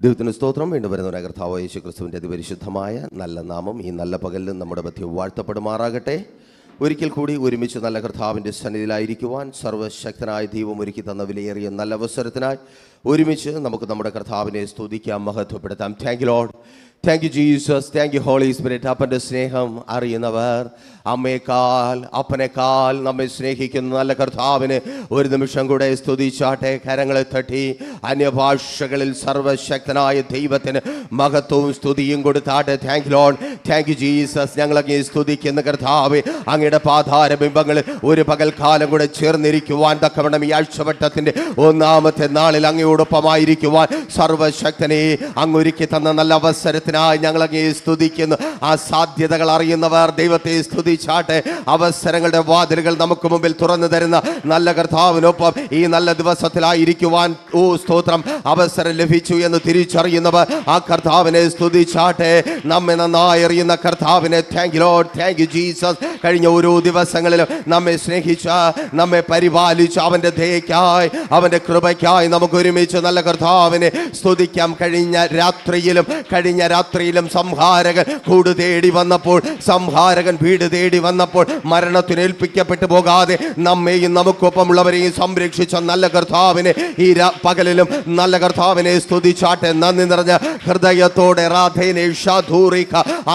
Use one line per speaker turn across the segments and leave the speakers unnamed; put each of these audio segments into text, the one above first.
ദൈവത്തിന് സ്തോത്രം. വീണ്ടും വരുന്ന കർത്താവ് യേശു ക്രിസ്തുവിൻ്റെ അതിപരിശുദ്ധമായ നല്ല നാമം ഈ നല്ല പകലിലും നമ്മുടെ മധ്യം വാഴ്ത്തപ്പെടുമാറാകട്ടെ. ഒരിക്കൽ കൂടി ഒരുമിച്ച് നല്ല കർത്താവിൻ്റെ സന്നിധിയിലായിരിക്കുവാൻ സർവ്വശക്തനായ ദൈവം ഒരുക്കി തന്ന വിലയേറിയ നല്ല അവസരത്തിനായി ഒരുമിച്ച് നമുക്ക് നമ്മുടെ കർത്താവിനെ സ്തുതിക്കാം, മഹത്വപ്പെടുത്താം. Thank you Lord, thank you Jesus, thank you Holy Spirit. അപ്പൻ്റെ സ്നേഹം അറിയുന്നവർ, അമ്മയെക്കാൾ അപ്പനേക്കാൾ നമ്മെ സ്നേഹിക്കുന്ന നല്ല കർത്താവിന് ഒരു നിമിഷം കൂടെ സ്തുതിച്ചാട്ടെ. കരങ്ങളെ തട്ടി അന്യഭാഷകളിൽ സർവശക്തനായ ദൈവത്തിന് മഹത്വവും സ്തുതിയും കൊടുത്താട്ടെ. Thank you Lord, thank you Jesus. ഞങ്ങളങ്ങ് സ്തുതിക്കുന്ന കർത്താവ്, അങ്ങയുടെ പാതാരബിംബങ്ങളിൽ ഒരു പകൽക്കാലം കൂടെ ചേർന്നിരിക്കുവാൻ തക്കവണ്ണം ഈ ആഴ്ചവട്ടത്തിൻ്റെ ഒന്നാമത്തെ നാളിൽ അങ്ങയോടൊപ്പമായിരിക്കുവാൻ സർവശക്തനെ അങ്ങൊരുക്കി തന്ന നല്ല അവസരത്തിനായി ഞങ്ങളങ്ങ് സ്തുതിക്കുന്നു. ആ സാധ്യതകൾ അറിയുന്നവർ ദൈവത്തെ സ്തുതിച്ചാട്ടെ. അവസരങ്ങളുടെ വാതിലുകൾ നമുക്ക് മുമ്പിൽ തുറന്നു തരുന്ന നല്ല കർത്താവിനൊപ്പം ഈ നല്ല ദിവസത്തിലായിരിക്കുവാൻ സ്തോത്രം അവസരം ലഭിച്ചു എന്ന് തിരിച്ചറിയുന്നവർ ആ കർത്താവിനെ സ്തുതിച്ചാട്ടെ. നമ്മെ നന്നായി അറിയുന്ന കർത്താവിനെ thank you Lord, thank you Jesus. കഴിഞ്ഞ ഓരോ ദിവസങ്ങളിലും നമ്മെ സ്നേഹിച്ച, നമ്മെ പരിപാലിച്ച അവൻ്റെ ദയയ്ക്കായി, അവൻ്റെ കൃപയ്ക്കായി നമുക്ക് ഒരുമിച്ച് നല്ല കർത്താവിനെ സ്തുതിക്കാം. കഴിഞ്ഞ രാത്രിയിലും സംഹാരകൻ കൂട് തേടി വന്നപ്പോൾ, സംഹാരകൻ വീട് തേടി വന്നപ്പോൾ മരണത്തിന് ഏൽപ്പിക്കപ്പെട്ടു പോകാതെ നമ്മെയും നമുക്കൊപ്പമുള്ളവരെയും സംരക്ഷിച്ച നല്ല കർത്താവിനെ ഈ പകലിലും നല്ല കർത്താവിനെ സ്തുതിച്ചാട്ടെ. നന്ദി നിറഞ്ഞ ഹൃദയത്തോടെ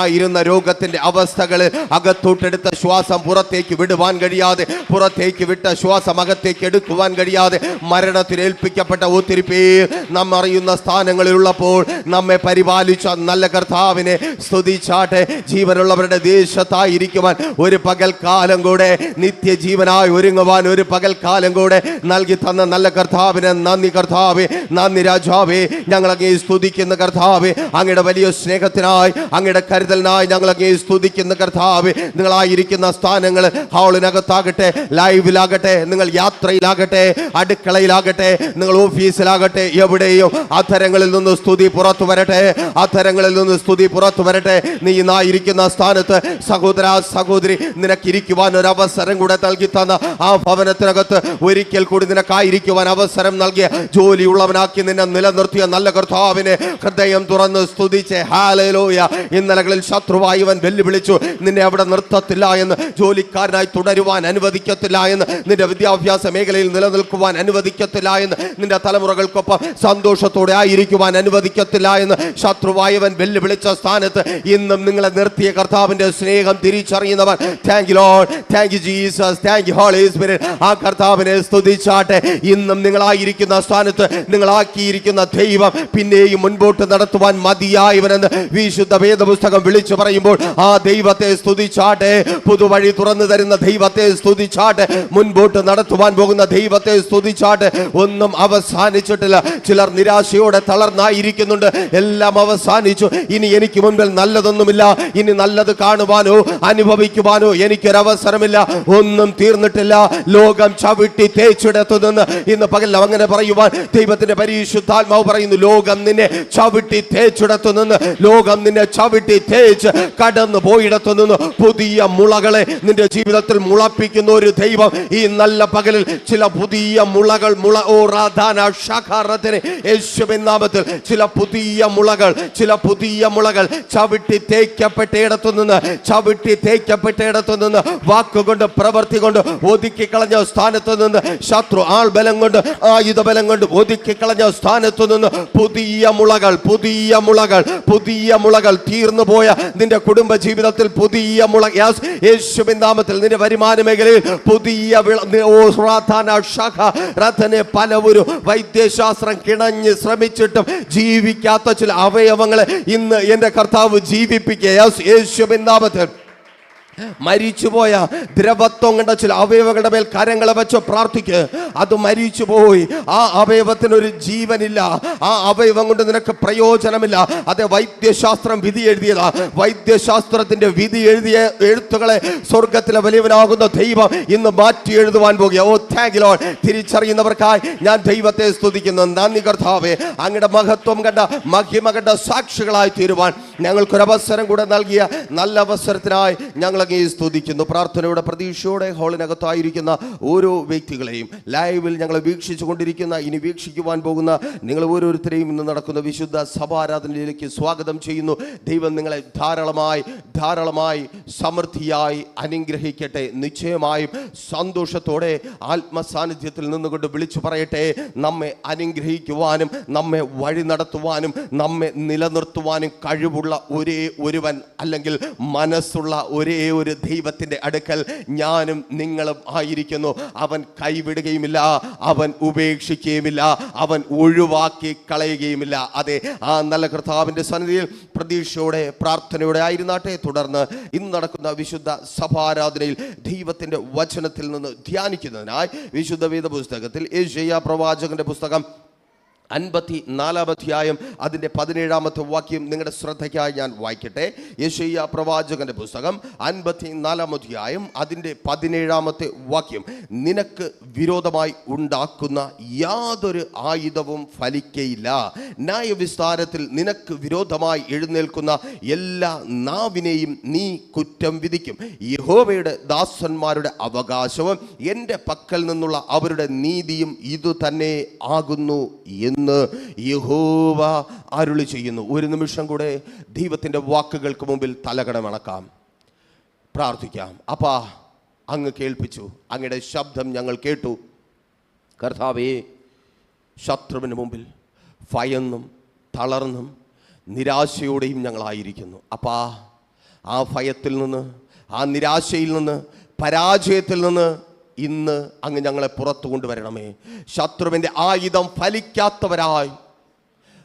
ആയിരുന്ന രോഗത്തിന്റെ അവസ്ഥകളിൽ അകത്തോട്ടെടുത്ത ശ്വാസം പുറത്തേക്ക് വിടുവാൻ കഴിയാതെ, പുറത്തേക്ക് വിട്ട ശ്വാസം അകത്തേക്ക് എടുക്കുവാൻ കഴിയാതെ മരണത്തിന് ഏൽപ്പിക്കപ്പെട്ട ഒത്തിരി പേർ നാം അറിയുന്ന സ്ഥാനങ്ങളിലുള്ളപ്പോൾ നമ്മെ പരിപാലിച്ച നല്ല കർത്താവിനെ സ്തുതിച്ചാട്ടെ. ജീവനുള്ളവരുടെ ദേശത്തായിരിക്കുവാൻ ഒരു പകൽക്കാലം കൂടെ, നിത്യജീവനായി ഒരുങ്ങുവാൻ ഒരു പകൽക്കാലം കൂടെ നൽകി തന്ന നല്ല കർത്താവിനെ നന്ദി കർത്താവേ, നന്ദി രാജാവേ. ഞങ്ങളങ്ങേ സ്തുതിക്കുന്ന കർത്താവേ, അങ്ങയുടെ വലിയ സ്നേഹത്തിനായി, അങ്ങയുടെ കരുതലിനായി ഞങ്ങളങ്ങേ സ്തുതിക്കുന്ന കർത്താവേ. നിങ്ങളായിരിക്കുന്ന സ്ഥാനങ്ങൾ, ഹാളിനകത്താകട്ടെ, ലൈവിലാകട്ടെ, നിങ്ങൾ യാത്രയിലാകട്ടെ, അടുക്കളയിലാകട്ടെ, നിങ്ങൾ ഓഫീസിലാകട്ടെ, എവിടെയും അധരങ്ങളിൽ നിന്ന് സ്തുതി പുറത്തു വരട്ടെ, അധരങ്ങളിൽ നിന്ന് സ്തുതി പുറത്തു വരട്ടെ. നീ ഇന്നായിരിക്കുന്ന സ്ഥാനത്ത് സഹോദര സഹോദരി, നിനക്കിരിക്കുവാൻ ഒരു അവസരം കൂടെ നൽകി തന്ന ആ ഭവനത്തിനകത്ത് ഒരിക്കൽ കൂടി നിനക്കായിരിക്കുവാൻ അവസരം നൽകിയ, ജോലിയുള്ളവനാക്കി നിന്നെ നിലനിർത്തിയ നല്ല കർത്താവിനെ ഹൃദയം തുറന്ന് സ്തുതിച്ച് ഹല്ലേലൂയ. ഇന്നലകളിൽ ശത്രുവായി ഇവൻ വെല്ലുവിളിച്ചു, നിന്നെ അവിടെ നിർത്തത്തില്ല എന്ന്, ജോലിക്കാരനായി തുടരുവാൻ അനുവദിക്കത്തില്ല എന്ന്, നിന്റെ വിദ്യാഭ്യാസ മേഖലയിൽ നിലനിൽക്കുവാൻ അനുവദിക്കത്തില്ല എന്ന്, നിന്റെ തലമുറകൾക്കൊപ്പം സന്തോഷത്തോടെ ആയിരിക്കുവാൻ അനുവദിക്കത്തില്ല എന്ന് ശത്രുവായവൻ വെല്ലുവിളിച്ച സ്ഥാനത്ത് ഇന്നും നിങ്ങളെ നിർത്തിയ കർത്താവിന്റെ സ്നേഹം തിരിച്ചറിയുന്നവർ thank you Lord, thank you Jesus, thank you Holy Spirit. ആ കർത്താവിനെ സ്തുതിച്ചാട്ടെ. ഇന്നും നിങ്ങളായിരിക്കുന്ന സ്ഥാനത്ത് നിങ്ങളാക്കിയിരിക്കുന്ന ദൈവം പിന്നെയും മുൻപോട്ട് നടത്തുവാൻ മതിയായവനെന്ന് വിശുദ്ധ വേദപുസ്തകം വിളിച്ചു പറയുമ്പോൾ ആ ദൈവത്തെ സ്തുതിച്ചാട്ടെ. പുതുവഴി തുറന്നു തരുന്ന ദൈവത്തെ സ്തുതിച്ചാട്ടെ. മുൻപോട്ട് നടത്തുവാൻ പോകുന്ന ദൈവത്തെ സ്തുതിച്ചാട്ടെ. ഒന്നും അവസാനിച്ചിട്ടില്ല. ചിലർ നിരാശയോടെ തളർന്നായിരിക്കുന്നുണ്ട്. എല്ലാം അവസാനിച്ചു, ഇനി എനിക്ക് മുൻപിൽ നല്ലതൊന്നുമില്ല, ഇനി നല്ലത് കാണുവാനോ അനുഭവിക്കുവാനോ എനിക്കൊരവസരമില്ല, ഒന്നും തീർന്നിട്ടില്ല. ലോകം ചവിട്ടി തേച്ചിടത്തു നിന്ന് ഇന്ന് പകൽ അങ്ങനെ പറയുവാൻ ദൈവത്തിന്റെ പരിശുദ്ധാത്മാവ് പറയുന്നു. ലോകം നിന്നെ ചവിട്ടി തേച്ചിടത്തു നിന്ന്, ലോകം നിന്നെ ചവിട്ടി തേച്ച് കടന്നു പോയിടത്തു നിന്ന് പുതിയ മുളകളെ നിന്റെ ജീവിതത്തിൽ മുളപ്പിക്കുന്ന ഒരു ദൈവം ഈ നല്ല പകലിൽ ചില പുതിയ മുളകൾ യേശുവിൻ നാമത്തിൽ ചില പുതിയ മുളകൾ ചവിട്ടി തേക്കപ്പെട്ടയിടത്തു നിന്ന് വാക്കുകൊണ്ട് പ്രവൃത്തി കൊണ്ട് ഒതുക്കി കളഞ്ഞ സ്ഥാനത്ത് നിന്ന്, ശത്രു ആൾബലം കൊണ്ട് ആയുധബലം കൊണ്ട് ഒതുക്കി കളഞ്ഞ സ്ഥാനത്ത് നിന്ന് പുതിയ മുളകൾ തീർന്നു പോയ നിന്റെ കുടുംബ ജീവിതത്തിൽ പുതിയ മുള യേശുവിൻ നാമത്തിൽ നിന്റെ വരുമാന മേഖലയിൽ പുതിയ പലവരും വൈദ്യശാസ്ത്രം കിണഞ്ഞ് ശ്രമിച്ചിട്ടും ജീവിക്കാത്ത ചില അവയവങ്ങളെ ഇന്ന് എന്റെ കർത്താവ് ജീവിപ്പിക്കുക യേശുവിൻ നാമത്തിൽ. മരിച്ചുപോയ ദ്രവത്വം കണ്ട ചില അവയവങ്ങളുടെ മേൽ കരങ്ങളെ വെച്ച് പ്രാർത്ഥിക്ക്. അത് മരിച്ചുപോയി, ആ അവയവത്തിനൊരു ജീവനില്ല, ആ അവയവം കൊണ്ട് നിനക്ക് പ്രയോജനമില്ല. അത് വൈദ്യശാസ്ത്രം വിധി എഴുതിയതാ. വൈദ്യശാസ്ത്രത്തിന്റെ വിധി എഴുതിയ എഴുത്തുകളെ സ്വർഗത്തിലെ വലിയവനാകുന്ന ദൈവം ഇന്ന് മാറ്റി എഴുതുവാൻ പോകുക. ഓ താങ്ക് യു ലോർഡ്. തിരിച്ചറിയുന്നവർക്കായി ഞാൻ ദൈവത്തെ സ്തുതിക്കുന്നു. നന്ദി കർത്താവേ. അങ്ങയുടെ മഹത്വം കണ്ട, മഹിമ കണ്ട സാക്ഷികളായി തീരുവാൻ ഞങ്ങൾക്കൊരവസരം കൂടെ നൽകിയ നല്ല അവസരത്തിനായി ഞങ്ങൾ സ്തുതിക്കുന്നു. പ്രാർത്ഥനയുടെ പ്രതീക്ഷയോടെ ഹാളിനകത്തായിരിക്കുന്ന ഓരോ വ്യക്തികളെയും ലൈവിൽ ഞങ്ങളെ വീക്ഷിച്ചു കൊണ്ടിരിക്കുന്ന, ഇനി വീക്ഷിക്കുവാൻ പോകുന്ന നിങ്ങൾ ഓരോരുത്തരെയും ഇന്ന് നടക്കുന്ന വിശുദ്ധ സഭാരാധനയിലേക്ക് സ്വാഗതം ചെയ്യുന്നു. ദൈവം നിങ്ങളെ ധാരാളമായി സമൃദ്ധിയായി അനുഗ്രഹിക്കട്ടെ. നിശ്ചയമായും സന്തോഷത്തോടെ ആത്മസാന്നിധ്യത്തിൽ നിന്നുകൊണ്ട് വിളിച്ചു പറയട്ടെ, നമ്മെ അനുഗ്രഹിക്കുവാനും നമ്മെ വഴി നടത്തുവാനും നമ്മെ നിലനിർത്തുവാനും കഴിവുള്ള ഒരേ ഒരുവൻ, അല്ലെങ്കിൽ മനസ്സുള്ള ഒരേ ഒരു ദൈവത്തിൻ്റെ അടുക്കൽ ഞാനും നിങ്ങളും ആയിരിക്കുന്നു. അവൻ കൈവിടുകയുമില്ല, അവൻ ഉപേക്ഷിക്കുകയുമില്ല, അവൻ ഒഴിവാക്കി കളയുകയുമില്ല. അതെ, ആ നല്ല കർത്താവിൻ്റെ സന്നിധിയിൽ പ്രതീക്ഷയോടെ പ്രാർത്ഥനയോടെ ആയിരുന്നാട്ടെ. തുടർന്ന് ഇന്ന് നടക്കുന്ന വിശുദ്ധ സഭാരാധനയിൽ ദൈവത്തിൻ്റെ വചനത്തിൽ നിന്ന് ധ്യാനിക്കുന്നതിനായി വിശുദ്ധ വേദ പുസ്തകത്തിൽ യെശയ്യാ പ്രവാചകന്റെ പുസ്തകം 54-ാം അധ്യായം അതിൻ്റെ 17-ാമത്തെ വാക്യം നിങ്ങളുടെ ശ്രദ്ധയ്ക്കായി ഞാൻ വായിക്കട്ടെ. യെശയ്യാ പ്രവാചകന്റെ പുസ്തകം 54-ാം അധ്യായം അതിൻ്റെ 17-ാമത്തെ വാക്യം. നിനക്ക് വിരോധമായി ഉണ്ടാക്കുന്ന യാതൊരു ആയുധവും ഫലിക്കയില്ല. ന്യായവിസ്താരത്തിൽ നിനക്ക് വിരോധമായി എഴുന്നേൽക്കുന്ന എല്ലാ നാവിനെയും നീ കുറ്റം വിധിക്കും. യഹോവയുടെ ദാസന്മാരുടെ അവകാശവും എൻ്റെ പക്കൽ നിന്നുള്ള അവരുടെ നീതിയും ഇതുതന്നെ ആകുന്നു എന്ന് യഹോവ അരുളി ചെയ്യുന്നു. ഒരു നിമിഷം കൂടെ ദൈവത്തിൻ്റെ വാക്കുകൾക്ക് മുമ്പിൽ തലകണമണക്കാം, പ്രാർത്ഥിക്കാം. അപ്പാ, അങ്ങ് കേൾപ്പിച്ചു, അങ്ങയുടെ ശബ്ദം ഞങ്ങൾ കേട്ടു. കർത്താവേ, ശത്രുവിന് മുമ്പിൽ ഭയന്നും തളർന്നും നിരാശയോടെയും ഞങ്ങളായിരിക്കുന്നു. അപ്പാ, ആ ഭയത്തിൽ നിന്ന്, ആ നിരാശയിൽ നിന്ന്, പരാജയത്തിൽ നിന്ന് ഇന്ന് അങ്ങ് ഞങ്ങളെ പുറത്തു കൊണ്ടുവരണമേ. ശത്രുവിൻ്റെ ആയുധം ഫലിക്കാത്തവരായി,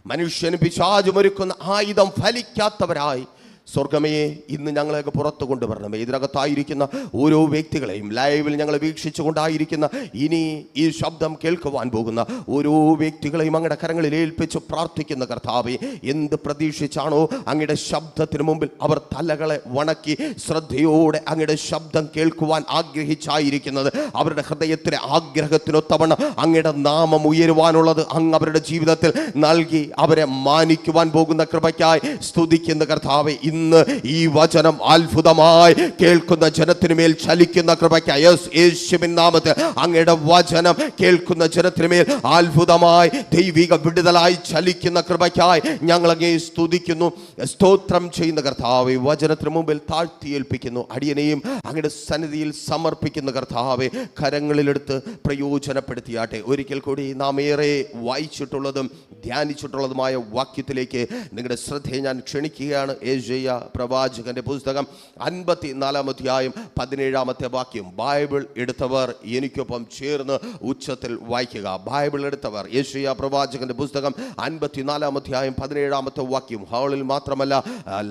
മനുഷ്യന് പിശാചുമൊരുക്കുന്ന ആയുധം ഫലിക്കാത്തവരായി സ്വർഗമേ ഇന്ന് ഞങ്ങളെയൊക്കെ പുറത്തു കൊണ്ടുവരണമേ. ഇതിനകത്തായിരിക്കുന്ന ഓരോ വ്യക്തികളെയും, ലൈവിൽ ഞങ്ങളെ വീക്ഷിച്ചു കൊണ്ടായിരിക്കുന്ന, ഇനി ഈ ശബ്ദം കേൾക്കുവാൻ പോകുന്ന ഓരോ വ്യക്തികളെയും അങ്ങയുടെ കരങ്ങളിൽ ഏൽപ്പിച്ച് പ്രാർത്ഥിക്കുന്ന കർത്താവേ, എന്ത് പ്രതീക്ഷിച്ചാണോ അങ്ങയുടെ ശബ്ദത്തിന് മുമ്പിൽ അവർ തലകളെ വണക്കി ശ്രദ്ധയോടെ അങ്ങയുടെ ശബ്ദം കേൾക്കുവാൻ ആഗ്രഹിച്ചായിരിക്കുന്നത്, അവരുടെ ഹൃദയത്തിലെ ആഗ്രഹത്തിനൊത്തവണ്ണം അങ്ങയുടെ നാമം ഉയരുവാനുള്ളത് അങ്ങ് അവരുടെ ജീവിതത്തിൽ നൽകി അവരെ മാനിക്കുവാൻ പോകുന്ന കൃപയ്ക്കായി സ്തുതിക്കുന്ന കർത്താവേ, ഇന്ന് ഈ വചനം അത്ഭുതമായി കേൾക്കുന്ന ജനത്തിനു മേൽ ചലിക്കുന്ന കൃപയ്ക്കായി, യേശുവിൻ നാമത്തിൽ അങ്ങയുടെ വചനം കേൾക്കുന്ന ജനത്തിനു മേൽ അത്ഭുതമായി ദൈവിക വിടുതലായി ചലിക്കുന്ന കൃപയ്ക്കായി ഞങ്ങൾ അങ്ങേ സ്തുതിക്കുന്നു, സ്തോത്രം ചെയ്യുന്ന കർത്താവേ. വചനത്തിന് മുമ്പിൽ താഴ്ത്തിയേൽപ്പിക്കുന്നു, അടിയനെയും അങ്ങയുടെ സന്നിധിയിൽ സമർപ്പിക്കുന്ന കർത്താവേ, കരങ്ങളിലെടുത്ത് പ്രയോജനപ്പെടുത്തിയാട്ടെ. ഒരിക്കൽ കൂടി നാം ഏറെ വായിച്ചിട്ടുള്ളതും ധ്യാനിച്ചിട്ടുള്ളതുമായ വാക്യത്തിലേക്ക് നിങ്ങളുടെ ശ്രദ്ധയെ ഞാൻ ക്ഷണിക്കുകയാണ്. യെശയ്യാ പ്രവാചകന്റെ പുസ്തകം 54-ാം അധ്യായം 17-ാമത്തെ വാക്യം. ബൈബിൾ എടുത്തവർ എനിക്കൊപ്പം ചേർന്ന് ഉച്ചത്തിൽ വായിക്കുക. ബൈബിൾ എടുത്തവർ യെശയ്യാ പ്രവാചകന്റെ പുസ്തകം 54-ാം അധ്യായം 17-ാമത്തെ വാക്യം. ഹാളിൽ മാത്രമല്ല,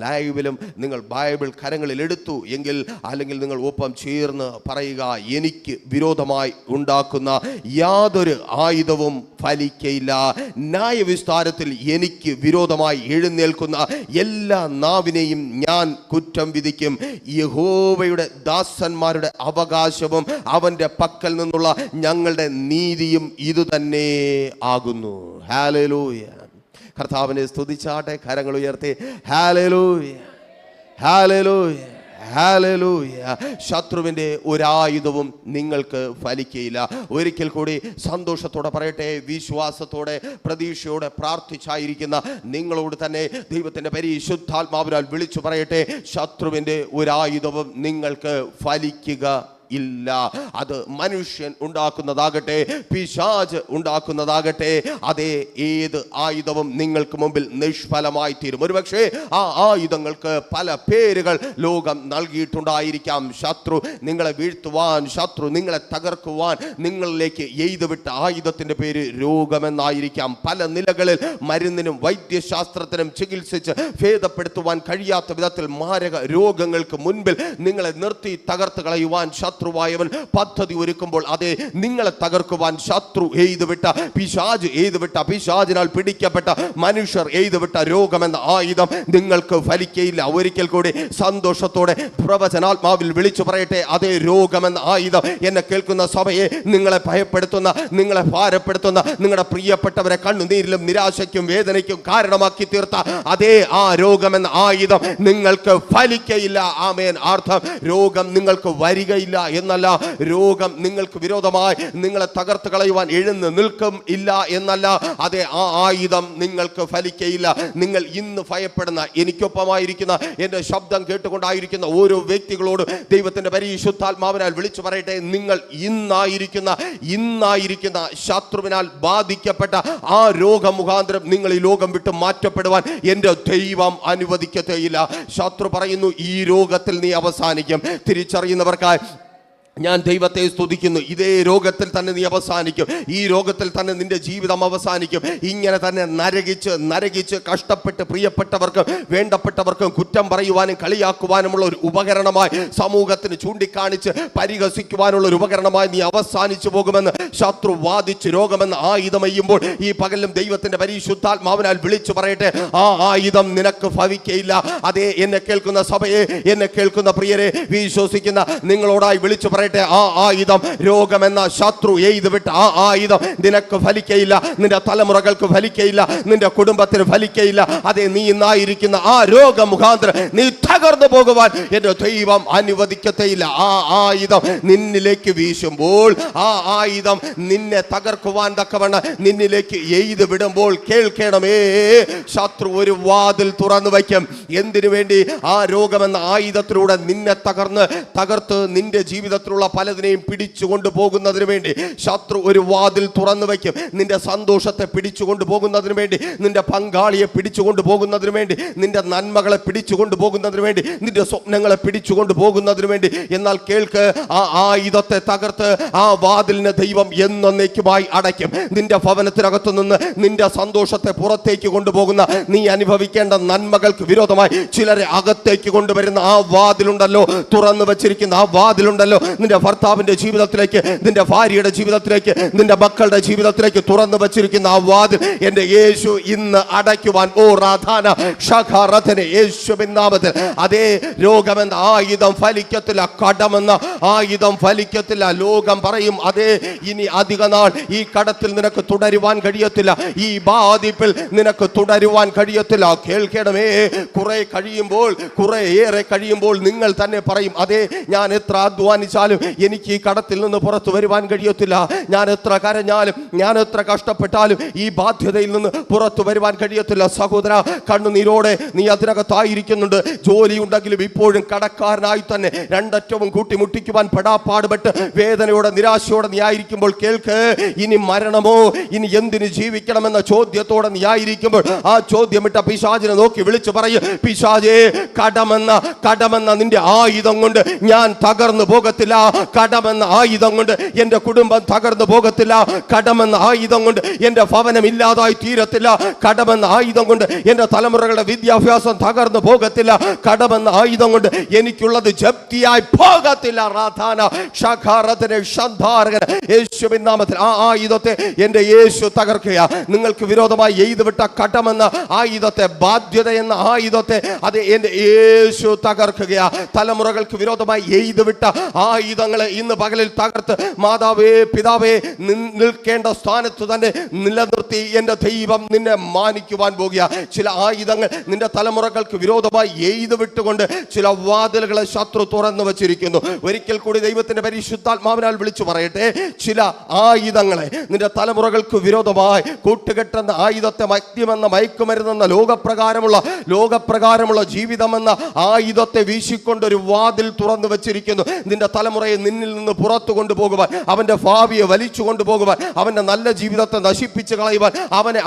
ലൈവിലും നിങ്ങൾ ബൈബിൾ കരങ്ങളിൽ എടുത്തു എങ്കിൽ, അല്ലെങ്കിൽ നിങ്ങൾ ഒപ്പം ചേർന്ന് പറയുക, എനിക്ക് വിരോധമായി ഉണ്ടാക്കുന്ന യാതൊരു ആയുധവും ഫലിക്കയില്ല. ന്യായവിസ്താരത്തിൽ എനിക്ക് വിരോധമായി എഴുന്നേൽക്കുന്ന എല്ലാ നാവിനെയും ഞാൻ കുറ്റം വിധിക്കും. യഹോവയുടെ ദാസന്മാരുടെ അവകാശവും അവൻ്റെ പക്കൽ നിന്നുള്ള ഞങ്ങളുടെ നീതിയും ഇതുതന്നെ ആകുന്നു. ഹല്ലേലൂയ. കർത്താവിനെ സ്തുതിച്ചാട്ടെ, കരങ്ങൾ ഉയർത്തി ഹല്ലേലൂയ, ഹല്ലേലൂയ, ഹല്ലേലൂയ. ശത്രുവിൻ്റെ ഒരായുധവും നിങ്ങൾക്ക് ഫലിക്കയില്ല. ഒരിക്കൽ കൂടി സന്തോഷത്തോടെ പറയട്ടെ, വിശ്വാസത്തോടെ പ്രതീക്ഷയോടെ പ്രാർത്ഥിച്ചായിരിക്കുന്ന നിങ്ങളോട് തന്നെ ദൈവത്തിൻ്റെ പരിശുദ്ധാത്മാവിനാൽ വിളിച്ചു പറയട്ടെ, ശത്രുവിൻ്റെ ഒരായുധവും നിങ്ങൾക്ക് ഫലിക്കുക ഇല്ല. അത് മനുഷ്യൻ ഉണ്ടാക്കുന്നതാകട്ടെ, പിശാച് ഉണ്ടാക്കുന്നതാകട്ടെ, അതേ ഏത് ആയുധവും നിങ്ങൾക്ക് മുമ്പിൽ നിഷ്ഫലമായി തീരും. ഒരുപക്ഷെ ആ ആയുധങ്ങൾക്ക് പല പേരുകൾ ലോകം നൽകിയിട്ടുണ്ടായിരിക്കാം. ശത്രു നിങ്ങളെ വീഴ്ത്തുവാൻ, ശത്രു നിങ്ങളെ തകർക്കുവാൻ നിങ്ങളിലേക്ക് എയ്തുവിട്ട ആയുധത്തിൻ്റെ പേര് രോഗമെന്നായിരിക്കാം. പല നിലകളിൽ മരുന്നിനും വൈദ്യശാസ്ത്രത്തിനും ചികിത്സിച്ച് ഭേദപ്പെടുത്തുവാൻ കഴിയാത്ത വിധത്തിൽ മാരക രോഗങ്ങൾക്ക് മുൻപിൽ നിങ്ങളെ നിർത്തി തകർത്ത് കളയുവാൻ ശത്രുവായവൻ പദ്ധതി ഒരുക്കുമ്പോൾ, അതെ, നിങ്ങളെ തകർക്കുവാൻ ശത്രു എയ്തുവിട്ട, പിശാച് എയ്തുവിട്ട, പിശാചിനാൽ പിടിക്കപ്പെട്ട മനുഷ്യർ എയ്തുവിട്ട രോഗമെന്ന ആയുധം നിങ്ങൾക്ക് ഫലിക്കയില്ല. ഒരിക്കൽ കൂടി സന്തോഷത്തോടെ പ്രവചനാത്മാവിൽ വിളിച്ചു പറയട്ടെ, അതേ രോഗമെന്ന ആയുധം എന്നെ കേൾക്കുന്ന സഭയെ നിങ്ങളെ ഭയപ്പെടുത്തുന്ന, നിങ്ങളെ ഭാരപ്പെടുത്തുന്ന, നിങ്ങളുടെ പ്രിയപ്പെട്ടവരെ കണ്ണുനീരിലും നിരാശയ്ക്കും വേദനയ്ക്കും കാരണമാക്കി തീർത്ത അതേ ആ രോഗമെന്ന ആയുധം നിങ്ങൾക്ക് ഫലിക്കയില്ല. ആമേൻ. അർത്ഥം, രോഗം നിങ്ങൾക്ക് വരികയില്ല എന്നല്ല, രോഗം നിങ്ങൾക്ക് വിരോധമായി നിങ്ങളെ തകർത്ത് കളയുവാൻ എഴുന്ന് നിൽക്കും ഇല്ല എന്നല്ല, അതെ ആ ആയുധം നിങ്ങൾക്ക് ഫലിക്കയില്ല. നിങ്ങൾ ഇന്ന് ഭയപ്പെടുന്ന, എനിക്കൊപ്പമായിരിക്കുന്ന, എന്റെ ശബ്ദം കേട്ടുകൊണ്ടായിരിക്കുന്ന ഓരോ വ്യക്തികളോട് ദൈവത്തിന്റെ പരിശുദ്ധാത്മാവിനാൽ വിളിച്ചു പറയട്ടെ, നിങ്ങൾ ഇന്നായിരിക്കുന്ന ശത്രുവിനാൽ ബാധിക്കപ്പെട്ട ആ രോഗം മുഖാന്തരം നിങ്ങൾ ഈ ലോകം വിട്ട് മാറ്റപ്പെടുവാൻ എന്റെ ദൈവം അനുവദിക്കത്തേയില്ല. ശത്രു പറയുന്നു ഈ രോഗത്തിൽ നീ അവസാനിക്കും. തിരിച്ചറിയുന്നവർക്കായി ഞാൻ ദൈവത്തെ സ്തുതിക്കുന്നു. ഇതേ രോഗത്തിൽ തന്നെ നീ അവസാനിക്കും, ഈ രോഗത്തിൽ തന്നെ നിന്റെ ജീവിതം അവസാനിക്കും. ഇങ്ങനെ തന്നെ നരകിച്ച് കഷ്ടപ്പെട്ട് പ്രിയപ്പെട്ടവർക്കും വേണ്ടപ്പെട്ടവർക്കും കുറ്റം പറയുവാനും കളിയാക്കുവാനുമുള്ള ഒരു ഉപകരണമായി, സമൂഹത്തിന് ചൂണ്ടിക്കാണിച്ച് പരിഹസിക്കുവാനുള്ള ഒരു ഉപകരണമായി നീ അവസാനിച്ചു പോകുമെന്ന് ശത്രു വാദിച്ച് രോഗമെന്ന് ആയുധമെയ്യുമ്പോൾ ഈ പകലും ദൈവത്തിന്റെ പരിശുദ്ധാത്മാവിനാൽ വിളിച്ചു പറയട്ടെ, ആ ആയുധം നിനക്ക് ഭവിക്കയില്ല. അതേ എന്നെ കേൾക്കുന്ന സഭയെ, എന്നെ കേൾക്കുന്ന പ്രിയരെ, വിശ്വസിക്കുന്ന നിങ്ങളോടായി വിളിച്ചു പറയട്ടെ, ആ ആയുധം, രോഗമെന്ന ശത്രു എയ്ത് വിട്ട ആ ആയുധം നിനക്ക് ഫലിക്കയില്ല, നിന്റെ തലമുറകൾക്ക് ഫലിക്കയില്ല, നിന്റെ കുടുംബത്തിന് ഫലിക്കയില്ല. അതെ നീ ഇന്നായിരിക്കുന്ന ആ രോഗം മുഖാന്തരം നീ തകർന്നു പോകുവാൻ എന്റെ ദൈവം അനുവദിക്കത്തേയില്ല. ആ ആയുധം നിന്നിലേക്ക് വീശുമ്പോൾ, ആ ആയുധം നിന്നെ തകർക്കുവാൻ തക്കവണ്ണം നിന്നിലേക്ക് എയ്ത് വിടുമ്പോൾ കേൾക്കണമേ, ശത്രു ഒരു വാതിൽ തുറന്നു വയ്ക്കും. എന്തിനു വേണ്ടി? ആ രോഗമെന്ന ആയുധത്തിലൂടെ നിന്നെ തകർത്ത് നിന്റെ ജീവിതത്തിലുള്ള പലതിനെയും പിടിച്ചുകൊണ്ടു പോകുന്നതിന് വേണ്ടി ശത്രു ഒരു വാതിൽ തുറന്നു വയ്ക്കും. നിന്റെ സന്തോഷത്തെ പിടിച്ചുകൊണ്ടു പോകുന്നതിന് വേണ്ടി, നിന്റെ പങ്കാളിയെ പിടിച്ചുകൊണ്ടു പോകുന്നതിന് വേണ്ടി, നിന്റെ നന്മകളെ പിടിച്ചുകൊണ്ടു പോകുന്നതിന് വേണ്ടി, നിന്റെ സ്വപ്നങ്ങളെ പിടിച്ചുകൊണ്ടു പോകുന്നതിന് വേണ്ടി. എന്നാൽ കേൾക്ക്, ആ ആയുധത്തെ തകർത്ത് ആ വാതിലിനെ ദൈവം എന്നേക്കുമായി അടയ്ക്കും. നിന്റെ ഭവനത്തിനകത്തു നിന്ന് നിന്റെ സന്തോഷത്തെ പുറത്തേക്ക് കൊണ്ടുപോകുന്ന, നീ അനുഭവിക്കേണ്ട നന്മകൾക്ക് വിരോധമായി ചിലരെ അകത്തേക്ക് കൊണ്ടുവരുന്ന ആ വാതിലുണ്ടല്ലോ, തുറന്നു വച്ചിരിക്കുന്ന ആ വാതിലുണ്ടല്ലോ, നിന്റെ ഭർത്താവിന്റെ ജീവിതത്തിലേക്ക്, നിന്റെ ഭാര്യയുടെ ജീവിതത്തിലേക്ക്, നിന്റെ മക്കളുടെ ജീവിതത്തിലേക്ക് തുറന്നു വച്ചിരിക്കുന്ന ആ വാതിൽ എന്റെ യേശു ഇന്ന് അടയ്ക്കുവാൻ, ഓ റാധാന ഷഖറഥനെ യേശുവിൻ നാമത്തിൽ. അതേ രോഗമെന്ന ആയുധം ഫലിക്കത്തില്ല, കടമെന്ന ആയുധം ഫലിക്കത്തില്ല. ലോകം പറയും, അതേ ഇനി അധിക നാൾ ഈ കടത്തിൽ നിനക്ക് തുടരുവാൻ കഴിയത്തില്ല, ഈ ബാധിപ്പിൽ നിനക്ക് തുടരുവാൻ കഴിയത്തില്ല. കേൾക്കണമേ, ഏറെ കഴിയുമ്പോൾ നിങ്ങൾ തന്നെ പറയും, അതേ ഞാൻ എത്ര അധ്വാനിച്ചാലും എനിക്ക് ഈ കടത്തിൽ നിന്ന് പുറത്തു വരുവാൻ കഴിയത്തില്ല, ഞാൻ എത്ര കരഞ്ഞാലും, ഞാൻ എത്ര കഷ്ടപ്പെട്ടാലും ഈ ബാധ്യതയിൽ നിന്ന് പുറത്തു വരുവാൻ കഴിയത്തില്ല. സഹോദര, കണ്ണുനീരോടെ നീ അതിനകത്തായിരിക്കുന്നുണ്ട്. ജോലി ഉണ്ടെങ്കിലും ഇപ്പോഴും കടക്കാരനായി തന്നെ രണ്ടറ്റവും കൂട്ടിമുട്ടിക്കുവാൻ പെടാപ്പാടുപെട്ട് വേദനയോടെ നിരാശയോടെ നീ ആയിരിക്കുമ്പോൾ കേൾക്ക്, ഇനി മരണമോ, ഇനി എന്തിന് ജീവിക്കണമെന്ന ചോദ്യത്തോടെ നീ ആയിരിക്കുമ്പോൾ ആ ചോദ്യമിട്ട പിശാചിനെ നോക്കി വിളിച്ചു പറയും, പിശാചേ, കടമെന്ന നിന്റെ ആയുധം കൊണ്ട് ഞാൻ തകർന്നു പോകത്തില്ല, കടമെന്ന ആയുധം കൊണ്ട് എന്റെ കുടുംബം തകർന്നു പോകത്തില്ല, കടമെന്ന ആയുധം കൊണ്ട് എന്റെ ഭവനം ഇല്ലാതായി തീരത്തില്ല, കടമെന്ന ആയുധം കൊണ്ട് എന്റെ തലമുറകളുടെ വിദ്യാഭ്യാസം തകർന്നു പോകത്തില്ല, കടമെന്ന ആയുധം കൊണ്ട് എനിക്കുള്ളത് ജപ്തിയായി പോകത്തില്ല. റാധാന ഷഖറഥനെ ഷന്ധാരകൻ യേശുവിൻ നാമത്തിൽ ആ ആയുധത്തെ എന്റെ യേശു തകർക്കുക. നിങ്ങൾക്ക് വിരോധമായി എയ്ത് വിട്ട കടമെന്ന ആയുധത്തെ, ബാധ്യത എന്ന ആയുധത്തെ അത് എന്റെ യേശു തകർക്കുക. തലമുറകൾക്ക് വിരോധമായി എയ്ത് വിട്ട ആയുധങ്ങളെ ഇന്ന് പകലിൽ തകർത്ത് മാതാവേ, പിതാവേ, നിൽക്കേണ്ട സ്ഥാനത്ത് തന്നെ നിലനിർത്തി എന്റെ ദൈവം നിന്നെ മാനിക്കുവാൻ പോകുക. ചില ആയുധങ്ങൾ നിന്റെ തലമുറകൾക്ക് വിരോധമായി എയ്ത് വിട്ടുകൊണ്ട് ചില വാതിലുകളെ ശത്രു തുറന്നു വച്ചിരിക്കുന്നു. ഒരിക്കൽ കൂടി ദൈവത്തിന്റെ പരിശുദ്ധാത്മാവിനാൽ വിളിച്ചു പറയട്ടെ, ചില ആയുധങ്ങളെ നിന്റെ തലമുറകൾക്ക് വിരോധമായി കൂട്ടുകെട്ടെന്ന ആയുധത്തെ, മദ്യമെന്ന മയക്കുമരുന്നെന്ന ലോകപ്രകാരമുള്ള ജീവിതമെന്ന ആയുധത്തെ വീശിക്കൊണ്ടൊരു വാതിൽ തുറന്നു വച്ചിരിക്കുന്നു. നിന്റെ തലമുറയെ നിന്നിൽ നിന്ന് പുറത്തു കൊണ്ടുപോകുവാൻ, അവന്റെ ഭാവിയെ വലിച്ചു കൊണ്ടുപോകുവാൻ, അവന്റെ നല്ല ജീവിതത്തെ നശിപ്പിച്ചു കളയുവാൻ,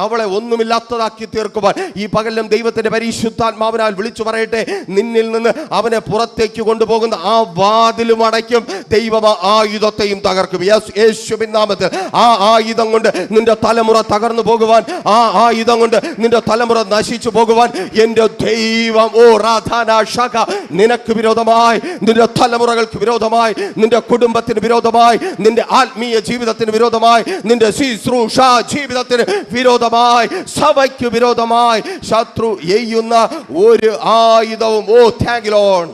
അവളെ ഒന്നുമില്ലാത്തതാക്കി തീർക്കുവാൻ ഈ പകലും ദൈവത്തിന്റെ പരിശുദ്ധാത്മാവിനാൽ വിളിച്ചു പറയട്ടെ, നിന്നിൽ നിന്ന് അവനെ പുറത്തേക്ക് കൊണ്ടുപോകുന്ന ആ വാതിലും അടയ്ക്കും. ദൈവം ആ ആയുധത്തെയും തകർക്കും. യേശുവിൻ നാമത്തിൽ ആ ആയുധം കൊണ്ട് നിന്റെ തലമുറ തകർന്നു പോകുവാൻ, ആ ആയുധം കൊണ്ട് നിന്റെ തലമുറ നശിച്ചു പോകുവാൻ എന്റെ ദൈവം, ഓ റാധാന ഷഖ, നിനക്ക് വിരോധമായി, നിന്റെ തലമുറകൾക്ക് വിരോധമായി, നിന്റെ കുടുംബത്തിന് വിരോധമായി, നിന്റെ ആത്മീയ ജീവിതത്തിന് വിരോധമായി, നിന്റെ ശുശ്രൂഷ ജീവിതത്തിന് വിരോധമായി, സഭയ്ക്ക് വിരോധമായി ശത്രു എയ്യുന്ന ഒരു ആയുധവും, ഓ താങ്ക് യു ലോർഡ്,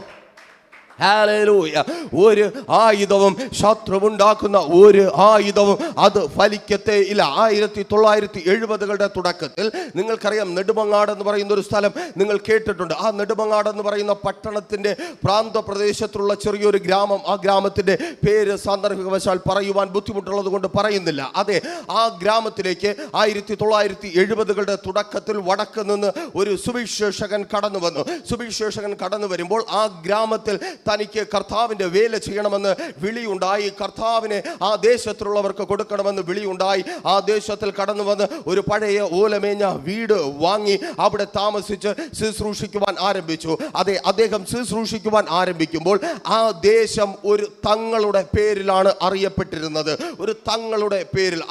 ഹല്ലേലൂയ. ഒരു ആയുധവും ശത്രുവുണ്ടാക്കുന്ന ഒരു ആയുധവും അത് ഫലിക്കത്തേ ഇല്ല. 1970കളുടെ തുടക്കത്തിൽ നിങ്ങൾക്കറിയാം, നെടുമങ്ങാട് എന്ന് പറയുന്ന ഒരു സ്ഥലം നിങ്ങൾ കേട്ടിട്ടുണ്ട്. ആ നെടുമങ്ങാട് എന്ന് പറയുന്ന പട്ടണത്തിന്റെ പ്രാന്തപ്രദേശത്തുള്ള ചെറിയൊരു ഗ്രാമം, ആ ഗ്രാമത്തിന്റെ പേര് സാന്ദർഭികവശാൽ പറയുവാൻ ബുദ്ധിമുട്ടുള്ളത് കൊണ്ട് പറയുന്നില്ല. അതെ, ആ ഗ്രാമത്തിലേക്ക് 1970കളുടെ തുടക്കത്തിൽ വടക്ക് നിന്ന് ഒരു സുവിശേഷകൻ കടന്നു വന്നു. സുവിശേഷകൻ കടന്നു വരുമ്പോൾ ആ ഗ്രാമത്തിൽ തനിക്ക് കർത്താവിന്റെ വേല ചെയ്യണമെന്ന് വിളിയുണ്ടായി. കർത്താവിനെ ആ ദേശത്തുള്ളവർക്ക് കൊടുക്കണമെന്ന് വിളിയുണ്ടായി. ആ ദേശത്തിൽ കടന്നു വന്ന് ഒരു പഴയ ഓലമേഞ്ഞ വീട് വാങ്ങി അവിടെ താമസിച്ച് ശുശ്രൂഷിക്കുവാൻ ആരംഭിച്ചു. അതെ, അദ്ദേഹം ശുശ്രൂഷിക്കുവാൻ ആരംഭിക്കുമ്പോൾ ആ ദേശം ഒരു തങ്ങളുടെ പേരിലാണ് അറിയപ്പെട്ടിരുന്നത്. ഒരു തങ്ങളുടെ പേരിൽ.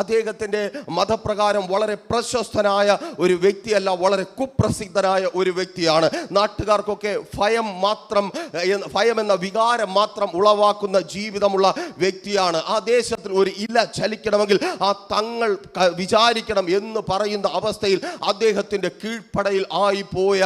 അദ്ദേഹത്തിന്റെ മതപ്രകാരം വളരെ പ്രശസ്തനായ ഒരു വ്യക്തിയല്ല, വളരെ കുപ്രസിദ്ധനായ ഒരു വ്യക്തിയാണ്. നാട്ടുകാർക്കൊക്കെ ഭയം എന്ന വികാരം മാത്രം ഉളവാക്കുന്ന ജീവിതമുള്ള വ്യക്തിയാണ്. ആ ദേശത്തിൽ ഒരു ഇല ചലിക്കണമെങ്കിൽ ആ തങ്ങൾ വിചാരിക്കണം എന്ന് പറയുന്ന അവസ്ഥയിൽ അദ്ദേഹത്തിന്റെ കീഴ്പ്പടയിൽ ആയിപ്പോയ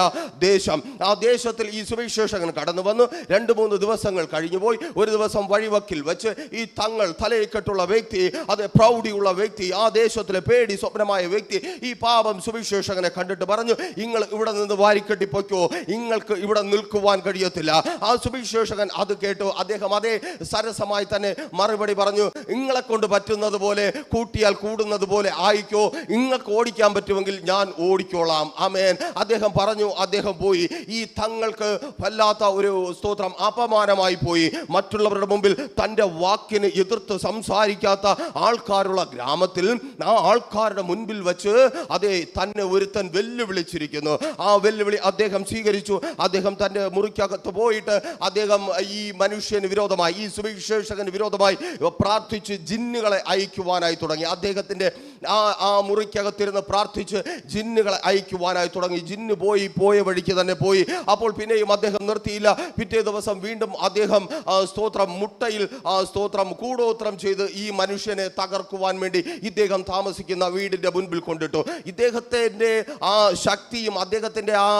ദേശം. ആ ദേശത്തിൽ ഈ സുവിശേഷകൻ കടന്നു വന്നു. 2-3 ദിവസങ്ങൾ കഴിഞ്ഞുപോയി. ഒരു ദിവസം വഴിവക്കിൽ വെച്ച് ഈ തങ്ങൾ തലയിക്കെട്ടുള്ള വ്യക്തി, അത് പ്രൗഢിയുള്ള വ്യക്തി, ആ ദേശത്തിലെ പേടി സ്വപ്നമായ വ്യക്തി ഈ പാപം സുവിശേഷകനെ കണ്ടിട്ട് പറഞ്ഞു, നിങ്ങൾ ഇവിടെ നിന്ന് വാരിക്കെട്ടി പൊയ്ക്കോ, നിങ്ങൾക്ക് ഇവിടെ നിൽക്കുവാൻ കഴിയത്തില്ല. ആ സുവിശേഷകൻ അത് കേട്ടു. അദ്ദേഹം അതേ സരസമായി തന്നെ മറുപടി പറഞ്ഞു, നിങ്ങളെ കൊണ്ട് പറ്റുന്നത് പോലെ കൂട്ടിയാൽ കൂടുന്നത് പോലെ ആയിക്കോ, നിങ്ങൾക്ക് ഓടിക്കാൻ പറ്റുമെങ്കിൽ ഞാൻ ഓടിക്കോളാം. ആമേൻ. അദ്ദേഹം പറഞ്ഞു. അദ്ദേഹം പോയി. ഈ തങ്ങൾക്ക് വല്ലാത്ത ഒരു സ്തോത്രം അപമാനമായി പോയി. മറ്റുള്ളവരുടെ മുമ്പിൽ തൻ്റെ വാക്കിന് എതിർത്ത് സംസാരിക്കാത്ത ആൾക്കാരുള്ള ഗ്രാമത്തിൽ ആ ആൾക്കാരുടെ മുൻപിൽ വെച്ച് അതേ തന്നെ ഒരുത്തൻ വെല്ലുവിളിച്ചിരിക്കുന്നു. ആ വെല്ലുവിളി അദ്ദേഹം സ്വീകരിച്ചു. അദ്ദേഹം തൻ്റെ മുറിക്കകത്ത് പോയിട്ട് അദ്ദേഹം ഈ മനുഷ്യന് വിരോധമായി, ഈ സുവിശേഷകന് വിരോധമായി പ്രാർത്ഥിച്ച് ജിന്നുകളെ അയക്കുവാനായി തുടങ്ങി. അദ്ദേഹത്തിന്റെ ആ മുറിക്കകത്തിരുന്ന് പ്രാർത്ഥിച്ച് ജിന്നുകളെ അയക്കുവാനായി തുടങ്ങി. ജിന്ന് പോയ വഴിക്ക് തന്നെ പോയി. അപ്പോൾ പിന്നെയും അദ്ദേഹം നിർത്തിയില്ല. പിറ്റേ ദിവസം വീണ്ടും അദ്ദേഹം സ്തോത്രം മുട്ടയിൽ സ്തോത്രം കൂടോത്രം ചെയ്ത് ഈ മനുഷ്യനെ തകർക്കുവാൻ വേണ്ടി ഇദ്ദേഹം താമസിക്കുന്ന വീടിന്റെ മുൻപിൽ കൊണ്ടിട്ടു. ഇദ്ദേഹത്തിന്റെ ആ ശക്തിയും അദ്ദേഹത്തിന്റെ ആ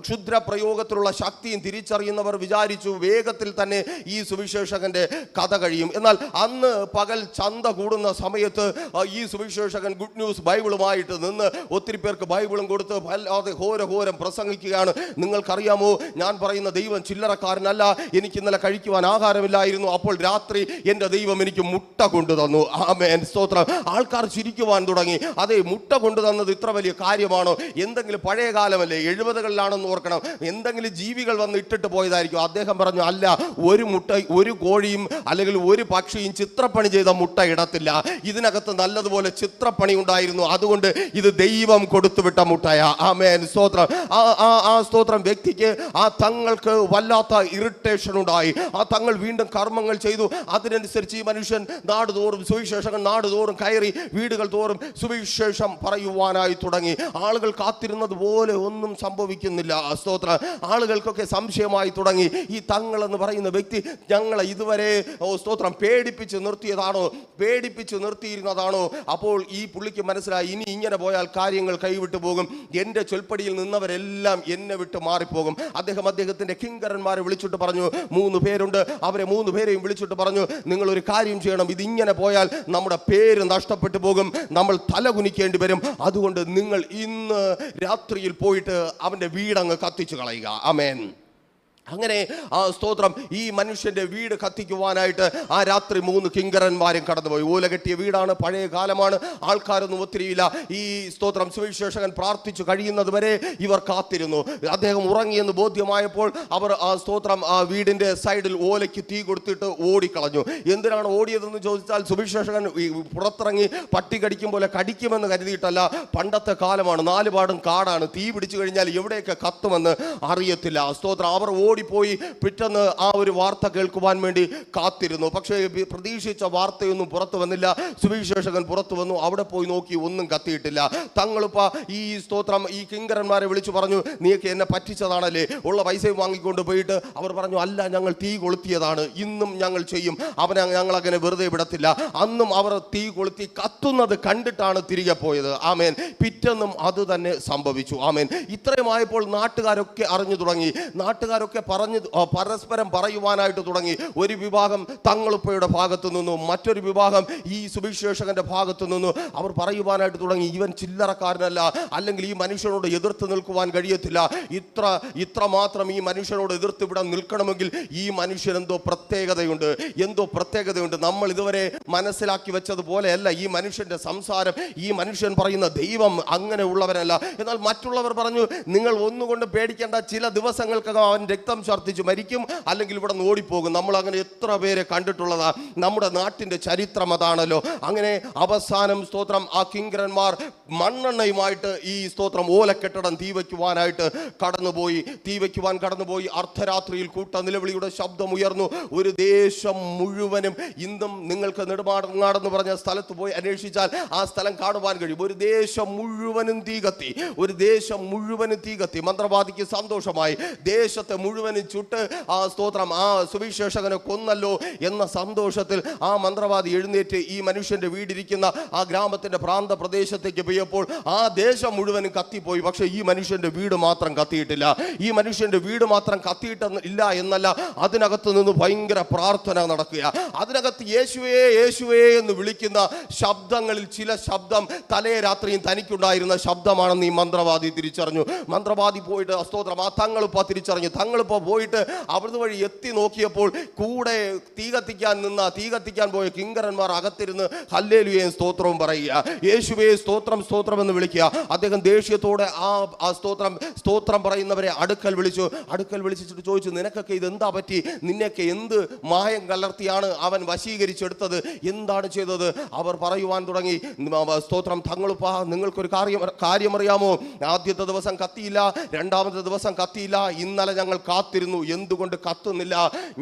ക്ഷുദ്ര പ്രയോഗത്തിലുള്ള ശക്തിയും തിരിച്ചറിയുന്നവർ വിചാരിച്ചു വേഗത്തിൽ തന്നെ ഈ സുവിശേഷകന്റെ കഥ കഴിയും. എന്നാൽ അന്ന് പകൽ ചന്ത കൂടുന്ന സമയത്ത് ഈ സുവിശേഷകൻ ഗുഡ് ന്യൂസ് ബൈബിളുമായിട്ട് നിന്ന് ഒത്തിരി പേർക്ക് ബൈബിളും കൊടുത്ത് വല്ലാതെ ഘോരം പ്രസംഗിക്കുകയാണ്. നിങ്ങൾക്കറിയാമോ, ഞാൻ പറയുന്ന ദൈവം ചില്ലറക്കാരനല്ല. എനിക്ക് ഇന്നലെ കഴിക്കുവാൻ ആഹാരമില്ലായിരുന്നു, അപ്പോൾ രാത്രി എൻ്റെ ദൈവം എനിക്ക് മുട്ട കൊണ്ടു തന്നു. ആമേൻ, സ്തോത്രം. ആൾക്കാർ ചിരിക്കുവാൻ തുടങ്ങി. അതെ, മുട്ട കൊണ്ടു തന്നത് ഇത്ര വലിയ കാര്യമാണോ? എന്തെങ്കിലും പഴയ കാലമല്ലേ, 70കളിലാണെന്ന് ഓർക്കണം, എന്തെങ്കിലും ജീവികൾ വന്ന് ഇട്ടിട്ട് പോയതായിരിക്കും. അദ്ദേഹം പറഞ്ഞു, അല്ല, ഒരു മുട്ട, ഒരു കോഴിയും അല്ലെങ്കിൽ ഒരു പക്ഷിയും ചിത്രപ്പണി ചെയ്ത മുട്ട ഇടത്തില്ല. ഇതിനകത്ത് നല്ലതുപോലെ ചിത്രപ്പണി ഉണ്ടായിരുന്നു, അതുകൊണ്ട് ഇത് ദൈവം കൊടുത്തുവിട്ട മുട്ടയാ. ആമേൻ, സ്തോത്രം. ആ സ്തോത്രം വ്യക്തിക്ക് ആ തങ്ങൾക്ക് വല്ലാത്ത ഇറിറ്റേഷൻ ഉണ്ടായി. ആ തങ്ങൾ വീണ്ടും കർമ്മങ്ങൾ ചെയ്തു. അതിനനുസരിച്ച് ഈ മനുഷ്യൻ നാടുതോറും, സുവിശേഷകൻ നാടുതോറും കയറി വീടുകൾ തോറും സുവിശേഷം പറയുവാനായി തുടങ്ങി. ആളുകൾ കാത്തിരുന്നത് പോലെ ഒന്നും സംഭവിക്കുന്നില്ല. സ്തോത്രം. ആളുകൾക്കൊക്കെ സംശയമായി തുടങ്ങി. ഈ തങ്ങൾ എന്ന് പറയുന്ന വ്യക്തി ഞങ്ങളെ ഇതുവരെ സ്തോത്രം പേടിപ്പിച്ച് നിർത്തിയിരുന്നതാണോ? അപ്പോൾ ഈ പുള്ളിക്ക് മനസ്സിലായി, ഇനി ഇങ്ങനെ പോയാൽ കാര്യങ്ങൾ കൈവിട്ടു പോകും. എൻ്റെ ചൊൽപ്പടിയിൽ നിന്നവരെല്ലാം എന്നെ വിട്ട് മാറിപ്പോകും. അദ്ദേഹത്തിന്റെ കിങ്കരന്മാരെ വിളിച്ചിട്ട് പറഞ്ഞു, 3 പേരുണ്ട്, അവരെ 3 പേരെയും വിളിച്ചിട്ട് പറഞ്ഞു, നിങ്ങൾ ഒരു കാര്യം ചെയ്യണം, ഇതിങ്ങനെ പോയാൽ നമ്മുടെ പേര് നഷ്ടപ്പെട്ടു പോകും, നമ്മൾ തലകുനിക്കേണ്ടി വരും. അതുകൊണ്ട് നിങ്ങൾ ഇന്ന് രാത്രിയിൽ പോയിട്ട് അവൻ്റെ വീടങ്ങ് കത്തിച്ചു കളയുക. ആമേൻ. അങ്ങനെ ആ സ്തോത്രം ഈ മനുഷ്യന്റെ വീട് കത്തിക്കുവാനായിട്ട് ആ രാത്രി 3 കിങ്കരന്മാരും കടന്നുപോയി. ഓല കെട്ടിയ വീടാണ്, പഴയ കാലമാണ്, ആൾക്കാരൊന്നും ഒത്തിരിയില്ല. ഈ സ്തോത്രം സുവിശേഷകൻ പ്രാർത്ഥിച്ചു കഴിയുന്നത് വരെ ഇവർ കാത്തിരുന്നു. അദ്ദേഹം ഉറങ്ങിയെന്ന് ബോധ്യമായപ്പോൾ അവർ ആ സ്തോത്രം ആ വീടിന്റെ സൈഡിൽ ഓലയ്ക്ക് തീ കൊടുത്തിട്ട് ഓടിക്കളഞ്ഞു. എന്തിനാണ് ഓടിയതെന്ന് ചോദിച്ചാൽ, സുവിശേഷകൻ പുറത്തിറങ്ങി പട്ടി കടിക്കും പോലെ കടിക്കുമെന്ന് കരുതിയിട്ടല്ല. പണ്ടത്തെ കാലമാണ്, 4 പാടും കാടാണ്, തീ പിടിച്ചു കഴിഞ്ഞാൽ എവിടെയൊക്കെ കത്തുമെന്ന് അറിയത്തില്ല. സ്തോത്രം. അവർ ഓടിപ്പോയി പിറ്റേന്ന് ആ ഒരു വാർത്ത കേൾക്കുവാൻ വേണ്ടി കാത്തിരുന്നു. പക്ഷേ പ്രതീക്ഷിച്ച വാർത്തയൊന്നും പുറത്തു വന്നില്ല. സുവിശേഷകൻ പുറത്തു വന്നു, അവിടെ പോയി നോക്കി, ഒന്നും കത്തിയിട്ടില്ല. തങ്ങളിപ്പ ഈ സ്തോത്രം ഈ കിങ്കരന്മാരെ വിളിച്ചു പറഞ്ഞു, നീക്ക് എന്നെ പറ്റിച്ചതാണല്ലേ, ഉള്ള പൈസയും വാങ്ങിക്കൊണ്ട് പോയിട്ട് അവർ പറഞ്ഞു, അല്ല, ഞങ്ങൾ തീ കൊളുത്തിയതാണ്, ഇന്നും ഞങ്ങൾ ചെയ്യും, ഞങ്ങളങ്ങനെ വെറുതെ വിടത്തില്ല. അന്നും അവർ തീ കൊളുത്തി കത്തുന്നത് കണ്ടിട്ടാണ് തിരികെ പോയത്. ആമേൻ. പിറ്റെന്നും അത് തന്നെ സംഭവിച്ചു. ആമേൻ. ഇത്രയുമായപ്പോൾ നാട്ടുകാരൊക്കെ അറിഞ്ഞു തുടങ്ങി. നാട്ടുകാരൊക്കെ പരസ്പരം പറയുവാനായിട്ട് തുടങ്ങി. ഒരു വിഭാഗം തങ്ങളുപ്പയുടെ ഭാഗത്തു നിന്നു, മറ്റൊരു വിഭാഗം ഈ സുവിശേഷകന്റെ ഭാഗത്തു നിന്നു. അവർ പറയുവാനായിട്ട് തുടങ്ങി, ഇവൻ ചില്ലറക്കാരനല്ല, അല്ലെങ്കിൽ ഈ മനുഷ്യനോട് എതിർത്ത് നിൽക്കുവാൻ കഴിയത്തില്ല. ഇത്ര മാത്രം ഈ മനുഷ്യനോട് എതിർത്ത് ഇവിടെ നിൽക്കണമെങ്കിൽ ഈ മനുഷ്യൻ എന്തോ പ്രത്യേകതയുണ്ട്. നമ്മൾ ഇതുവരെ മനസ്സിലാക്കി വെച്ചതുപോലെയല്ല ഈ മനുഷ്യന്റെ സംസാരം. ഈ മനുഷ്യൻ പറയുന്ന ദൈവം അങ്ങനെ ഉള്ളവരല്ല. എന്നാൽ മറ്റുള്ളവർ പറഞ്ഞു, നിങ്ങൾ ഒന്നുകൊണ്ട് പേടിക്കേണ്ട, ചില ദിവസങ്ങൾക്കകം അവൻ രക്തം ഛർദ്ദിച്ച് മരിക്കും, അല്ലെങ്കിൽ ഇവിടെ നിന്ന് ഓടിപ്പോകും. നമ്മൾ അങ്ങനെ എത്ര പേരെ കണ്ടിട്ടുള്ളതാ. നമ്മുടെ നാട്ടിന്റെ ചരിത്രം അതാണല്ലോ. അങ്ങനെ അവസാനം സ്തോത്രം ആ കിങ്കരന്മാർ മണ്ണെണ്ണയുമായിട്ട് ഈ സ്തോത്രം ഓലക്കെട്ടിടം തീ വയ്ക്കുവാനായിട്ട് കടന്നുപോയി. അർദ്ധരാത്രിയിൽ കൂട്ട നിലവിളിയുടെ ശബ്ദം ഉയർന്നു. ഒരു ദേശം മുഴുവനും, ഇന്നും നിങ്ങൾക്ക് നെടുമാടങ്ങാടെന്ന് പറഞ്ഞ സ്ഥലത്ത് പോയി അന്വേഷിച്ചാൽ ആ സ്ഥലം കാണുവാൻ കഴിയും. ഒരു ദേശം മുഴുവനും തീ കത്തി. മന്ത്രവാദിക്ക് സന്തോഷമായി. ദേശത്തെ മുഴുവനും ചുട്ട് ആ സ്തോത്രം ആ സുവിശേഷകനെ കൊന്നല്ലോ എന്ന സന്തോഷത്തിൽ ആ മന്ത്രവാദി എഴുന്നേറ്റ് ഈ മനുഷ്യന്റെ വീടിരിക്കുന്ന ആ ഗ്രാമത്തിന്റെ പ്രാന്ത പ്രദേശത്തേക്ക് പോയപ്പോൾ ആ ദേശം മുഴുവനും കത്തിപ്പോയി. പക്ഷെ ഈ മനുഷ്യന്റെ വീട് മാത്രം കത്തിയിട്ടില്ല. ഇല്ല എന്നല്ല, അതിനകത്ത് നിന്ന് ഭയങ്കര പ്രാർത്ഥന നടക്കുക. അതിനകത്ത് യേശുവേ യേശുവേ എന്ന് വിളിക്കുന്ന ശബ്ദങ്ങളിൽ ചില ശബ്ദം തലേ രാത്രിയും തനിക്കുണ്ടായിരുന്ന ശബ്ദമാണെന്ന് ഈ മന്ത്രവാദി തിരിച്ചറിഞ്ഞു. മന്ത്രവാദി പോയിട്ട് സ്തോത്രം ആ തങ്ങളിപ്പ തിരിച്ചറിഞ്ഞു. തങ്ങളിപ്പ പോയിട്ട് അവിടുന്ന് വഴി എത്തി നോക്കിയപ്പോൾ കൂടെ തീ കത്തിക്കാൻ പോയ കിങ്കരന്മാർ അകത്തിരുന്ന് ഹല്ലേലൂയയും സ്തോത്രവും പറയുക. യേശുവേ സ്തോത്രം എന്ന് വിളിക്കുക. അദ്ദേഹം ദേഷ്യത്തോടെ ആ സ്തോത്രം പറയുന്നവരെ അടുക്കൽ വിളിച്ചിട്ട് ചോദിച്ചു, നിനക്കൊക്കെ ഇതെന്താ പറ്റി? നിന്നെയൊക്കെ എന്ത് മായം കലർത്തിയാണ് അവൻ വശീകരിച്ചെടുത്തത്? എന്താണ് ചെയ്തത്? അവർ പറയുവാൻ തുടങ്ങി, സ്തോത്രം തങ്ങളുപ്പ, നിങ്ങൾക്കൊരു കാര്യമറിയാമോ? ആദ്യത്തെ ദിവസം കത്തിയില്ല, രണ്ടാമത്തെ ദിവസം കത്തിയില്ല. ഇന്നലെ ഞങ്ങൾ കാത്തിരുന്നു, എന്തുകൊണ്ട് കത്തുന്നില്ല?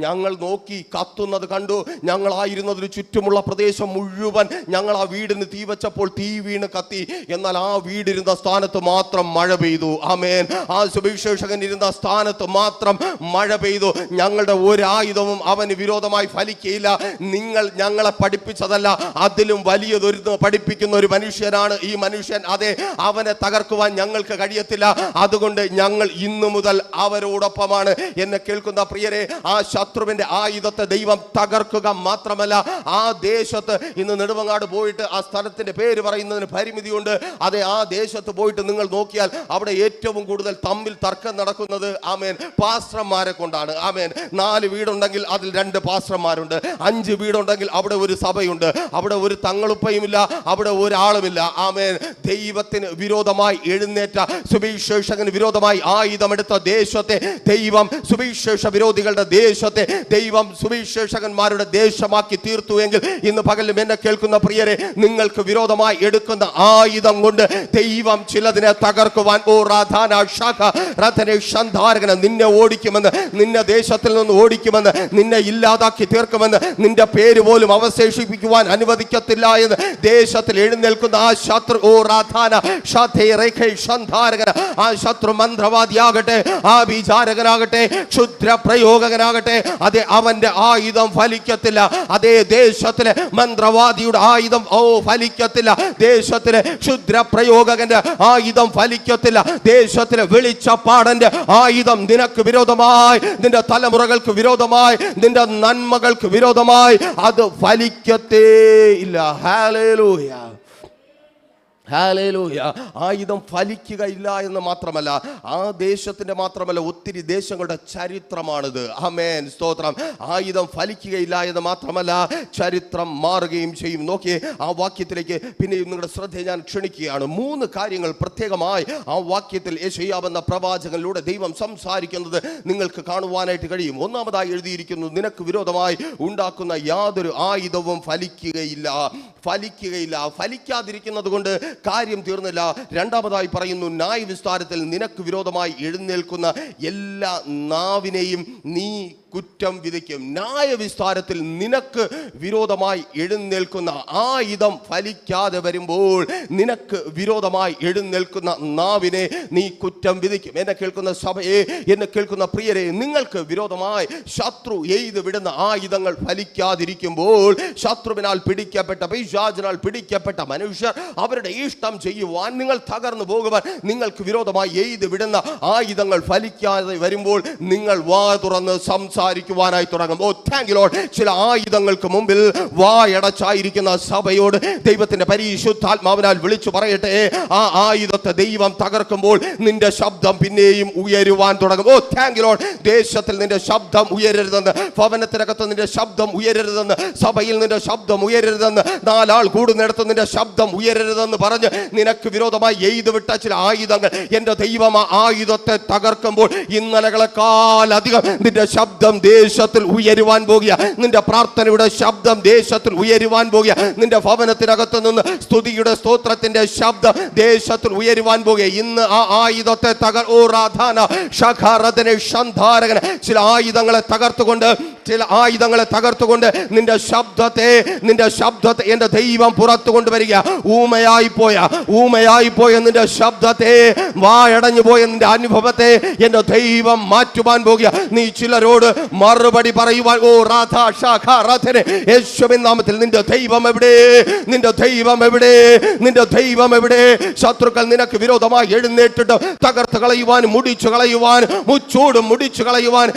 ഞങ്ങൾ നോക്കി, കത്തുന്നത് കണ്ടു. ഞങ്ങളായിരുന്നതിന് ചുറ്റുമുള്ള പ്രദേശം മുഴുവൻ ഞങ്ങൾ ആ വീടിന് തീ വെച്ചപ്പോൾ തീ വീണ് കത്തി. എന്നാൽ ആ വീടിരുന്ന സ്ഥാനത്ത് മാത്രം മഴ പെയ്തു. ആമേൻ. ആ സുവിശേഷകൻ ഇരുന്ന സ്ഥാനത്ത് മാത്രം മഴ പെയ്തു. ഞങ്ങളുടെ ഒരായുധവും അവന് വിരോധമായി ഫലിക്കയില്ല. നിങ്ങൾ ഞങ്ങളെ പഠിപ്പിച്ചതല്ല, അതിലും വലിയതൊരു പഠിപ്പിക്കുന്ന ഒരു മനുഷ്യനാണ് ഈ മനുഷ്യൻ. അതെ, അവനെ തകർക്കുവാൻ ഞങ്ങൾക്ക് കഴിയത്തില്ല. അതുകൊണ്ട് ഞങ്ങൾ ഇന്നു മുതൽ അവരോടൊപ്പമാണ്. എന്നെ കേൾക്കുന്ന പ്രിയരെ, ആ ശത്രുവിന്റെ ആയുധത്തെ ദൈവം തകർക്കുക മാത്രമല്ല, ആ ദേശത്ത് ഇന്ന് നെടുമങ്ങാട് പോയിട്ട് ആ സ്ഥലത്തിന്റെ പേര് പറയുന്നതിന് പരിമിതിയുണ്ട്. അതെ, ആ ദേശത്ത് പോയിട്ട് നിങ്ങൾ നോക്കിയാൽ അവിടെ ഏറ്റവും കൂടുതൽ തമ്മിൽ തർക്കം നടക്കുന്നത് ആമേൻ പാസ്റ്റർമാരെ കൊണ്ടാണ്. ആമേൻ. 4 വീടുണ്ടെങ്കിൽ അതിൽ 2 പാസ്റ്റർമാരുണ്ട്. 5 വീടുണ്ടെങ്കിൽ അവിടെ ഒരു സഭയുണ്ട്. അവിടെ ഒരു തങ്ങളുപ്പയുമില്ല, അവിടെ ഒരാളുമില്ല. ആമേൻ. ദൈവത്തിന് വിരോധമായി എഴുന്നേറ്റ, സുവിശേഷകന് വിരോധമായി ആയുധമെടുത്ത ദേശത്തെ ദൈവം സുവിശേഷ വിരോധികളുടെ ദേശത്തെ ദൈവം സുവിശേഷകന്മാരുടെ ദേശമാക്കി തീർത്തുവെങ്കിൽ ഇന്ന് പകലും എന്നെ കേൾക്കുന്ന പ്രിയരെ, നിങ്ങൾക്ക് വിരോധമായി എടുക്കുന്ന ആയുധം കൊണ്ട് ദൈവം ചിലതിനെ തകർക്കുവാൻ നിന്നെ ഓടിക്കുമെന്ന്, നിന്നെ ദേശത്തിൽ നിന്ന് ഓടിക്കുമെന്ന്, നിന്നെ ഇല്ലാതാക്കി തീർക്കുമെന്ന്, നിന്റെ പേര് പോലും അവശേഷിപ്പിക്കുവാൻ അനുവദിക്കത്തില്ല എന്ന് ദേശത്തിൽ എഴുന്നേൽക്കുന്ന ആ ശത്രു ആ ശത്രു മന്ത്രവാദിയാകട്ടെ, ആ വിചാരകനാകട്ടെ, ക്ഷുദ്ര പ്രയോഗകനാകട്ടെ, അതെ, അവന്റെ ആയുധം ഫലിക്കത്തില്ല. അതേ, ദേശത്തിലെ മന്ത്രവാദിയുടെ ആയുധം ഫലിക്കത്തില്ല. ദേശത്തിലെ ക്ഷുദ്ര പ്രയോഗകന്റെ ആയുധം ഫലിക്കത്തില്ല. ദേശത്തിലെ വെളിച്ചപ്പാടന്റെ ആയുധം നിനക്ക് വിരോധമായി, നിന്റെ തലമുറകൾക്ക് വിരോധമായി, നിന്റെ നന്മകൾക്ക് വിരോധമായി അത് ഫലിക്കത്തേ ഇല്ല. ഹല്ലേലൂയ. ഹല്ലേലൂയ. ആയുധം ഫലിക്കുകയില്ല എന്ന് മാത്രമല്ല, ആ ദേശത്തിന്റെ മാത്രമല്ല, ഒത്തിരി ദേശങ്ങളുടെ ചരിത്രമാണിത്. ആമേൻ. സ്തോത്രം. ആയുധം ഫലിക്കുകയില്ല എന്ന് മാത്രമല്ല, ചരിത്രം മാറുകയും ചെയ്യും. നോക്കിയേ, ആ വാക്യത്തിലേക്ക് പിന്നെയും നിങ്ങളുടെ ശ്രദ്ധ ഞാൻ ക്ഷണിക്കുകയാണ്. 3 കാര്യങ്ങൾ പ്രത്യേകമായി ആ വാക്യത്തിൽ യെശയ്യാവെന്ന പ്രവാചകനിലൂടെ ദൈവം സംസാരിക്കുന്നത് നിങ്ങൾക്ക് കാണുവാനായിട്ട് കഴിയും. ഒന്നാമതായി എഴുതിയിരിക്കുന്നു, നിനക്ക് വിരോധമായി ഉണ്ടാക്കുന്ന യാതൊരു ആയുധവും ഫലിക്കുകയില്ല. ഫലിക്കാതിരിക്കുന്നത് കൊണ്ട് കാര്യം തീർന്നില്ല. രണ്ടാമതായി പറയുന്നു, ന്യായവിസ്താരത്തിൽ നിനക്ക് വിരോധമായി എഴുന്നേൽക്കുന്ന എല്ലാ നാവിനെയും നീ കുറ്റം വിധിക്കും. ന്യായവിസ്താരത്തിൽ നിനക്ക് വിരോധമായി എഴുന്നേൽക്കുന്ന ആയുധം ഫലിക്കാതെ വരുമ്പോൾ നിനക്ക് വിരോധമായി എഴുന്നേൽക്കുന്ന നാവിനെ നീ കുറ്റം വിധിക്കും. എന്നെ കേൾക്കുന്ന സഭയെ, എന്നെ കേൾക്കുന്ന പ്രിയരെ, നിങ്ങൾക്ക് വിരോധമായി ശത്രു എയ്ത് വിടുന്ന ആയുധങ്ങൾ ഫലിക്കാതിരിക്കുമ്പോൾ, ശത്രുവിനാൽ പിടിക്കപ്പെട്ട, പിശാചിനാൽ പിടിക്കപ്പെട്ട മനുഷ്യർ അവരുടെ അനിഷ്ടം ചെയ്യുവാൻ, നിങ്ങൾ തകർന്നു പോകുവാൻ, നിങ്ങൾക്ക് വിരോധമായി എയ്ത് വിടുന്ന ആയുധങ്ങൾ ഫലിക്കാതെ വരുമ്പോൾ നിങ്ങൾ വാ തുറന്ന് സംസാരിക്കുവാനായി തുടങ്ങും. ഓ താങ്ക് യു ലോർഡ്. ചില ആയുധങ്ങൾക്ക് മുമ്പിൽ വായടച്ചായിരിക്കുന്ന സഭയോട് ദൈവത്തിന്റെ പരിശുദ്ധാത്മാവിനാൽ വിളിച്ചു പറയട്ടെ, ആ ആയുധത്തെ ദൈവം തകർക്കുമ്പോൾ നിന്റെ ശബ്ദം പിന്നെയും ഉയരുവാൻ തുടങ്ങും. ഓ താങ്ക് യു ലോർഡ്. ദേശത്തിൽ നിന്റെ ശബ്ദം ഉയരരുതെന്ന്, ഭവനത്തിനകത്ത് നിന്റെ ശബ്ദം ഉയരരുതെന്ന്, സഭയിൽ നിന്റെ ശബ്ദം ഉയരരുതെന്ന്, നാലാൾ കൂടുന്നിടത്ത് നിന്റെ ശബ്ദം ഉയരരുതെന്ന് പറഞ്ഞ് നിനക്ക് വിരോധമായി എയ്ത് വിട്ട ചില ആയുധങ്ങൾ എന്റെ ദൈവം ആ ആയുധത്തെ തകർക്കുമ്പോൾ ഇന്നലകളെക്കാൾ അധികം നിന്റെ ശബ്ദം ദേശത്തിൽ ഉയരുവാൻ പോകുക. നിന്റെ പ്രാർത്ഥനയുടെ ശബ്ദം ദേശത്തിൽ ഉയരുവാൻ പോകുക. നിന്റെ ഭവനത്തിനകത്ത് നിന്ന് സ്തുതിയുടെ സ്തോത്രത്തിന്റെ ശബ്ദം ദേശത്തിൽ ഉയരുവാൻ പോകുക. ഇന്ന് ആ ആയുധത്തെ ചില ആയുധങ്ങളെ തകർത്തുകൊണ്ട് നിന്റെ ശബ്ദത്തെ എന്റെ ദൈവം പുറത്തു കൊണ്ടുവരിക. ഊമയായി പോയ നിന്റെ ശബ്ദത്തെ, വായടഞ്ഞു പോയ നിന്റെ അനുഭവത്തെ എന്റെ ദൈവം മാറ്റുവാൻ പോകുക. നീ ചിലരോട് മറുപടി പറയുവാൻ, ഓ രാധാ ശാഖാ രാധനെ, യേശുവിൻ നാമത്തിൽ നിന്റെ ദൈവം എവിടെ? നിന്റെ ദൈവം എവിടെ? നിന്റെ ദൈവം എവിടെ? ശത്രുക്കൾ നിനക്ക് വിരോധമായി എഴുന്നേറ്റിട്ട് തകർത്ത് കളയുവാൻ, മുടിച്ചു കളയുവാൻ, മുച്ചൂടും മുടിച്ചു കളയുവാൻ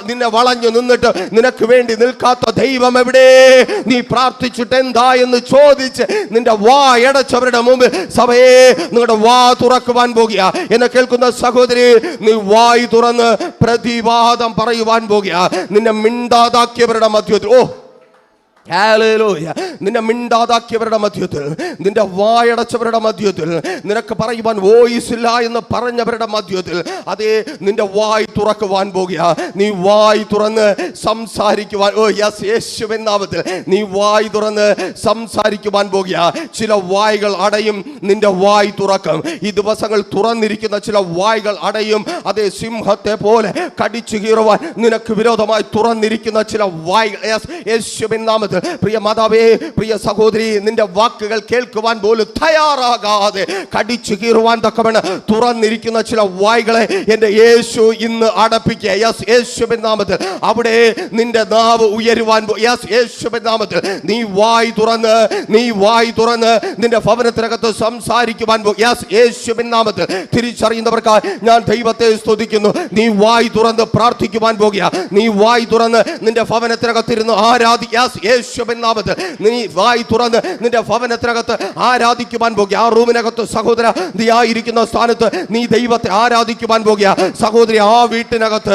നിന്നെ വളഞ്ഞു നിന്നിട്ട് നിനക്ക് വേണ്ടി നിൽക്കാത്ത ദൈവം എവിടെ? നീ പ്രാർത്ഥിച്ചിട്ട് എന്താ എന്ന് ചോദിച്ച് നിന്റെ വായടച്ചവരുടെ മുമ്പ് സഭയെ നിങ്ങളുടെ വാ തുറക്കുവാൻ പോകുക. എന്നെ കേൾക്കുന്ന സഹോദരി, നീ വായി തുറന്ന് പ്രതിവാദം പറയുവാൻ പോകുക. നിന്നെ മിണ്ടാതാക്കിയവരുടെ മധ്യത്തിൽ, ഓ ഹല്ലേലൂയ, നിന്നെ മിണ്ടാതാക്കിയവരുടെ മധ്യത്തിൽ, നിന്റെ വായടച്ചവരുടെ മധ്യത്തിൽ, നിനക്ക് പറയുവാൻ വോയിസ് ഇല്ല എന്ന് പറഞ്ഞവരുടെ മധ്യത്തിൽ, അതേ നിന്റെ വായി തുറക്കുവാൻ പോകുക. നീ വായി തുറന്ന് സംസാരിക്കുവാൻ, ഓ യെസ്, യേശുവിൻ നാമത്തിൽ നീ വായി തുറന്ന് സംസാരിക്കുവാൻ പോകുക. ചില വായ്കൾ അടയും, നിന്റെ വായി തുറക്കും. ഈ ദിവസങ്ങൾ തുറന്നിരിക്കുന്ന ചില വായ്കൾ അടയും. അതേ സിംഹത്തെ പോലെ കടിച്ചു കീറുവാൻ നിനക്ക് വിരോധമായി തുറന്നിരിക്കുന്ന ചില വായ്കൾ, യേശുവിൻ നാമത്തിൽ. പ്രിയ മാതാവേ, പ്രിയ സഹോദരി, നിന്റെ വാക്കുകൾ കേൾക്കുവാൻ പോലും തയ്യാറാകാതെ കടിച്ചു കീറുവാൻ തക്കവണ്ണം തുറന്നിരിക്കുന്ന ചില വായ്കളെ എന്റെ യേശു ഇന്ന് അടപ്പിക്കുക. യെസ്, യേശുവിൻ നാമത്തിൽ. അവിടെ നിന്റെ നാവ് ഉയരുവാൻ, യെസ്, യേശുവിൻ നാമത്തിൽ നീ വായ് തുറന്ന് നിന്റെ ഭവനത്തിനകത്ത് സംസാരിക്കുവാൻ, യെസ്, യേശുവിൻ നാമത്തിൽ. തിരിച്ചറിയുന്നവർക്ക് ഞാൻ ദൈവത്തെ സ്തുതിക്കുന്നു. നീ വായ് തുറന്ന് പ്രാർത്ഥിക്കുവാൻ പോകുക. നീ വായ് തുറന്ന് നിന്റെ ഭവനത്തിനകത്തിരുന്ന് യേശുവിൻ നാമത്തിൽ നീ വായി തുറന്ന് നിന്റെ ഭവനത്തിനകത്ത് ആരാധിക്കുവാൻ പോകുക. ആ റൂമിനകത്ത് സഹോദര, നീ ആയിരിക്കുന്ന സ്ഥാനത്ത് നീ ദൈവത്തെ ആരാധിക്കുവാൻ പോകുക. സഹോദരി, ആ വീട്ടിനകത്ത്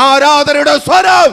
ആരാധനയുടെ സ്വരം,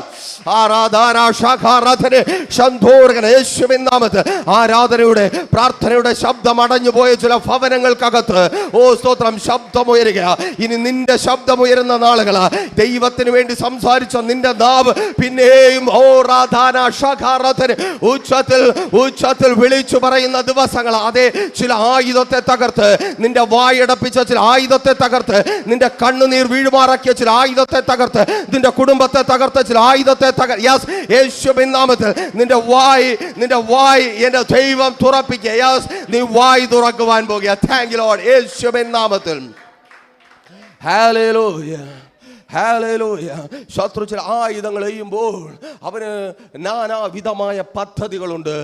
ആരാധനയുടെ പ്രാർത്ഥനയുടെ ശബ്ദം അടഞ്ഞു പോയ ചില ഭവനങ്ങൾക്കകത്ത്, ഓ സ്തോത്രം, ശബ്ദമുയരുക. ഇനി നിന്റെ ശബ്ദമുയരുന്ന നാളുകളാ. ദൈവത്തിന് വേണ്ടി സംസാരിച്ച നിന്റെ നാവ് പിന്നെയും ഓ രാധാന ശാഖാരാധന ഉച്ചത്തിൽ വിളിച്ചു പറയുന്ന ദിവസങ്ങൾ. അതേ, ചില ആയുധത്തെ തകർത്ത്, നിന്റെ വായടപ്പിച്ച ചില ആയുധത്തെ തകർത്ത്, നിന്റെ കണ്ണുനീർ വീഴുമാറാക്കിയ ചില ആയുധത്തെ തകർത്ത്, നിന്റെ കുടുംബത്തെ തകർത്ത ചില ആയുധത്തെ യെസ്, യേശുവിൻ നാമത്തിൽ നിന്റെ വായ് എന്റെ ദൈവം തുറപ്പിക്കുക. യെസ്, നീ വായ് തുറക്കുവാൻ പോകുക. താങ്ക് യു ലോർഡ്, യേശുവിൻ നാമത്തിൽ. Hallelujah, hallelujah. ശത്രു ചില ആയുധങ്ങൾ എയ്യുമ്പോൾ അവന് നാനാവിധമായ പദ്ധതികളുണ്ട്,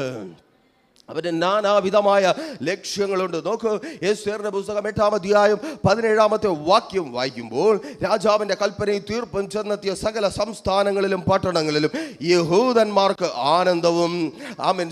അവന് നാനാവിധമായ ലക്ഷ്യങ്ങളുണ്ട്. നോക്കൂ, എസ്തേറിന്റെ പുസ്തകം 8-ാം അധ്യായം 17-ാമത്തെ വാക്യം വായിക്കുമ്പോൾ, രാജാവിന്റെ കൽപ്പനയും തീർപ്പും ചെന്നെത്തിയ സകല സംസ്ഥാനങ്ങളിലും പട്ടണങ്ങളിലും യഹൂദന്മാർക്ക് ആനന്ദവും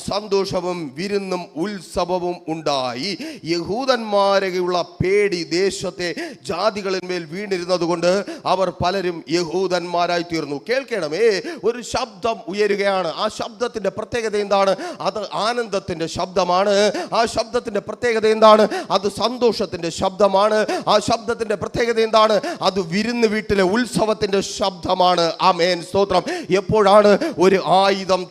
സന്തോഷവും വിരുന്നും ഉത്സവവും ഉണ്ടായി. യഹൂദന്മാരെയുള്ള പേടി ദേശത്തെ ജാതികളിന്മേൽ വീണിരുന്നത് കൊണ്ട് അവർ പലരും യഹൂദന്മാരായി തീർന്നു. കേൾക്കണമേ, ഒരു ശബ്ദം ഉയരുകയാണ്. ആ ശബ്ദത്തിന്റെ പ്രത്യേകത എന്താണ്? അത് ആനന്ദത്തിന്റെ ശബ്ദമാണ്. ആ ശബ്ദത്തിന്റെ പ്രത്യേകത എന്താണ്? അത് സന്തോഷത്തിന്റെ ശബ്ദമാണ്. ആ ശബ്ദത്തിന്റെ പ്രത്യേകത എന്താണ്? അത് വിരുന്ന് വീട്ടിലെ ഉത്സവത്തിന്റെ ശബ്ദമാണ്. ആമേൻ, സ്തോത്രം. എപ്പോഴാണ് ഒരു ആയുധം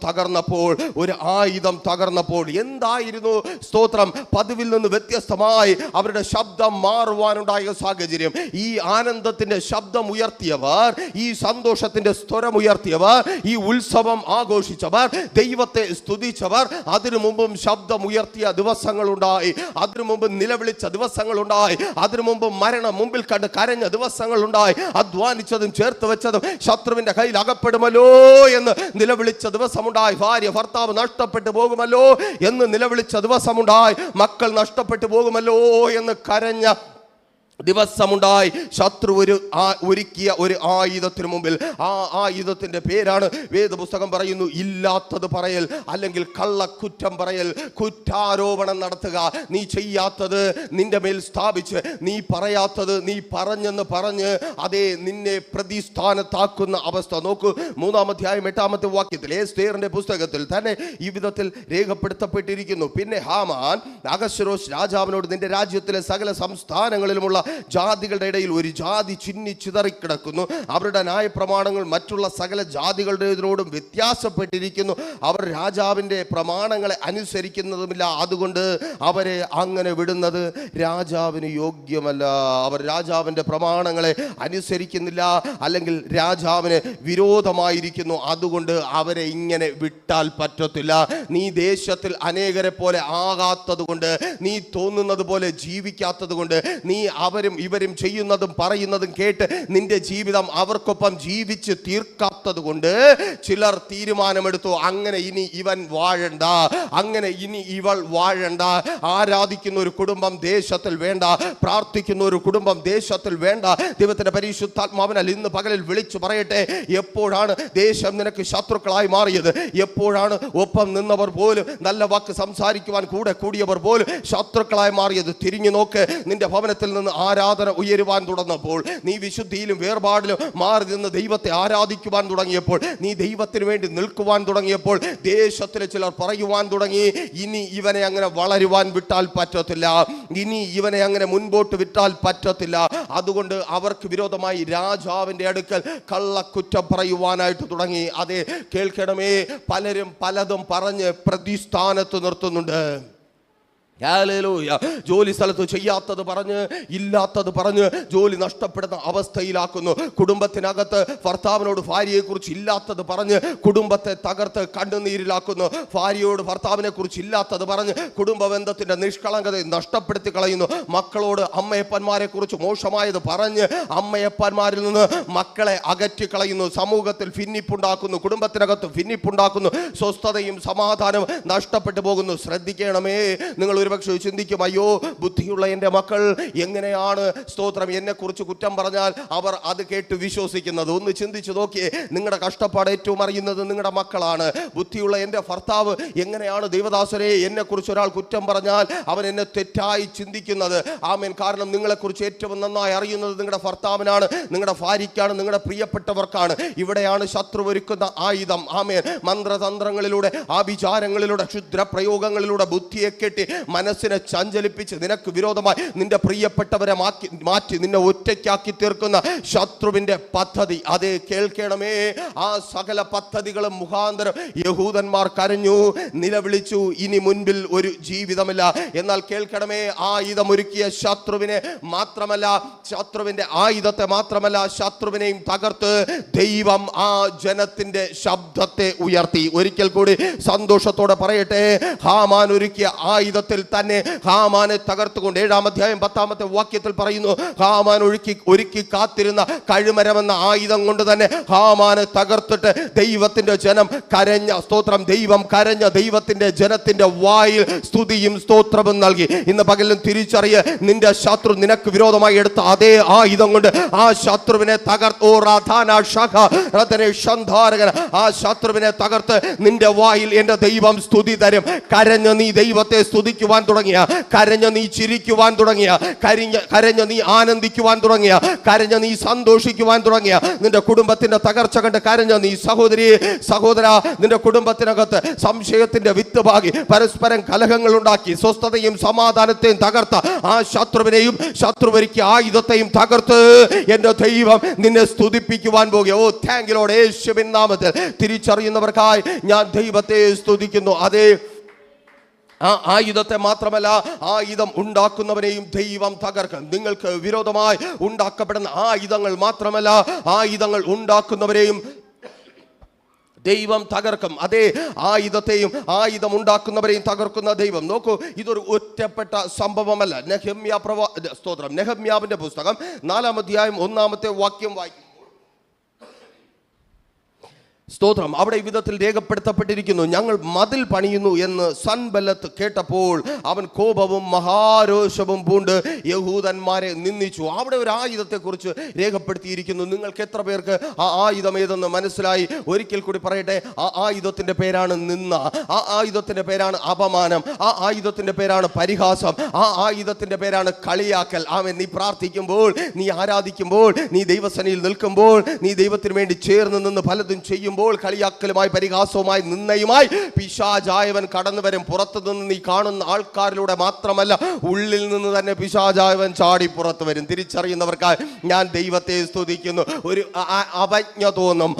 തകർന്നപ്പോൾ എന്തായിരുന്നു സ്തോത്രം? പതിവിൽ നിന്ന് വ്യത്യസ്തമായി അവരുടെ ശബ്ദം മാറുവാനുണ്ടായ സാഹചര്യം. ഈ ആനന്ദത്തിന്റെ ശബ്ദം ഉയർത്തിയവർ, ഈ സന്തോഷത്തിന്റെ സ്വരം ഉയർത്തിയവർ, ഈ ഉത്സവം ആഘോഷിച്ചവർ, ദൈവത്തെ സ്തുതിച്ചവർ, അതിനു മുമ്പും ശബ്ദമുയർത്തിയ ദിവസങ്ങളുണ്ടായി, അതിനു മുമ്പ് നിലവിളിച്ച ദിവസങ്ങളുണ്ടായി, അതിനു മുമ്പ് മരണം മുമ്പിൽ കണ്ട് കരഞ്ഞ ദിവസങ്ങളുണ്ടായി, അധ്വാനിച്ചതും ചേർത്ത് വെച്ചതും ശത്രുവിന്റെ കയ്യിൽ അകപ്പെടുമല്ലോ എന്ന് നിലവിളിച്ച ദിവസമുണ്ടായി, ഭാര്യ ഭർത്താവ് നഷ്ടപ്പെട്ടു പോകുമല്ലോ എന്ന് നിലവിളിച്ച ദിവസമുണ്ടായി, മക്കൾ നഷ്ടപ്പെട്ടു പോകുമല്ലോ എന്ന് കരഞ്ഞ ദിവസമുണ്ടായി. ശത്രു ഒരുക്കിയ ഒരു ആയുധത്തിന് മുമ്പിൽ, ആ ആയുധത്തിന്റെ പേരാണ് വേദപുസ്തകം പറയുന്നു ഇല്ലാത്തത് പറയൽ, അല്ലെങ്കിൽ കള്ളക്കുറ്റം പറയൽ, കുറ്റാരോപണം നടത്തുക. നീ ചെയ്യാത്തത് നിന്റെ മേൽ സ്ഥാപിച്ച്, നീ പറയാത്തത് നീ പറഞ്ഞെന്ന് പറഞ്ഞ് അതേ നിന്നെ പ്രതിസ്ഥാനത്താക്കുന്ന അവസ്ഥ നോക്കൂ. 3-ാം അധ്യായം 8-ാമത്തെ വാക്യത്തിൽ എസ്തേറിന്റെ പുസ്തകത്തിൽ തന്നെ ഈ വിധത്തിൽ രേഖപ്പെടുത്തപ്പെട്ടിരിക്കുന്നു. പിന്നെ ഹാമാൻ അഹശ്വേരോശ് രാജാവിനോട്, നിന്റെ രാജ്യത്തിലെ സകല സംസ്ഥാനങ്ങളിലുമുള്ള ജാതികളുടെ ഇടയിൽ ഒരു ജാതി ചിതറിക്കിടക്കുന്നു, അവരുടെ ന്യായപ്രമാണങ്ങൾ മറ്റുള്ള സകല ജാതികളുടേതിനോടും വ്യത്യാസപ്പെട്ടിരിക്കുന്നു, അവർ രാജാവിൻ്റെ പ്രമാണങ്ങളെ അനുസരിക്കുന്നതുമില്ല, അതുകൊണ്ട് അവരെ അങ്ങനെ വിടുന്നത് രാജാവിന് യോഗ്യമല്ല. അവർ രാജാവിൻ്റെ പ്രമാണങ്ങളെ അനുസരിക്കുന്നില്ല, അല്ലെങ്കിൽ രാജാവിന് വിരോധമായിരിക്കുന്നു, അതുകൊണ്ട് അവരെ ഇങ്ങനെ വിട്ടാൽ പറ്റത്തില്ല. നീ ദേശത്തിൽ അനേകരെ പോലെ ആകാത്തത് കൊണ്ട്, നീ തോന്നുന്നത് പോലെ ജീവിക്കാത്തത് കൊണ്ട്, നീ ഇവരും ചെയ്യുന്നതും പറയുന്നതും കേട്ട് നിന്റെ ജീവിതം അവർക്കൊപ്പം ജീവിച്ച് തീർക്കാത്തത് കൊണ്ട് ചിലർ തീരുമാനമെടുത്തു, അങ്ങനെ ഇനി ഇവൻ വാഴണ്ട, അങ്ങനെ ഇനി ഇവൾ വാഴണ്ട, ആരാധിക്കുന്ന ഒരു കുടുംബം ദേശത്തിൽ വേണ്ട, പ്രാർത്ഥിക്കുന്ന ഒരു കുടുംബം ദേശത്തിൽ വേണ്ട. ദൈവത്തിന്റെ പരിശുദ്ധാത്മാവിനാൽ ഇന്ന് പകലിൽ വിളിച്ചു പറയട്ടെ, എപ്പോഴാണ് ദേശം നിനക്ക് ശത്രുക്കളായി മാറിയത്? എപ്പോഴാണ് ഒപ്പം നിന്നവർ പോലും, നല്ല വാക്ക് സംസാരിക്കുവാൻ കൂടെ കൂടിയവർ പോലും ശത്രുക്കളായി മാറിയത്? തിരിഞ്ഞു നോക്ക്. നിന്റെ ഭവനത്തിൽ നിന്ന് ആരാധന ഉയരുവാൻ തുടങ്ങപ്പോൾ, നീ വിശുദ്ധിയിലും വേർപാടിലും മാറി നിന്ന് ദൈവത്തെ ആരാധിക്കുവാൻ തുടങ്ങിയപ്പോൾ, നീ ദൈവത്തിന് വേണ്ടി നിൽക്കുവാൻ തുടങ്ങിയപ്പോൾ, ദേശത്തിലെ ചിലർ പറയുവാൻ തുടങ്ങി, ഇനി ഇവനെ അങ്ങനെ വളരുവാൻ വിട്ടാൽ പറ്റത്തില്ല, ഇനി ഇവനെ അങ്ങനെ മുൻപോട്ട് വിട്ടാൽ പറ്റത്തില്ല. അതുകൊണ്ട് അവർക്ക് വിരോധമായി രാജാവിന്റെ അടുക്കൽ കള്ളക്കുറ്റം പറയുവാനായിട്ട് തുടങ്ങി. അതെ, കേൾക്കണമേ, പലരും പലതും പറഞ്ഞ് പ്രതിസ്ഥാനത്ത് നിർത്തുന്നുണ്ട്. ജോലി സ്ഥലത്ത് ചെയ്യാത്തത് പറഞ്ഞ്, ഇല്ലാത്തത് പറഞ്ഞ് ജോലി നഷ്ടപ്പെടുന്ന അവസ്ഥയിലാക്കുന്നു. കുടുംബത്തിനകത്ത് ഭർത്താവിനോട് ഭാര്യയെക്കുറിച്ച് ഇല്ലാത്തത് പറഞ്ഞ് കുടുംബത്തെ തകർത്ത് കണ്ണുനീരിലാക്കുന്നു. ഭാര്യയോട് ഭർത്താവിനെ കുറിച്ച് ഇല്ലാത്തത് പറഞ്ഞ് കുടുംബ ബന്ധത്തിന്റെ നിഷ്കളങ്കത നഷ്ടപ്പെടുത്തി കളയുന്നു. മക്കളോട് അമ്മയപ്പന്മാരെ കുറിച്ച് മോശമായത് പറഞ്ഞ് അമ്മയപ്പന്മാരിൽ നിന്ന് മക്കളെ അകറ്റിക്കളയുന്നു. സമൂഹത്തിൽ ഭിന്നിപ്പുണ്ടാക്കുന്നു, കുടുംബത്തിനകത്ത് ഭിന്നിപ്പുണ്ടാക്കുന്നു, സ്വസ്ഥതയും സമാധാനവും നഷ്ടപ്പെട്ടു പോകുന്നു. ശ്രദ്ധിക്കണമേ, നിങ്ങൾ ഒരുപക്ഷെ ചിന്തിക്കും, അയ്യോ ബുദ്ധിയുള്ള എൻ്റെ മക്കൾ എങ്ങനെയാണ് സ്തോത്രം എന്നെ കുറിച്ച് കുറ്റം പറഞ്ഞാൽ അവർ അത് കേട്ട് വിശ്വസിക്കുന്നത്? ഒന്ന് ചിന്തിച്ചു നോക്കിയേ. നിങ്ങളുടെ കഷ്ടപ്പാട് ഏറ്റവും അറിയുന്നത് നിങ്ങളുടെ മക്കളാണ്. ബുദ്ധിയുള്ള എൻ്റെ ഭർത്താവ് എങ്ങനെയാണ് ദൈവദാസനെ എന്നെ കുറിച്ച് ഒരാൾ കുറ്റം പറഞ്ഞാൽ അവൻ എന്നെ തെറ്റായി ചിന്തിക്കുന്നത്? ആമേൻ. കാരണം നിങ്ങളെക്കുറിച്ച് ഏറ്റവും നന്നായി അറിയുന്നത് നിങ്ങളുടെ ഭർത്താവിനാണ്, നിങ്ങളുടെ ഭാര്യയ്ക്കാണ്, നിങ്ങളുടെ പ്രിയപ്പെട്ടവർക്കാണ്. ഇവിടെയാണ് ശത്രു ഒരുക്കുന്ന ആയുധം. ആമേൻ. മന്ത്രതന്ത്രങ്ങളിലൂടെ, ആഭിചാരങ്ങളിലൂടെ, ക്ഷുദ്ര പ്രയോഗങ്ങളിലൂടെ ബുദ്ധിയെ കെട്ടി മനസ്സിനെ ചഞ്ചലിപ്പിച്ച് നിനക്ക് വിരോധമായി നിന്റെ പ്രിയപ്പെട്ടവരെ മാറ്റി നിന്നെ ഒറ്റയ്ക്കാക്കി തീർക്കുന്ന ശത്രുവിന്റെ പദ്ധതി. അതേ, കേൾക്കണമേ, ആ സകല പദ്ധതികളും മുഖാന്തരം യഹൂദന്മാർ കരഞ്ഞു, നിലവിളിച്ചു, ഇനി മുൻപിൽ ഒരു ജീവിതമില്ല. എന്നാൽ കേൾക്കണമേ, ആയുധമൊരുക്കിയ ശത്രുവിനെ മാത്രമല്ല, ശത്രുവിന്റെ ആയുധത്തെ മാത്രമല്ല, ശത്രുവിനെയും തകർത്ത് ദൈവം ആ ജനത്തിന്റെ ശബ്ദത്തെ ഉയർത്തി. ഒരിക്കൽ കൂടി സന്തോഷത്തോടെ പറയട്ടെ, ഹാമാൻ ഒരുക്കിയ ആയുധത്തിൽ തന്നെ ഹാമാനെ തകർത്തുകൊണ്ട് 7-ാം അധ്യായം 10-ാമത്തെ വാക്യത്തിൽ പറയുന്നു, ഹാമാൻ ഒരുക്കി കാത്തിരുന്ന കഴുമരമെന്ന ആയുധം കൊണ്ട് തന്നെ ഹാമാനെ തകർത്തിട്ട് ദൈവത്തിന്റെ ജനം കരഞ്ഞ, സ്തോത്രം, ദൈവം കരഞ്ഞ ദൈവത്തിന്റെ ജനത്തിന്റെ വായിൽ സ്തുതിയും സ്തോത്രവും നൽകി. ഇന്ന് പകലും തിരിച്ചറിയ, നിന്റെ ശത്രു നിനക്ക് വിരോധമായി എടുത്ത അതേ ആയുധം കൊണ്ട് ആ ശത്രുവിനെ ആ ശത്രുവിനെ തകർത്ത് നിന്റെ വായിൽ എന്റെ ദൈവം സ്തുതി തരും. കരഞ്ഞ നീ ദൈവത്തെ സ്തുതിക്കുവാൻ തുടങ്ങിയ, കരഞ്ഞ നീ ചിരിക്കുവാൻ തുടങ്ങിയ, കരഞ്ഞ നീ ആനന്ദിക്കുവാൻ തുടങ്ങിയ, കരഞ്ഞ നീ സന്തോഷിക്കുവാൻ തുടങ്ങിയ, നിന്റെ കുടുംബത്തിന്റെ തകർച്ച കണ്ട് കരഞ്ഞ നീ സഹോദര, നിന്റെ കുടുംബത്തിനകത്ത് സംശയത്തിന്റെ വിത്ത് പാകി പരസ്പരം കലഹങ്ങൾ ഉണ്ടാക്കി സ്വസ്ഥതയും സമാധാനത്തെയും തകർത്ത ആ ശത്രുവിനെയും ശത്രുവരിക്ക് ആയുധത്തെയും തകർത്ത് എന്റെ ദൈവം നിന്നെ സ്തുതിപ്പിക്കുവാൻ പോകുക. ഓ താങ്ക് യു ലോർഡ്. യേശുവിൻ നാമത്തിൽ തിരിച്ചറിയുന്നവർക്കായി ഞാൻ ദൈവത്തെ സ്തുതിക്കുന്നു. അതേ, ആ ആയുധത്തെ മാത്രമല്ല, ആയുധം ഉണ്ടാക്കുന്നവനെയും ദൈവം തകർക്കും. നിങ്ങൾക്ക് വിരോധമായി ഉണ്ടാക്കപ്പെടുന്ന ആയുധങ്ങൾ മാത്രമല്ല, ആയുധങ്ങൾ ഉണ്ടാക്കുന്നവരെയും ദൈവം തകർക്കും. അതേ ആയുധത്തെയും ആയുധം ഉണ്ടാക്കുന്നവരെയും തകർക്കുന്ന ദൈവം. നോക്കൂ, ഇതൊരു ഒറ്റപ്പെട്ട സംഭവമല്ല. നെഹമ്യാവിന്റെ പുസ്തകം 4-ാം അധ്യായം 1-ാമത്തെ വാക്യം വായിക്കും. സ്തോത്രം. അവിടെ വിധത്തിൽ രേഖപ്പെടുത്തപ്പെട്ടിരിക്കുന്നു, ഞങ്ങൾ മതിൽ പണിയുന്നു എന്ന് സൻബല്ലത്ത് കേട്ടപ്പോൾ അവൻ കോപവും മഹാരോഷവും പൂണ്ട് യഹൂദന്മാരെ നിന്ദിച്ചു. അവിടെ ഒരു ആയുധത്തെ കുറിച്ച് രേഖപ്പെടുത്തിയിരിക്കുന്നു. നിങ്ങൾക്ക് എത്ര പേർക്ക് ആ ആയുധം ഏതെന്ന് മനസ്സിലായി? ഒരിക്കൽ കൂടി പറയട്ടെ, ആ ആയുധത്തിന്റെ പേരാണ് നിന്ന, ആ ആയുധത്തിന്റെ പേരാണ് അപമാനം, ആ ആയുധത്തിന്റെ പേരാണ് പരിഹാസം, ആ ആയുധത്തിന്റെ പേരാണ് കളിയാക്കൽ. ആമേൻ. നീ പ്രാർത്ഥിക്കുമ്പോൾ, നീ ആരാധിക്കുമ്പോൾ, നീ ദൈവസന്നിധിയിൽ നിൽക്കുമ്പോൾ, നീ ദൈവത്തിന് വേണ്ടി ചേർന്ന് നിന്ന് പലതും ചെയ്യും കളിയാക്കലുമായി പരിഹാസവുമായി നിന്നയുമായി പിശാചായവൻ കടന്നു വരും. പുറത്തു നിന്ന് നീ കാണുന്ന ആൾക്കാരിലൂടെ മാത്രമല്ല, ഉള്ളിൽ നിന്ന് തന്നെ പിശാചായവൻ ചാടി പുറത്തു വരും. തിരിച്ചറിയുന്നവർക്കായി ഞാൻ ദൈവത്തെ സ്തുതിക്കുന്നു. ഒരു അവജ്ഞ തോന്നും,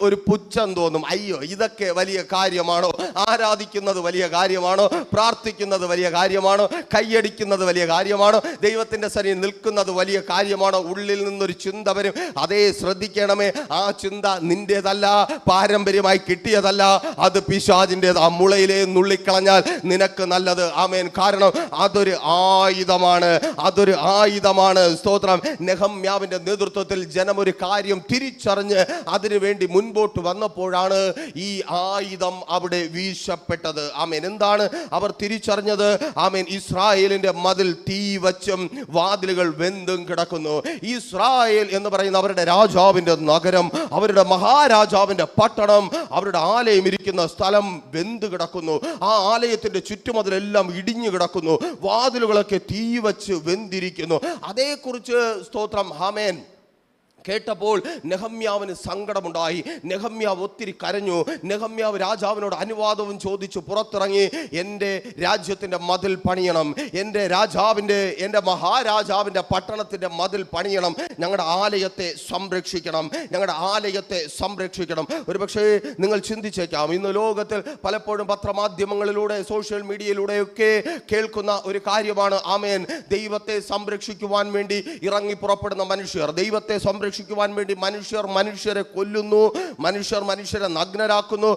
ഒരു പുച്ഛം തോന്നും. അയ്യോ, ഇതൊക്കെ വലിയ കാര്യമാണോ? ആരാധിക്കുന്നത് വലിയ കാര്യമാണോ? പ്രാർത്ഥിക്കുന്നത് വലിയ കാര്യമാണോ? കൈയടിക്കുന്നത് വലിയ കാര്യമാണോ? ദൈവത്തിന്റെ സന്നിധിയിൽ നിൽക്കുന്നത് വലിയ കാര്യമാണോ? ഉള്ളിൽ നിന്നൊരു ചിന്ത വരും. അതേ, ശ്രദ്ധിക്കണമേ, ആ ചിന്ത നിന്റെ പാരമ്പര്യമായി കിട്ടിയതല്ല, അത് പിശാചിൻ്റെത്. ആ മുളയിലെ നുള്ളിക്കളഞ്ഞാൽ നിനക്ക് നല്ലത്. ആമേൻ. കാരണം അതൊരു ആയുധമാണ്, അതൊരു ആയുധമാണ്. സ്തോത്രം. നെഹമ്യാവിന്റെ നേതൃത്വത്തിൽ ജനം ഒരു കാര്യം തിരിച്ചറിഞ്ഞ് അതിനു വേണ്ടി മുൻപോട്ട് വന്നപ്പോഴാണ് ഈ ആയുധം അവിടെ വീശപ്പെട്ടത്. ആമേൻ. എന്താണ് അവർ തിരിച്ചറിഞ്ഞത്? ആമേൻ. ഇസ്രായേലിന്റെ മതിൽ തീ വച്ചും വാതിലുകൾ വെന്തും കിടക്കുന്നു. ഇസ്രായേൽ എന്ന് പറയുന്ന അവരുടെ രാജാവിന്റെ നഗരം, അവരുടെ മഹാരാജാവിന്റെ പട്ടണം, അവരുടെ ആലയം ഇരിക്കുന്ന സ്ഥലം വെന്ത് കിടക്കുന്നു. ആ ആലയത്തിന്റെ ചുറ്റുമതിലെല്ലാം ഇടിഞ്ഞു കിടക്കുന്നു. വാതിലുകളൊക്കെ തീ വച്ച് വെന്തിരിക്കുന്നു. അതേക്കുറിച്ച് സ്തോത്രം ആമേൻ കേട്ടപ്പോൾ നെഹമ്യാവിന് സങ്കടമുണ്ടായി. നെഹമ്യാവ് ഒത്തിരി കരഞ്ഞു. നെഹമ്യാവ് രാജാവിനോട് അനുവാദവും ചോദിച്ചു. പുറത്തിറങ്ങി, എൻ്റെ രാജ്യത്തിൻ്റെ മതിൽ പണിയണം, എൻ്റെ മഹാരാജാവിൻ്റെ പട്ടണത്തിൻ്റെ മതിൽ പണിയണം, ഞങ്ങളുടെ ആലയത്തെ സംരക്ഷിക്കണം, ഞങ്ങളുടെ ആലയത്തെ സംരക്ഷിക്കണം. ഒരുപക്ഷെ നിങ്ങൾ ചിന്തിച്ചേക്കാം, ഇന്ന് ലോകത്തിൽ പലപ്പോഴും പത്രമാധ്യമങ്ങളിലൂടെ സോഷ്യൽ മീഡിയയിലൂടെയൊക്കെ കേൾക്കുന്ന ഒരു കാര്യമാണ്, ആമേൻ, ദൈവത്തെ സംരക്ഷിക്കുവാൻ വേണ്ടി ഇറങ്ങി പുറപ്പെടുന്ന മനുഷ്യർ, ദൈവത്തെ സംരക്ഷിക്കുവാൻ വേണ്ടി മനുഷ്യരെ കൊല്ലുന്നു, മനുഷ്യരെ നഗ്നരാക്കുന്നു,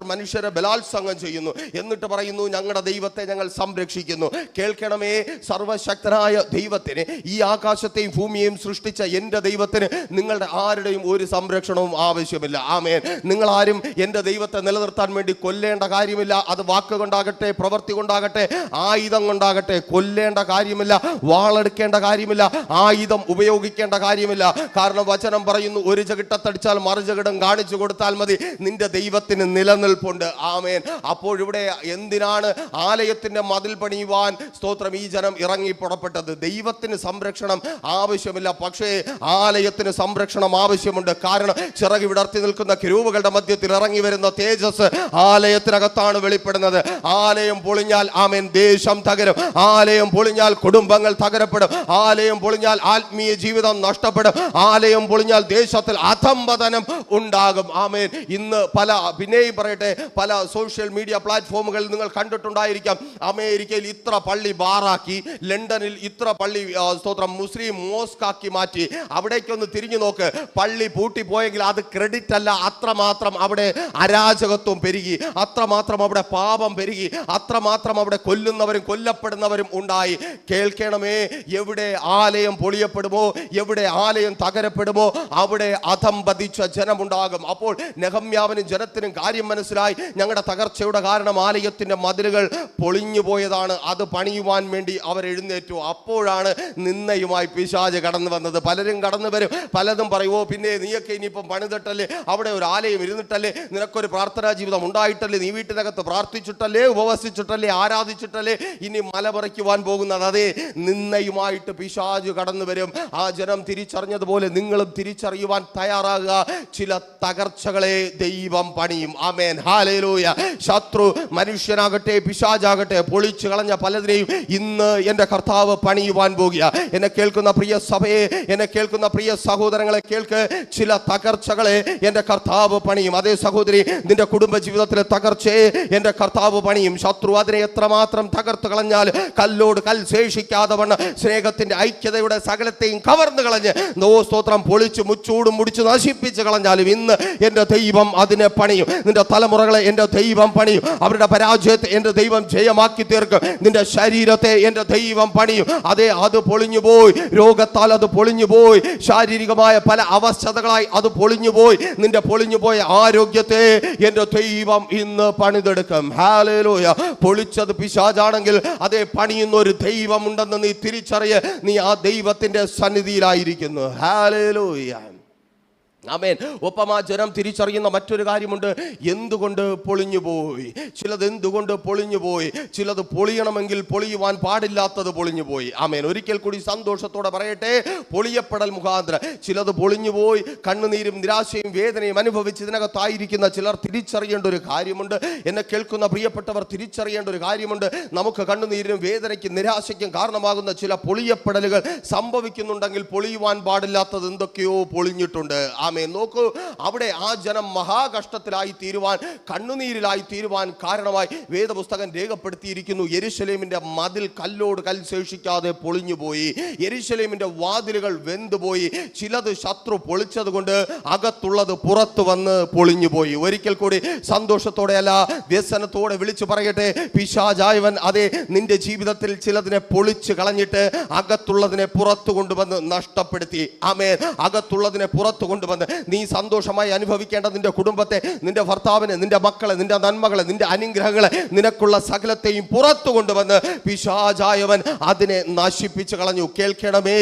മനുഷ്യരെ ബലാത്സംഗം ചെയ്യുന്നു. എന്നിട്ട് പറയുന്നു, ഞങ്ങളുടെ ദൈവത്തെ ഞങ്ങൾ സംരക്ഷിക്കുന്നു. കേൾക്കണമേ, സർവശക്തനായ ദൈവത്തിന്, ഈ ആകാശത്തെയും ഭൂമിയെയും സൃഷ്ടിച്ച എൻ്റെ ദൈവത്തിന് നിങ്ങളുടെ ആരുടെയും ഒരു സംരക്ഷണവും ആവശ്യമില്ല. ആമേൻ. നിങ്ങളാരും എൻ്റെ ദൈവത്തെ നിലനിർത്താൻ വേണ്ടി കൊല്ലേണ്ട കാര്യമില്ല. അത് വാക്കുകൊണ്ടാകട്ടെ, പ്രവൃത്തി കൊണ്ടാകട്ടെ, ആയുധം കൊണ്ടാകട്ടെ. കൊല്ലേണ്ട കാര്യമില്ല, വാളെടുക്കേണ്ട കാര്യമില്ല, ആയുധം ഉപയോഗിക്കേണ്ട കാര്യമില്ല. കാരണം വചനം പറയുന്നു, ഒരു ചകിട്ടത്തടിച്ചാൽ മറുചകിടം കാണിച്ചു കൊടുത്താൽ മതി, നിന്റെ ദൈവത്തിന് നിലനിൽപ്പുണ്ട്. ആമേൻ. അപ്പോഴിവിടെ എന്തിനാണ് ആലയത്തിന്റെ മതിൽ പണിയുവാൻ സ്തോത്രം ഈ ജനം ഇറങ്ങി പുറപ്പെട്ടത്? ദൈവത്തിന് സംരക്ഷണം ആവശ്യമില്ല, പക്ഷേ ആലയത്തിന് സംരക്ഷണം ആവശ്യമുണ്ട്. കാരണം ചിറകി വിടർത്തി നിൽക്കുന്ന കിരൂബുകളുടെ മധ്യത്തിൽ ഇറങ്ങി വരുന്ന തേജസ് ആലയത്തിനകത്താണ് വെളിപ്പെടുന്നത്. ആലയം പൊളിഞ്ഞാൽ ആമേൻ ദേശം തകരും, ആലയം പൊളിഞ്ഞാൽ കുടുംബങ്ങൾ തകരപ്പെടും, ആലയം പൊളിഞ്ഞാൽ ആത്മീയ ജീവിതം നഷ്ടപ്പെടും, ആലയം പൊളിഞ്ഞാൽ ദേശത്തിൽ അധംപതനം ഉണ്ടാകും. ആമേൻ. ഇന്ന് പിന്നെയും പറയട്ടെ, പല സോഷ്യൽ മീഡിയ പ്ലാറ്റ്ഫോമുകളിൽ നിങ്ങൾ കണ്ടിട്ടുണ്ടായിരിക്കാം, അമേരിക്കയിൽ ഇത്ര പള്ളി ബാറാക്കി, ലണ്ടനിൽ ഇത്ര പള്ളി സ്തോത്രം മുസ്ലിം മോസ്കാക്കി മാറ്റി. അവിടേക്കൊന്ന് തിരിഞ്ഞു നോക്ക്. പള്ളി പൂട്ടിപ്പോയെങ്കിൽ അത് ക്രെഡിറ്റ് അല്ല, അത്രമാത്രം അവിടെ അരാജകത്വം പെരുകി, അത്രമാത്രം അവിടെ പാപം പെരുകി, അത്രമാത്രം അവിടെ കൊല്ലുന്നവരും കൊല്ലപ്പെടുന്നവരും ഉണ്ടായി. കേൾക്കണമേ, എവിടെ ആലയം പൊളിയപ്പെടുമോ, എവിടെ ആലയം തകരപ്പെടുമോ, അവിടെ അധംപതിച്ച ജനമുണ്ടാകും. അപ്പോൾ നെഹമ്യാവിനും ജനത്തിനും കാര്യം മനസ്സിലായി, ഞങ്ങളുടെ തകർച്ചയുടെ കാരണം ആലയത്തിന്റെ മതിലുകൾ പൊളിഞ്ഞു പോയതാണ്, അത് പണിയുവാൻ വേണ്ടി അവർ എഴുന്നേറ്റു. അപ്പോഴാണ് നിന്നയുമായി പിശാച് കടന്നു വന്നത്. പലരും കടന്നു വരും, പലതും പറയുമോ, പിന്നെ നീയൊക്കെ ഇനിയിപ്പം പണിതിട്ടല്ലേ, അവിടെ ഒരു ആലയം ഇരുന്നിട്ടല്ലേ, നിനക്കൊരു പ്രാർത്ഥനാ ജീവിതം ഉണ്ടായിട്ടല്ലേ, നീ വീട്ടിനകത്ത് പ്രാർത്ഥിച്ചിട്ടല്ലേ, ഉപവസിച്ചിട്ടല്ലേ, ആരാധിച്ചിട്ടല്ലേ ഇനി മലപറിക്കുവാൻ പോകുന്നത്? അതേ, നിന്നയുമായിട്ട് പിശാച് കടന്നു വരും. ആ ജനം തിരിച്ചറിഞ്ഞതുപോലെ നിങ്ങളും തിരിച്ചറിയുവാൻ തയ്യാറാകുക. ചില തകർച്ചകളെ ദൈവം പണിയും. ആമേൻ. ഹല്ലേലൂയ. ശത്രു മനുഷ്യനാകട്ടെ പിശാചാകട്ടെ പൊളിച്ചു കളഞ്ഞ പലതിനെയും ഇന്ന് എൻ്റെ കർത്താവ് പണിയുവാൻ പോകുക. എന്നെ കേൾക്കുന്ന പ്രിയ സഭയെ, എന്നെ കേൾക്കുന്ന പ്രിയ സഹോദരങ്ങളെ കേൾക്ക്. ചില തകർച്ചകളെ എൻ്റെ കർത്താവ് പണിയും. അതേ സഹോദരി, നിന്റെ കുടുംബ ജീവിതത്തിലെ തകർച്ചയെ എൻ്റെ കർത്താവ് പണിയും. ശത്രു അതിനെ എത്രമാത്രം തകർത്ത് കളഞ്ഞാൽ കല്ലോട് കൽ ശേഷിക്കാതെ വണ്ണം സ്നേഹത്തിന്റെ ഐക്യതയുടെ സകലത്തെയും കവർന്നു കളഞ്ഞ് സ്തോത്രം പൊളിച്ച് മുച്ചൂടും മുടിച്ച് നശിപ്പിച്ച് കളഞ്ഞാലും ഇന്ന് എൻ്റെ ദൈവം അതിനെ പണിയും. നിന്റെ തലമുറകളെ എൻ്റെ ദൈവം പണിയും. അവരുടെ പരാജയത്തെ എൻ്റെ ദൈവം ജയമാക്കി തീർക്കും. നിന്റെ ശരീരത്തെ എൻ്റെ ദൈവം പണിയും. അതെ, അത് പൊളിഞ്ഞു പോയി. രോഗത്താൽ അത് പൊളിഞ്ഞു പോയി. ശാരീരികമായ പല അവസ്ഥകളായി അത് പൊളിഞ്ഞു പോയി. നിന്റെ പൊളിഞ്ഞു പോയ ആരോഗ്യത്തെ എൻ്റെ ദൈവം ഇന്ന് പണിതെടുക്കും. ഹല്ലേലൂയ. പൊളിച്ചത് പിശാചാണെങ്കിൽ അതേ പണിയുന്ന ഒരു ദൈവം ഉണ്ടെന്ന് നീ തിരിച്ചറിയ. നീ ആ ദൈവത്തിന്റെ സന്നിധിയിലായിരിക്കുന്നു. ഹല്ലേലൂയ. ആമേൻ. ഒപ്പം ആ ജനം തിരിച്ചറിയുന്ന മറ്റൊരു കാര്യമുണ്ട്. എന്തുകൊണ്ട് പൊളിഞ്ഞുപോയി? ചിലത് എന്തുകൊണ്ട് പൊളിഞ്ഞുപോയി? ചിലത് പൊളിയണമെങ്കിൽ പൊളിയുവാൻ പാടില്ലാത്തത് പൊളിഞ്ഞുപോയി. ആമേൻ. ഒരിക്കൽ കൂടി സന്തോഷത്തോടെ പറയട്ടെ, പൊളിയപ്പെടൽ മുഖാന്തരം ചിലത് പൊളിഞ്ഞുപോയി. കണ്ണുനീരും നിരാശയും വേദനയും അനുഭവിച്ച് ഇതിനകത്തായിരിക്കുന്ന ചിലർ തിരിച്ചറിയേണ്ട ഒരു കാര്യമുണ്ട്. എന്നെ കേൾക്കുന്ന പ്രിയപ്പെട്ടവർ തിരിച്ചറിയേണ്ട ഒരു കാര്യമുണ്ട്. നമുക്ക് കണ്ണുനീരിനും വേദനയ്ക്കും നിരാശയ്ക്കും കാരണമാകുന്ന ചില പൊളിയപ്പെടലുകൾ സംഭവിക്കുന്നുണ്ടെങ്കിൽ പൊളിയുവാൻ പാടില്ലാത്തത് എന്തൊക്കെയോ പൊളിഞ്ഞിട്ടുണ്ട്. ആമേൻ. നോക്കൂ, അവിടെ ആ ജനം മഹാകഷ്ടത്തിലായി തീരുവാൻ, കണ്ണുനീരിലായി തീരുവാൻ കാരണമായി വേദപുസ്തകം രേഖപ്പെടുത്തിയിരിക്കുന്നു. യെരൂശലേമിന്റെ മതിൽ കല്ലോട് കൽ ശേഷിക്കാതെ പൊളിഞ്ഞുപോയി. യെരൂശലേമിന്റെ വാതിലുകൾ വെന്തുപോയി. ചിലത് ശത്രു പൊളിച്ചത് കൊണ്ട് അകത്തുള്ളത് പുറത്തു വന്ന് പൊളിഞ്ഞുപോയി. ഒരിക്കൽ കൂടി സന്തോഷത്തോടെയല്ല വ്യസനത്തോടെ വിളിച്ചു പറയട്ടെ, പിശാചായവൻ അതെ നിന്റെ ജീവിതത്തിൽ ചിലതിനെ പൊളിച്ചു കളഞ്ഞിട്ട് അകത്തുള്ളതിനെ പുറത്തു കൊണ്ടുവന്ന് നഷ്ടപ്പെടുത്തി. ആമേൻ. അകത്തുള്ളതിനെ പുറത്തു കൊണ്ടുവന്ന് നീ സന്തോഷമായി അനുഭവിക്കേണ്ട നിന്റെ കുടുംബത്തെ, നിന്റെ ഭർത്താവിനെ, നിന്റെ മക്കളെ, നിന്റെ നന്മകളെ, നിന്റെ അനുഗ്രഹങ്ങളെ, നിനക്കുള്ള സകലത്തെയും പുറത്തു കൊണ്ടുവന്ന് പിശാചായവൻ അതിനെ നശിപ്പിച്ചു കളഞ്ഞു. കേൾക്കണമേ,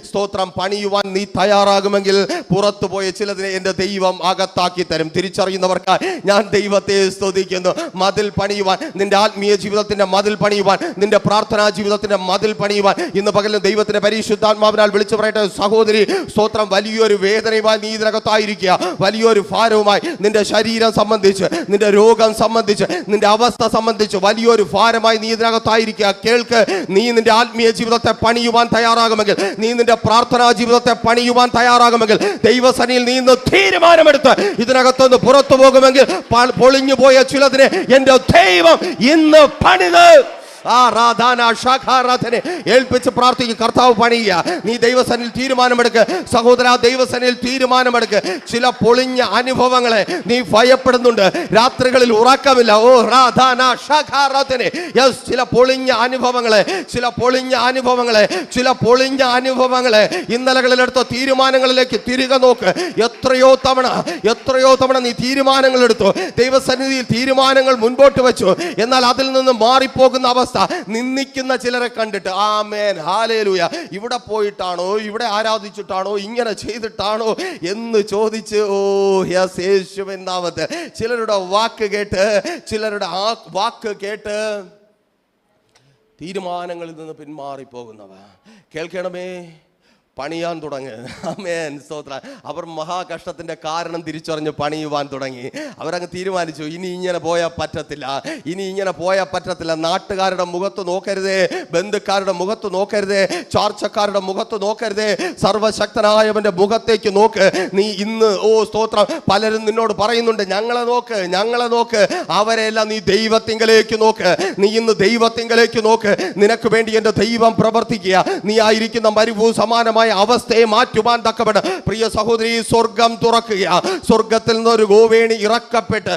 സ്തോത്രം. പണിയുവാൻ നീ തയ്യാറാകുമെങ്കിൽ പുറത്തു പോയ ചിലതിനെ എൻ്റെ ദൈവം അകത്താക്കി തരും. തിരിച്ചറിയുന്നവർക്ക് ഞാൻ ദൈവത്തെ സ്തുതിക്കുന്നു. മതിൽ പണിയുവാൻ, നിന്റെ ആത്മീയ ജീവിതത്തിന്റെ മതിൽ പണിയുവാൻ, നിന്റെ പ്രാർത്ഥനാ ജീവിതത്തിന്റെ മതിൽ പണിയുവാൻ ഇന്ന് പകലും ദൈവത്തിന്റെ പരിശുദ്ധാത്മാവിനാൽ വിളിച്ചു പറയട്ടെ സഹോദരി, സ്തോത്രം. വലിയൊരു വേദനയുമായി നീ ഇതിനകത്തായിരിക്കുക. വലിയൊരു ഭാരവുമായി നിന്റെ ശരീരം സംബന്ധിച്ച്, നിന്റെ രോഗം സംബന്ധിച്ച്, നിന്റെ അവസ്ഥ സംബന്ധിച്ച് വലിയൊരു ഭാരമായി നീ ഇതിനകത്തായിരിക്കുക. കേൾക്ക്, നീ നിന്റെ ആത്മീയ ജീവിതത്തെ പണിയുവാൻ തയ്യാറാകുമെങ്കിൽ, നീ നിന്റെ പ്രാർത്ഥനാ ജീവിതത്തെ പണിയുവാൻ തയ്യാറാകുമെങ്കിൽ, ദൈവസന്നിധിയിൽ നീ ഇന്ന് തീരുമാനമെടുത്ത് ഇതിനകത്തുനിന്ന് പുറത്തു പോകുമെങ്കിൽ പൊളിഞ്ഞു പോയ ചിലതിനെ എൻ്റെ ദൈവം ഇന്ന് പണിത് ഏൽപ്പിച്ച് പ്രാർത്ഥിക്കും. കർത്താവ് പണിയുക. നീ ദൈവസന്നിധിയിൽ തീരുമാനമെടുക്ക് സഹോദര. ദൈവസന്നിധിയിൽ തീരുമാനമെടുക്ക്. ചില പൊളിഞ്ഞ അനുഭവങ്ങളെ നീ ഭയപ്പെടുന്നുണ്ട്. രാത്രികളിൽ ഉറക്കമില്ല. ചില പൊളിഞ്ഞ അനുഭവങ്ങളെ, ചില പൊളിഞ്ഞ അനുഭവങ്ങളെ, ചില പൊളിഞ്ഞ അനുഭവങ്ങളെ ഇന്നലകളിലെടുത്ത തീരുമാനങ്ങളിലേക്ക് തിരികെ നോക്ക്. എത്രയോ തവണ നീ തീരുമാനങ്ങൾ എടുത്തു. ദൈവസന്നിധിയിൽ തീരുമാനങ്ങൾ മുൻപോട്ട് വെച്ചു. എന്നാൽ അതിൽ നിന്ന് മാറിപ്പോകുന്ന അവസ്ഥ നിന്ദിക്കുന്ന ചിലരെ കണ്ടിട്ട്, ആമേൻ, ഹല്ലേലൂയ, ഇവിടെ പോയിട്ടാണോ, ഇവിടെ ആരാധിച്ചിട്ടാണോ, ഇങ്ങനെ ചെയ്തിട്ടാണോ എന്ന് ചോദിച്ച് യേശുവിൻ നാമത്തിൽ ചിലരുടെ വാക്ക് കേട്ട് തീരുമാനങ്ങളിൽ നിന്ന് പിന്മാറിപ്പോകുന്നവ കേൾക്കണമേ, പണിയാൻ തുടങ്ങി. ആമേൻ, സ്തോത്രം. അവർ മഹാകഷ്ടത്തിന്റെ കാരണം തിരിച്ചറിഞ്ഞ് പണിയുവാൻ തുടങ്ങി. അവരങ്ങ് തീരുമാനിച്ചു, ഇനി ഇങ്ങനെ പോയാൽ പറ്റത്തില്ല. നാട്ടുകാരുടെ മുഖത്ത് നോക്കരുതേ, ബന്ധുക്കാരുടെ മുഖത്ത് നോക്കരുതേ, ചാർച്ചക്കാരുടെ മുഖത്ത് നോക്കരുതേ, സർവശക്തനായവന്റെ മുഖത്തേക്ക് നോക്ക്. നീ ഇന്ന് സ്തോത്രം, പലരും നിന്നോട് പറയുന്നുണ്ട്, ഞങ്ങളെ നോക്ക്. അവരെല്ലാം നീ ദൈവത്തിങ്കലേക്ക് നോക്ക്. നീ ഇന്ന് ദൈവത്തിങ്കലേക്ക് നോക്ക്. നിനക്ക് വേണ്ടി എൻ്റെ ദൈവം പ്രവർത്തിക്കുക. നീ ആയിരിക്കുന്ന മരുഭൂ സമാനമായ അവസ്ഥയെ മാറ്റുവാൻ തക്കവണ്ണം പ്രിയ സഹോദരി, സ്വർഗം തുറക്കുക. സ്വർഗത്തിൽ നിന്നൊരു ഗോവേണി ഇറക്കപ്പെട്ട്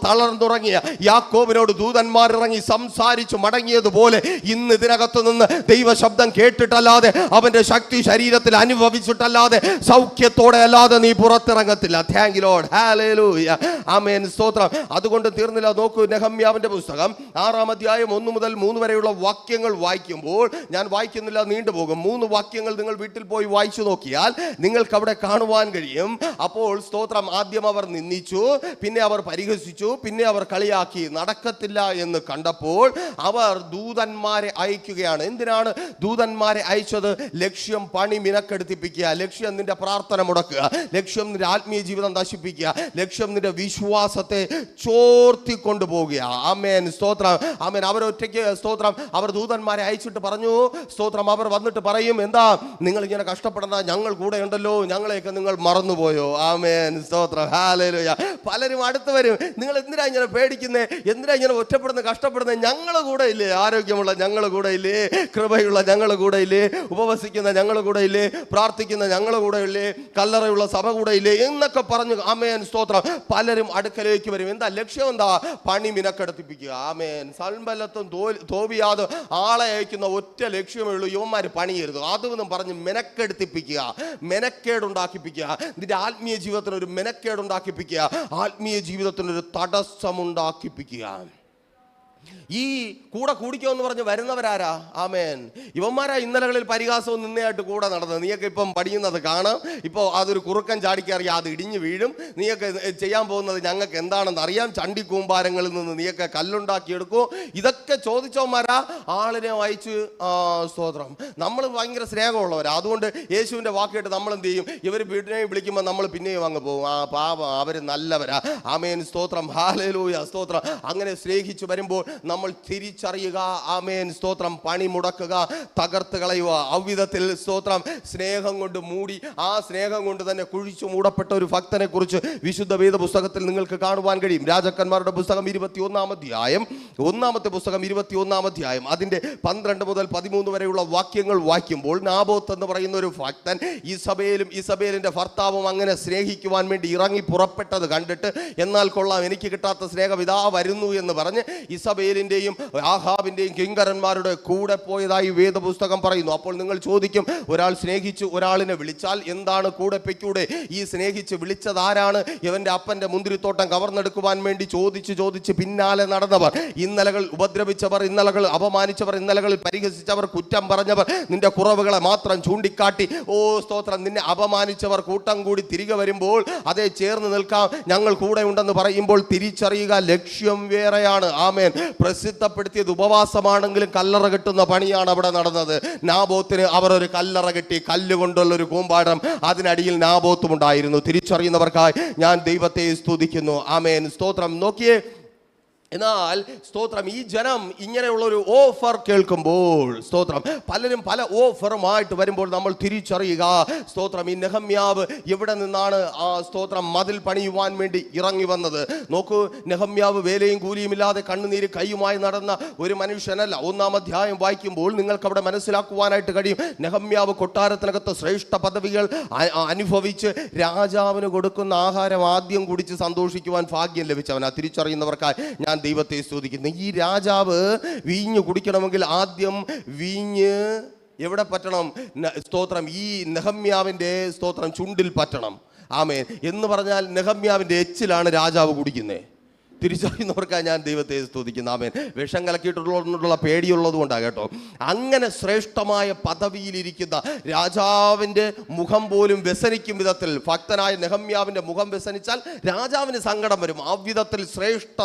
തളർന്നുറങ്ങിയ യാക്കോബിനോട് ദൂതന്മാർ ഇറങ്ങി സംസാരിച്ചു മടങ്ങിയതുപോലെ ഇന്ന് ഇതിനകത്ത് നിന്ന് ദൈവശബ്ദം കേട്ടിട്ടല്ലാതെ, അവന്റെ ശക്തി ശരീരത്തിൽ അനുഭവിച്ചിട്ടല്ലാതെ, സൗഖ്യത്തോടെ അല്ലാതെ നീ പുറത്തിറങ്ങത്തില്ല. Thank you Lord. ഹല്ലേലൂയ. ആമേൻ, സ്തോത്രം. അതുകൊണ്ട് തീർന്നില്ല. നോക്കൂ, നെഹമ്യാവിന്റെ പുസ്തകം 6-ാം അധ്യായം 1 മുതൽ 3 വരെയുള്ള വാക്യങ്ങൾ വായിക്കുമ്പോൾ, ഞാൻ വായിക്കുന്നില്ല, നീണ്ടുപോകും. 3 വാക്യങ്ങൾ നിങ്ങൾ വീട്ടിൽ പോയി വായിച്ചു നോക്കിയാൽ നിങ്ങൾക്ക് അവിടെ കാണുവാൻ കഴിയും. അപ്പോൾ സ്തോത്രം, ആദ്യം അവർ നിന്ദിച്ചു, പിന്നെ അവർ പരിഹസിച്ചു, പിന്നെ അവർ കളിയാക്കി. നടക്കത്തില്ല എന്ന് കണ്ടപ്പോൾ അവർ ദൂതന്മാരെ അയക്കുകയാണ്. എന്തിനാണ് ദൂതന്മാരെ അയച്ചത്? ലക്ഷ്യം പണി മിനക്കെടുത്തിപ്പിക്കുക, ലക്ഷ്യം നിന്റെ പ്രാർത്ഥന മുടക്കുക, ലക്ഷ്യം നിന്റെ ആത്മീയ ജീവിതം നശിപ്പിക്കുക, ലക്ഷ്യം നിന്റെ വിശ്വാസത്തെ ചോർത്തിക്കൊണ്ടു പോകുക. ആമേൻ, സ്തോത്രം. ആമേൻ. അവരൊറ്റയ്ക്ക് സ്തോത്രം, അവർ ദൂതന്മാരെ അയച്ചിട്ട് പറഞ്ഞു, സ്തോത്രം, അവർ വന്നിട്ട് പറയും, എന്താ നിങ്ങൾ ഇങ്ങനെ ഇങ്ങനെ കഷ്ടപ്പെടണ്ട, ഞങ്ങൾ കൂടെ ഉണ്ടല്ലോ, ഞങ്ങളെയൊക്കെ നിങ്ങൾ മറന്നുപോയോ? ആമേൻ, സ്തോത്രം, ഹല്ലേലൂയ. പലരും അടുത്ത് വരും, നിങ്ങൾ എന്തിനാ ഇങ്ങനെ പേടിക്കുന്നേ, എന്തിനാ ഇങ്ങനെ ഒറ്റപ്പെടുന്നത്, കഷ്ടപ്പെടുന്നത്? ഞങ്ങൾ കൂടെ ഇല്ലേ? ആരോഗ്യമുള്ള ഞങ്ങൾ കൂടെ ഇല്ലേ? കൃപയുള്ള ഞങ്ങൾ കൂടെ ഇല്ലേ? ഉപവസിക്കുന്ന ഞങ്ങൾ കൂടെ ഇല്ലേ? പ്രാർത്ഥിക്കുന്ന ഞങ്ങൾ കൂടെ ഇല്ലേ? കല്ലറയുള്ള സഭ കൂടെ ഇല്ലേ? എന്നൊക്കെ പറഞ്ഞു. ആമേൻ, സ്തോത്രം. പലരും അടുക്കലേക്ക് വരും. എന്താ ലക്ഷ്യം? എന്താ? പണി മിനക്കെടുത്തിപ്പിക്കുക. ആമേൻ. സൽബലത്തും തോബിയാതും ആളെ അയക്കുന്ന ഒറ്റ ലക്ഷ്യമേ ഉള്ളൂ, യുവന്മാർ പണിയരുത്. അതൊന്നും പറഞ്ഞ് മെനക്കെടുത്തിപ്പിക്കുക, മെനക്കേടുണ്ടാക്കിപ്പിക്കുക. നിന്റെ ആത്മീയ ജീവിതത്തിന് ഒരു മെനക്കേടുണ്ടാക്കിപ്പിക്കുക, ആത്മീയ ജീവിതത്തിനൊരു തടസ്സമുണ്ടാക്കിപ്പിക്കുക. ഈ കൂടെ കൂടിക്കോ എന്ന് പറഞ്ഞ് വരുന്നവരാരാ? ആമേൻ. ഇവന്മാരാ ഇന്നലകളിൽ പരിഹാസവും നിന്നയായിട്ട് കൂടെ നടന്നത്. നീയൊക്കെ ഇപ്പം പഠിക്കുന്നത് കാണാം. ഇപ്പോൾ അതൊരു കുറുക്കൻ ചാടിക്കറിയാം, അത് ഇടിഞ്ഞു വീഴും. നീയൊക്കെ ചെയ്യാൻ പോകുന്നത് ഞങ്ങൾക്ക് എന്താണെന്ന് അറിയാം. ചണ്ടി കൂമ്പാരങ്ങളിൽ നിന്ന് നീയൊക്കെ കല്ലുണ്ടാക്കിയെടുക്കും. ഇതൊക്കെ ചോദിച്ചവന്മാരാ ആളിനെ വായിച്ച് സ്തോത്രം. നമ്മൾ ഭയങ്കര സ്നേഹമുള്ളവരാ. അതുകൊണ്ട് യേശുവിൻ്റെ വാക്കിയിട്ട് നമ്മൾ എന്ത് ചെയ്യും? ഇവർ പിന്നെയും വിളിക്കുമ്പോൾ നമ്മൾ പിന്നെയും അങ്ങ് പോകും. ആ പാപം, അവർ നല്ലവരാ. ആമേൻ, സ്തോത്രം, ഹല്ലേലൂയ, സ്തോത്രം. അങ്ങനെ സ്നേഹിച്ചു വരുമ്പോൾ നമ്മൾ തിരിച്ചറിയുക. ആമേൻ, സ്തോത്രം. പണി മുടക്കുക, തകർത്ത് കളയുക. അവിധത്തിൽ സ്തോത്രം സ്നേഹം കൊണ്ട് മൂടി, ആ സ്നേഹം കൊണ്ട് തന്നെ കുഴിച്ചു മൂടപ്പെട്ട ഒരു ഭക്തനെ കുറിച്ച് വിശുദ്ധ വേദ പുസ്തകത്തിൽ നിങ്ങൾക്ക് കാണുവാൻ കഴിയും. രാജാക്കന്മാരുടെ പുസ്തകം 21-ാം അധ്യായം, 1-ാമത്തെ പുസ്തകം 21-ാം അധ്യായം, അതിന്റെ 12 മുതൽ 13 വരെയുള്ള വാക്യങ്ങൾ വായിക്കുമ്പോൾ നാബോത്ത് എന്ന് പറയുന്ന ഒരു ഭക്തൻ ഇസബേലിന്റെ ഭർത്താവും അങ്ങനെ സ്നേഹിക്കുവാൻ വേണ്ടി ഇറങ്ങി പുറപ്പെട്ടത് കണ്ടിട്ട്, എന്നാൽ കൊള്ളാം, എനിക്ക് കിട്ടാത്ത സ്നേഹം ഇതാ വരുന്നു എന്ന് പറഞ്ഞ് ഇസബേലിന്റെയും ആഹാബിന്റെയും കിങ്കരന്മാരുടെ കൂടെ പോയതായി വേദപുസ്തകം പറയുന്നു. അപ്പോൾ നിങ്ങൾ ചോദിക്കും, ഒരാൾ സ്നേഹിച്ചു ഒരാളിനെ വിളിച്ചാൽ എന്താണ് കൂടെ പെക്കൂടെ? ഈ സ്നേഹിച്ച് വിളിച്ചത് ആരാണ്? ഇവന്റെ അപ്പന്റെ മുന്തിരിത്തോട്ടം കവർന്നെടുക്കുവാൻ വേണ്ടി ചോദിച്ച് പിന്നാലെ നടന്നവർ, ഇന്നലകൾ ഉപദ്രവിച്ചവർ, ഇന്നലകൾ അപമാനിച്ചവർ, ഇന്നലകളിൽ പരിഹസിച്ചവർ, കുറ്റം പറഞ്ഞവർ, നിന്റെ കുറവുകളെ മാത്രം ചൂണ്ടിക്കാട്ടി, ഓ സ്തോത്രം, നിന്നെ അപമാനിച്ചവർ കൂട്ടം കൂടി തിരികെ വരുമ്പോൾ അതേ ചേർന്ന് നിൽക്കാം, ഞങ്ങൾ കൂടെ ഉണ്ടെന്ന് പറയുമ്പോൾ തിരിച്ചറിയുക, ലക്ഷ്യം വേറെയാണ്. ആമേൻ. പ്രസിദ്ധപ്പെടുത്തിയത് ഉപവാസമാണെങ്കിലും കല്ലറ കെട്ടുന്ന പണിയാണ് അവിടെ നടന്നത്. നാബോത്തിന് അവർ ഒരു കല്ലറ കെട്ടി, കല്ലുകൊണ്ടുള്ള ഒരു കൂമ്പാടം, അതിനടിയിൽ നാബോത്തും ഉണ്ടായിരുന്നു. തിരിച്ചറിയുന്നവർക്കായി ഞാൻ ദൈവത്തെ സ്തുതിക്കുന്നു. ആമേൻ, സ്തോത്രം. നോക്കിയേ, എന്നാൽ സ്തോത്രം, ഈ ജനം ഇങ്ങനെയുള്ളൊരു ഓഫർ കേൾക്കുമ്പോൾ, സ്തോത്രം, പലരും പല ഓഫറുമായിട്ട് വരുമ്പോൾ നമ്മൾ തിരിച്ചറിയുക, സ്തോത്രം, ഈ നെഹമ്യാവ് എവിടെ നിന്നാണ് ആ സ്തോത്രം മതിൽ പണിയുവാൻ വേണ്ടി ഇറങ്ങി വന്നത്? നോക്കൂ, നെഹമ്യാവ് വേലയും കൂലിയും ഇല്ലാതെ കണ്ണുനീര് കൈയുമായി നടന്ന ഒരു മനുഷ്യനല്ല. 1-ാം അധ്യായം വായിക്കുമ്പോൾ നിങ്ങൾക്ക് അവിടെ മനസ്സിലാക്കുവാനായിട്ട് കഴിയും. നെഹമ്യാവ് കൊട്ടാരത്തിനകത്ത് ശ്രേഷ്ഠ പദവികൾ അനുഭവിച്ച് രാജാവിന് കൊടുക്കുന്ന ആഹാരം ആദ്യം കുടിച്ച് സന്തോഷിക്കുവാൻ ഭാഗ്യം ലഭിച്ചവനാ. തിരിച്ചറിയുന്നവർക്കായി ഞാൻ ദൈവത്തെ സ്തുതിക്കുന്നു. ഈ രാജാവ് വീഞ്ഞ് കുടിക്കണമെങ്കിൽ ആദ്യം വീഞ്ഞ് എവിടെ പറ്റണം? സ്തോത്രം, ഈ നെഹമ്യാവിന്റെ സ്തോത്രം ചുണ്ടിൽ പറ്റണം. ആമേൻ. എന്ന് പറഞ്ഞാൽ നെഹമ്യാവിന്റെ എച്ചിലാണ് രാജാവ് കുടിക്കുന്നത്. തിരിച്ചറിയുന്നവർക്കായി ഞാൻ ദൈവത്തെ സ്തുതിക്കുന്നു. ആമേൻ. വിഷം കലക്കിയിട്ടുള്ള പേടിയുള്ളത് കൊണ്ടാണ് കേട്ടോ. അങ്ങനെ ശ്രേഷ്ഠമായ പദവിയിലിരിക്കുന്ന രാജാവിൻ്റെ മുഖം പോലും വ്യസനിക്കും വിധത്തിൽ, ഭക്തനായ നെഹമ്യാവിൻ്റെ മുഖം വ്യസനിച്ചാൽ രാജാവിന് സങ്കടം വരും. ആ വിധത്തിൽ ശ്രേഷ്ഠ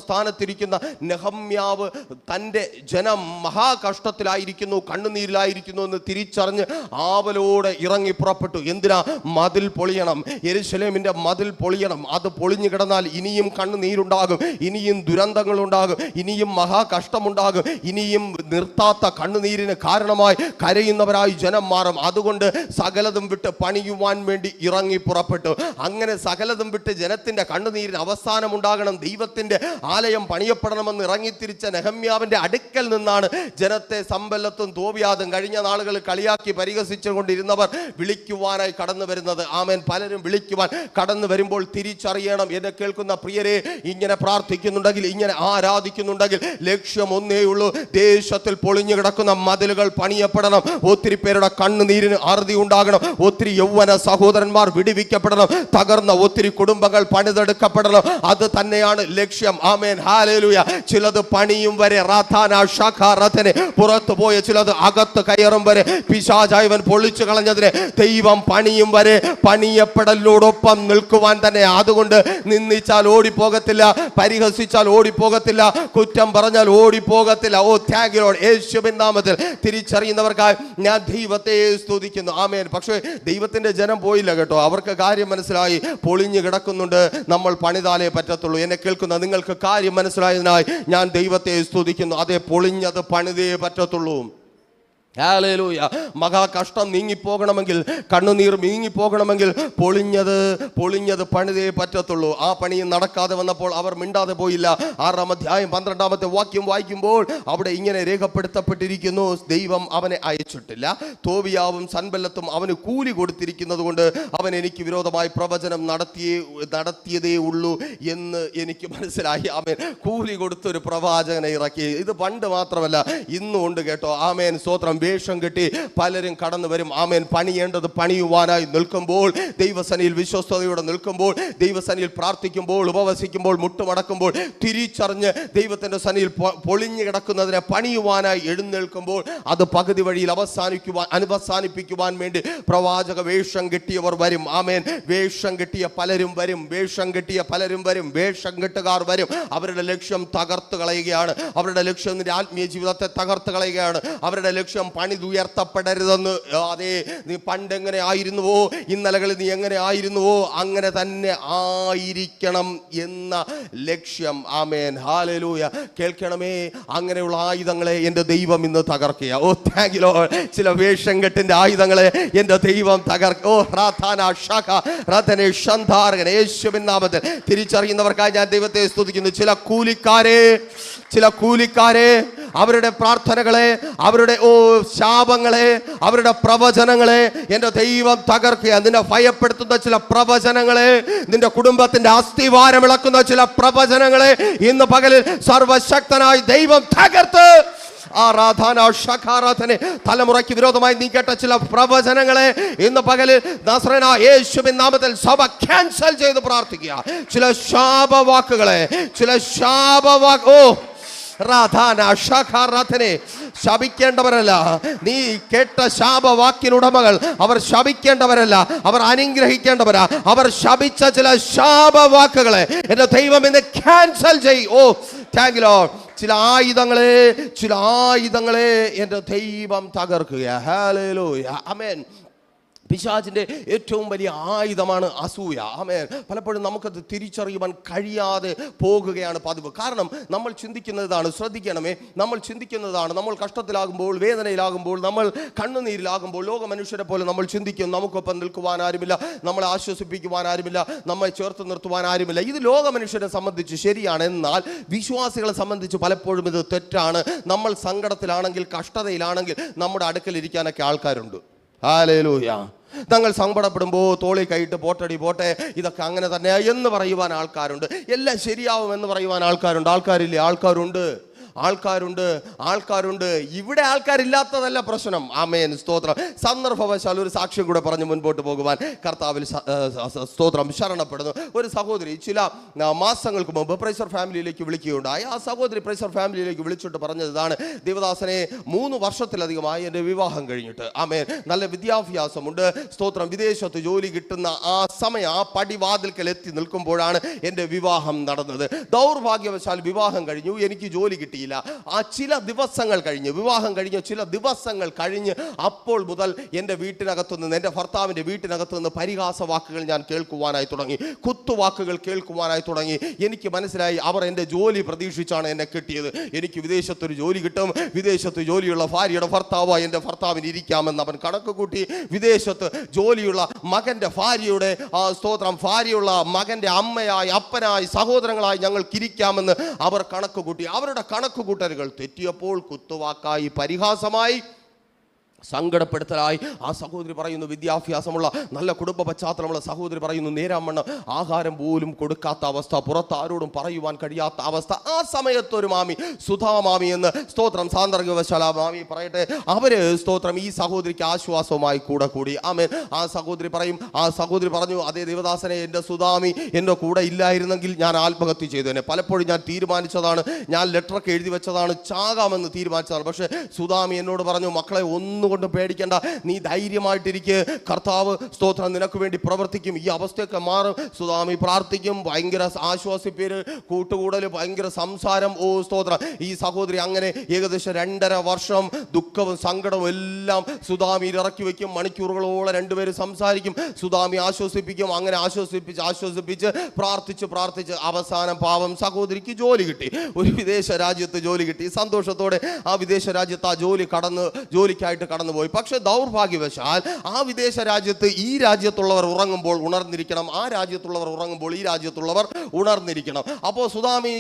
സ്ഥാനത്തിരിക്കുന്ന നെഹമ്യാവ് തൻ്റെ ജനം മഹാകഷ്ടത്തിലായിരിക്കുന്നു, കണ്ണുനീരിലായിരിക്കുന്നു എന്ന് തിരിച്ചറിഞ്ഞ് ആവലോടെ ഇറങ്ങി പുറപ്പെട്ടു. എന്തിനാ? മതിൽ പൊളിയണം, യെരൂശലേമിൻ്റെ മതിൽ പൊളിയണം. അത് പൊളിഞ്ഞു കിടന്നാൽ ഇനിയും കണ്ണുനീരുണ്ടാകും, ഇനിയും ദുരന്തങ്ങളുണ്ടാകും, ഇനിയും മഹാകഷ്ടമുണ്ടാകും, ഇനിയും നിർത്താത്ത കണ്ണുനീരിന് കാരണമായി കരയുന്നവരായി ജനം മാറും. അതുകൊണ്ട് സകലതും വിട്ട് പണിയുവാൻ വേണ്ടി ഇറങ്ങി പുറപ്പെട്ടു. അങ്ങനെ സകലതും വിട്ട് ജനത്തിന്റെ കണ്ണുനീരിന് അവസാനമുണ്ടാകണം, ദൈവത്തിന്റെ ആലയം പണിയപ്പെടണമെന്ന് ഇറങ്ങിത്തിരിച്ച നെഹമ്യാവിന്റെ അടുക്കൽ നിന്നാണ് ജനത്തെ സമ്പല്ലത്തും തോബിയാതും കഴിഞ്ഞ നാളുകളിൽ കളിയാക്കി പരിഹസിച്ചുകൊണ്ടിരുന്നവർ വിളിക്കുവാനായി കടന്നു വരുന്നത്. ആമേൻ. പലരും വിളിക്കുവാൻ കടന്നു വരുമ്പോൾ തിരിച്ചറിയണം, എന്നെ കേൾക്കുന്ന പ്രിയരെ, ഇങ്ങനെ പ്രാർത്ഥിക്കുന്നുണ്ടെങ്കിൽ, ഇങ്ങനെ ആരാധിക്കുന്നുണ്ടെങ്കിൽ ലക്ഷ്യം ഒന്നേ ഉള്ളൂ. ദേശത്തിൽ പൊളിഞ്ഞു കിടക്കുന്ന മതിലുകൾ പണിയപ്പെടണം, ഒത്തിരി പേരുടെ കണ്ണുനീരിന് അറുതി ഉണ്ടാകണം, ഒത്തിരി യൗവന സഹോദരന്മാർ വിടുവിക്കപ്പെടണം, തകർന്ന ഒത്തിരി കുടുംബങ്ങൾ പണിതെടുക്കപ്പെടണം. അത് തന്നെയാണ് ലക്ഷ്യം. ആമേൻ, ഹല്ലേലൂയ. ചിലത് പണിയും വരെ, പുറത്തു പോയ ചിലത് അകത്ത് കയറും വരെ, പിശാചായവൻ പൊളിച്ചു കളഞ്ഞതിനെ ദൈവം പണിയും വരെ, പണിയപ്പെടലോടൊപ്പം നിൽക്കുവാൻ തന്നെ. അതുകൊണ്ട് നിന്ദിച്ചാൽ ഓടിപ്പോകത്തില്ല, പരിഹസിച്ചാൽ ഓടിപ്പോകത്തില്ല, കുറ്റം പറഞ്ഞാൽ ഓടിപ്പോകത്തില്ല. ഓ താങ്ക് യു ലോർഡ്. യേശുവിൻ നാമത്തിൽ തിരിച്ചറിയുന്നവർക്കായി ഞാൻ ദൈവത്തെ സ്തുതിക്കുന്നു. ആമേൻ. പക്ഷേ ദൈവത്തിന്റെ ജനം പോയില്ല കേട്ടോ. അവർക്ക് കാര്യം മനസ്സിലായി, പൊളിഞ്ഞു കിടക്കുന്നുണ്ട്, നമ്മൾ പണിതാലേ പറ്റത്തുള്ളൂ. എന്നെ കേൾക്കുന്ന നിങ്ങൾക്ക് കാര്യം മനസ്സിലായതിനായി ഞാൻ ദൈവത്തെ സ്തുതിക്കുന്നു. അതേ, പൊളിഞ്ഞത് പണിതേ പറ്റത്തുള്ളൂ. ഹല്ലേലൂയ. മഹാകഷ്ടം നീങ്ങിപ്പോകണമെങ്കിൽ, കണ്ണുനീർ നീങ്ങിപ്പോകണമെങ്കിൽ പൊളിഞ്ഞത് പണിതേ പറ്റത്തുള്ളൂ. ആ പണി നടക്കാതെ വന്നപ്പോൾ അവർ മിണ്ടാതെ പോയില്ല. 6-ാം അധ്യായം 12-ാമത്തെ വാക്യം വായിക്കുമ്പോൾ അവിടെ ഇങ്ങനെ രേഖപ്പെടുത്തപ്പെട്ടിരിക്കുന്നു, ദൈവം അവനെ അയച്ചിട്ടില്ല, തോബിയാവും സൻബല്ലത്തും അവന് കൂലി കൊടുത്തിരിക്കുന്നത് കൊണ്ട് അവൻ എനിക്ക് വിരോധമായി പ്രവചനം നടത്തിയതേ ഉള്ളൂ എന്ന് എനിക്ക് മനസ്സിലായി. ആമേൻ. കൂലി കൊടുത്തൊരു പ്രവാചകനെ ഇറക്കി. ഇത് പണ്ട് മാത്രമല്ല, ഇന്നും ഉണ്ട് കേട്ടോ. ആമേൻ. സ്തോത്രം. വേഷം കെട്ടി പലരും കടന്നു വരും. ആമേൻ. പണിയേണ്ടത് പണിയുവാനായി നിൽക്കുമ്പോൾ, ദൈവസന്നിധിയിൽ വിശ്വസ്തയോടെ നിൽക്കുമ്പോൾ, ദൈവസന്നിധിയിൽ പ്രാർത്ഥിക്കുമ്പോൾ, ഉപവസിക്കുമ്പോൾ, മുട്ടുമടക്കുമ്പോൾ, തിരിച്ചറിഞ്ഞ് ദൈവത്തിന്റെ സന്നിധിയിൽ പൊളിഞ്ഞു കിടക്കുന്നതിനെ പണിയുവാനായി എഴുന്നേൽക്കുമ്പോൾ അത് പകുതി വഴിയിൽ അവസാനിപ്പിക്കുവാൻ വേണ്ടി പ്രവാചക വേഷം കെട്ടിയവർ വരും. ആമേൻ. വേഷം കെട്ടിയ പലരും വരും. വേഷം കെട്ടുകാർ വരും. അവരുടെ ലക്ഷ്യം തകർത്ത് കളയുകയാണ്. അവരുടെ ലക്ഷ്യം നിന്റെ ആത്മീയ ജീവിതത്തെ തകർത്ത് കളയുകയാണ്. അവരുടെ ലക്ഷ്യം പണിതുയർത്തപ്പെടരുതെന്ന്. അതെ, നീ പണ്ടെങ്ങനെ ആയിരുന്നുവോ, ഇന്നലകളിൽ നീ എങ്ങനെ ആയിരുന്നുവോ അങ്ങനെ തന്നെ ആയിരിക്കണം എന്ന ലക്ഷ്യം. ആമേൻ. ഹല്ലേലൂയ. കേൾക്കണമേ, അങ്ങനെയുള്ള ആയുധങ്ങളെ എൻ്റെ ദൈവം ഇന്ന് തകർക്കുക. ഓ താങ്ക് യു ലോർഡ്. ചില വേഷം കെട്ടിന്റെ ആയുധങ്ങളെ എൻ്റെ ദൈവം തകർക്കുക. ഓ യേശുവിൻ നാമത്തിൽ തിരിച്ചറിയുന്നവർക്കായി ഞാൻ ദൈവത്തെ സ്തുതിക്കുന്നു. ചില കൂലിക്കാരെ അവരുടെ പ്രാർത്ഥനകളെ, അവരുടെ ശാപങ്ങളെ, അവരുടെ പ്രവചനങ്ങളെ എൻ്റെ ദൈവം തകർക്കുക. നിന്നെ ഭയപ്പെടുത്തുന്ന ചില പ്രവചനങ്ങളെ, നിന്റെ കുടുംബത്തിന്റെ അസ്ഥിവാരം ഇളക്കുന്ന ചില പ്രവചനങ്ങളെ ഇന്ന് പകലിൽ സർവശക്തനായി ദൈവം തകർത്ത് തലമുറയ്ക്ക് വിരോധമായി നീ കേട്ട ചില പ്രവചനങ്ങളെ ഇന്ന് പകലിൽ നസ്രയനായ യേശുവിൻ നാമത്തിൽ സഭ ക്യാൻസൽ ചെയ്ത് പ്രാർത്ഥിക്കുക. ചില ശാപവാക്കുകളെ, ശപിക്കേണ്ടവരല്ല. നീ കേട്ട ശാപവാക്കിനുടമകൾ അവർ ശപിക്കേണ്ടവരല്ല, അവർ അനുഗ്രഹിക്കേണ്ടവരാ. അവർ ശപിച്ച ചില ശാപവാക്കുകളെ എന്റെ ദൈവം ഇന്ന് ക്യാൻസൽ ചെയ്യും. ഓ താങ്ക് യു ലോർഡ്. ചില ആയുധങ്ങളെ എൻ്റെ ദൈവം തകർക്കുക. ഹല്ലേലൂയ. ആമേൻ. പിശാചിന്റെ ഏറ്റവും വലിയ ആയുധമാണ് അസൂയ. ആമേൻ. പലപ്പോഴും നമുക്കത് തിരിച്ചറിയുവാൻ കഴിയാതെ പോകുകയാണ് പതിവ്. കാരണം നമ്മൾ ചിന്തിക്കുന്നതാണ്, ശ്രദ്ധിക്കണമേ, നമ്മൾ കഷ്ടത്തിലാകുമ്പോൾ, വേദനയിലാകുമ്പോൾ, നമ്മൾ കണ്ണുനീരിലാകുമ്പോൾ ലോക മനുഷ്യരെ പോലെ നമ്മൾ ചിന്തിക്കും, നമുക്കൊപ്പം നിൽക്കുവാൻ ആരുമില്ല, നമ്മളെ ആശ്വസിപ്പിക്കുവാൻ ആരുമില്ല, നമ്മെ ചേർത്ത് നിർത്തുവാൻ ആരുമില്ല. ഇത് ലോക മനുഷ്യരെ സംബന്ധിച്ച് ശരിയാണ്. എന്നാൽ വിശ്വാസികളെ സംബന്ധിച്ച് പലപ്പോഴും ഇത് തെറ്റാണ്. നമ്മൾ സങ്കടത്തിലാണെങ്കിൽ, കഷ്ടതയിലാണെങ്കിൽ നമ്മുടെ അടുക്കലിരിക്കാനൊക്കെ ആൾക്കാരുണ്ട്. ഹല്ലേലൂയ. ഞങ്ങൾ സങ്കടപ്പെടുമ്പോൾ തോളി കൈയിട്ട് പോട്ടെ, ഇതൊക്കെ അങ്ങനെ തന്നെയാ എന്ന് പറയുവാൻ ആൾക്കാരുണ്ട്. എല്ലാം ശരിയാവും എന്ന് പറയുവാൻ ആൾക്കാരുണ്ട്. ആൾക്കാരില്ലേ? ആൾക്കാരുണ്ട്. ഇവിടെ ആൾക്കാരില്ലാത്തതല്ല പ്രശ്നം. ആമേൻ. സ്തോത്രം. സന്ദർഭവശാൽ ഒരു സാക്ഷ്യം കൂടെ പറഞ്ഞ് മുൻപോട്ട് പോകുവാൻ കർത്താവിൽ സ്തോത്രം ശരണപ്പെടുന്നു. ഒരു സഹോദരി ചില മാസങ്ങൾക്ക് മുമ്പ് പ്രൈസർ ഫാമിലിയിലേക്ക് വിളിക്കുകയുണ്ടായി. ആ സഹോദരി പ്രൈസർ ഫാമിലിയിലേക്ക് വിളിച്ചിട്ട് പറഞ്ഞത് ഇതാണ്: ദേവദാസനെ, 3 വർഷത്തിലധികമായി എൻ്റെ വിവാഹം കഴിഞ്ഞിട്ട്. ആമേൻ. നല്ല വിദ്യാഭ്യാസമുണ്ട്. സ്തോത്രം. വിദേശത്ത് ജോലി കിട്ടുന്ന ആ സമയം, ആ പടിവാതിൽക്കൽ എത്തി നിൽക്കുമ്പോഴാണ് എൻ്റെ വിവാഹം നടന്നത്. ദൗർഭാഗ്യവശാൽ വിവാഹം കഴിഞ്ഞു, എനിക്ക് ജോലി കിട്ടി. ആ ചില ദിവസങ്ങൾ കഴിഞ്ഞ്, വിവാഹം കഴിഞ്ഞ ചില ദിവസങ്ങൾ കഴിഞ്ഞ്, അപ്പോൾ മുതൽ എൻ്റെ വീട്ടിനകത്തുനിന്ന്, എൻ്റെ ഭർത്താവിൻ്റെ വീട്ടിനകത്തുനിന്ന് പരിഹാസ വാക്കുകൾ ഞാൻ കേൾക്കുവാനായി തുടങ്ങി, കുത്തുവാക്കുകൾ കേൾക്കുവാനായി തുടങ്ങി. എനിക്ക് മനസ്സിലായി, അവർ എൻ്റെ ജോലി പ്രതീക്ഷിച്ചാണ് എന്നെ കിട്ടിയത്. എനിക്ക് വിദേശത്തൊരു ജോലി കിട്ടും, വിദേശത്ത് ജോലിയുള്ള ഭാര്യയുടെ ഭർത്താവായി എൻ്റെ ഭർത്താവിന് ഇരിക്കാമെന്ന് അവൻ കണക്ക് കൂട്ടി. വിദേശത്ത് ജോലിയുള്ള മകൻ്റെ ഭാര്യയുടെ സ്തോത്രം, ഭാര്യയുള്ള മകൻ്റെ അമ്മയായി, അപ്പനായി, സഹോദരങ്ങളായി ഞങ്ങൾക്കിരിക്കാമെന്ന് അവർ കണക്ക് കൂട്ടി. അവരുടെ കണക്കുകൂട്ടലുകൾ തെറ്റിയപ്പോൾ കുത്തുവാക്കായി, പരിഹാസമായി, സങ്കടപ്പെടുത്തലായി. ആ സഹോദരി പറയുന്നു, വിദ്യാഭ്യാസമുള്ള നല്ല കുടുംബ പശ്ചാത്തലമുള്ള സഹോദരി പറയുന്നു, നേരാമണ്ണം ആഹാരം പോലും കൊടുക്കാത്ത അവസ്ഥ, പുറത്ത് ആരോടും പറയുവാൻ കഴിയാത്ത അവസ്ഥ. ആ സമയത്തൊരു മാമി, സുധാമാമി എന്ന് സ്തോത്രം, സാന്ദർഭികവശാൽ ആ മാമി പറയട്ടെ, അവര് സ്തോത്രം ഈ സഹോദരിക്ക് ആശ്വാസമായി കൂടി. ആമേൻ. ആ സഹോദരി പറഞ്ഞു, അതേ ദേവദാസനെ, എൻ്റെ സുധാമി എൻ്റെ കൂടെ ഇല്ലായിരുന്നെങ്കിൽ ഞാൻ ആത്മഹത്യ ചെയ്തേനെ. പലപ്പോഴും ഞാൻ തീരുമാനിച്ചതാണ്, ഞാൻ ലെറ്ററൊക്കെ എഴുതി വെച്ചതാണ്, ചാകാമെന്ന് തീരുമാനിച്ചതാണ്. പക്ഷേ സുധാമി എന്നോട് പറഞ്ഞു, മക്കളെ, ഒന്നുകൂടെ കൊണ്ടും പേടിക്കേണ്ട, നീ ധൈര്യമായിട്ടിരിക്കുക. കർത്താവ് സ്തോത്രം നിനക്ക് വേണ്ടി പ്രവർത്തിക്കും. ഈ അവസ്ഥയൊക്കെ മാറും. സുധാമി പ്രാർത്ഥിക്കും, ഭയങ്കര ആശ്വാസിപ്പേര്, കൂട്ടുകൂടൽ, ഭയങ്കര സംസാരം. ഓ സ്തോത്രം. ഈ സഹോദരി അങ്ങനെ ഏകദേശം 2.5 വർഷം ദുഃഖവും സങ്കടവും എല്ലാം സുധാമിയിൽ ഇറക്കി വയ്ക്കും. മണിക്കൂറുകളോളം രണ്ടുപേരും സംസാരിക്കും, സുധാമി ആശ്വസിപ്പിക്കും. അങ്ങനെ ആശ്വസിപ്പിച്ച് പ്രാർത്ഥിച്ച് അവസാനം പാവം സഹോദരിക്ക് ജോലി കിട്ടി. ഒരു വിദേശ രാജ്യത്ത് ജോലി കിട്ടി. സന്തോഷത്തോടെ ആ വിദേശ രാജ്യത്ത് ആ ജോലിക്കായിട്ട് കടന്നുപോയി. പക്ഷെ ദൗർഭാഗ്യവശാൽ ആ വിദേശ രാജ്യത്ത് ഈ രാജ്യത്തുള്ളവർ ഉറങ്ങുമ്പോൾ ഉണർന്നിരിക്കണം, ആ രാജ്യത്തുള്ളവർ ഉറങ്ങുമ്പോൾ ഈ രാജ്യത്തുള്ളവർ ഉണർന്നിരിക്കണം. അപ്പോൾ സുധാമി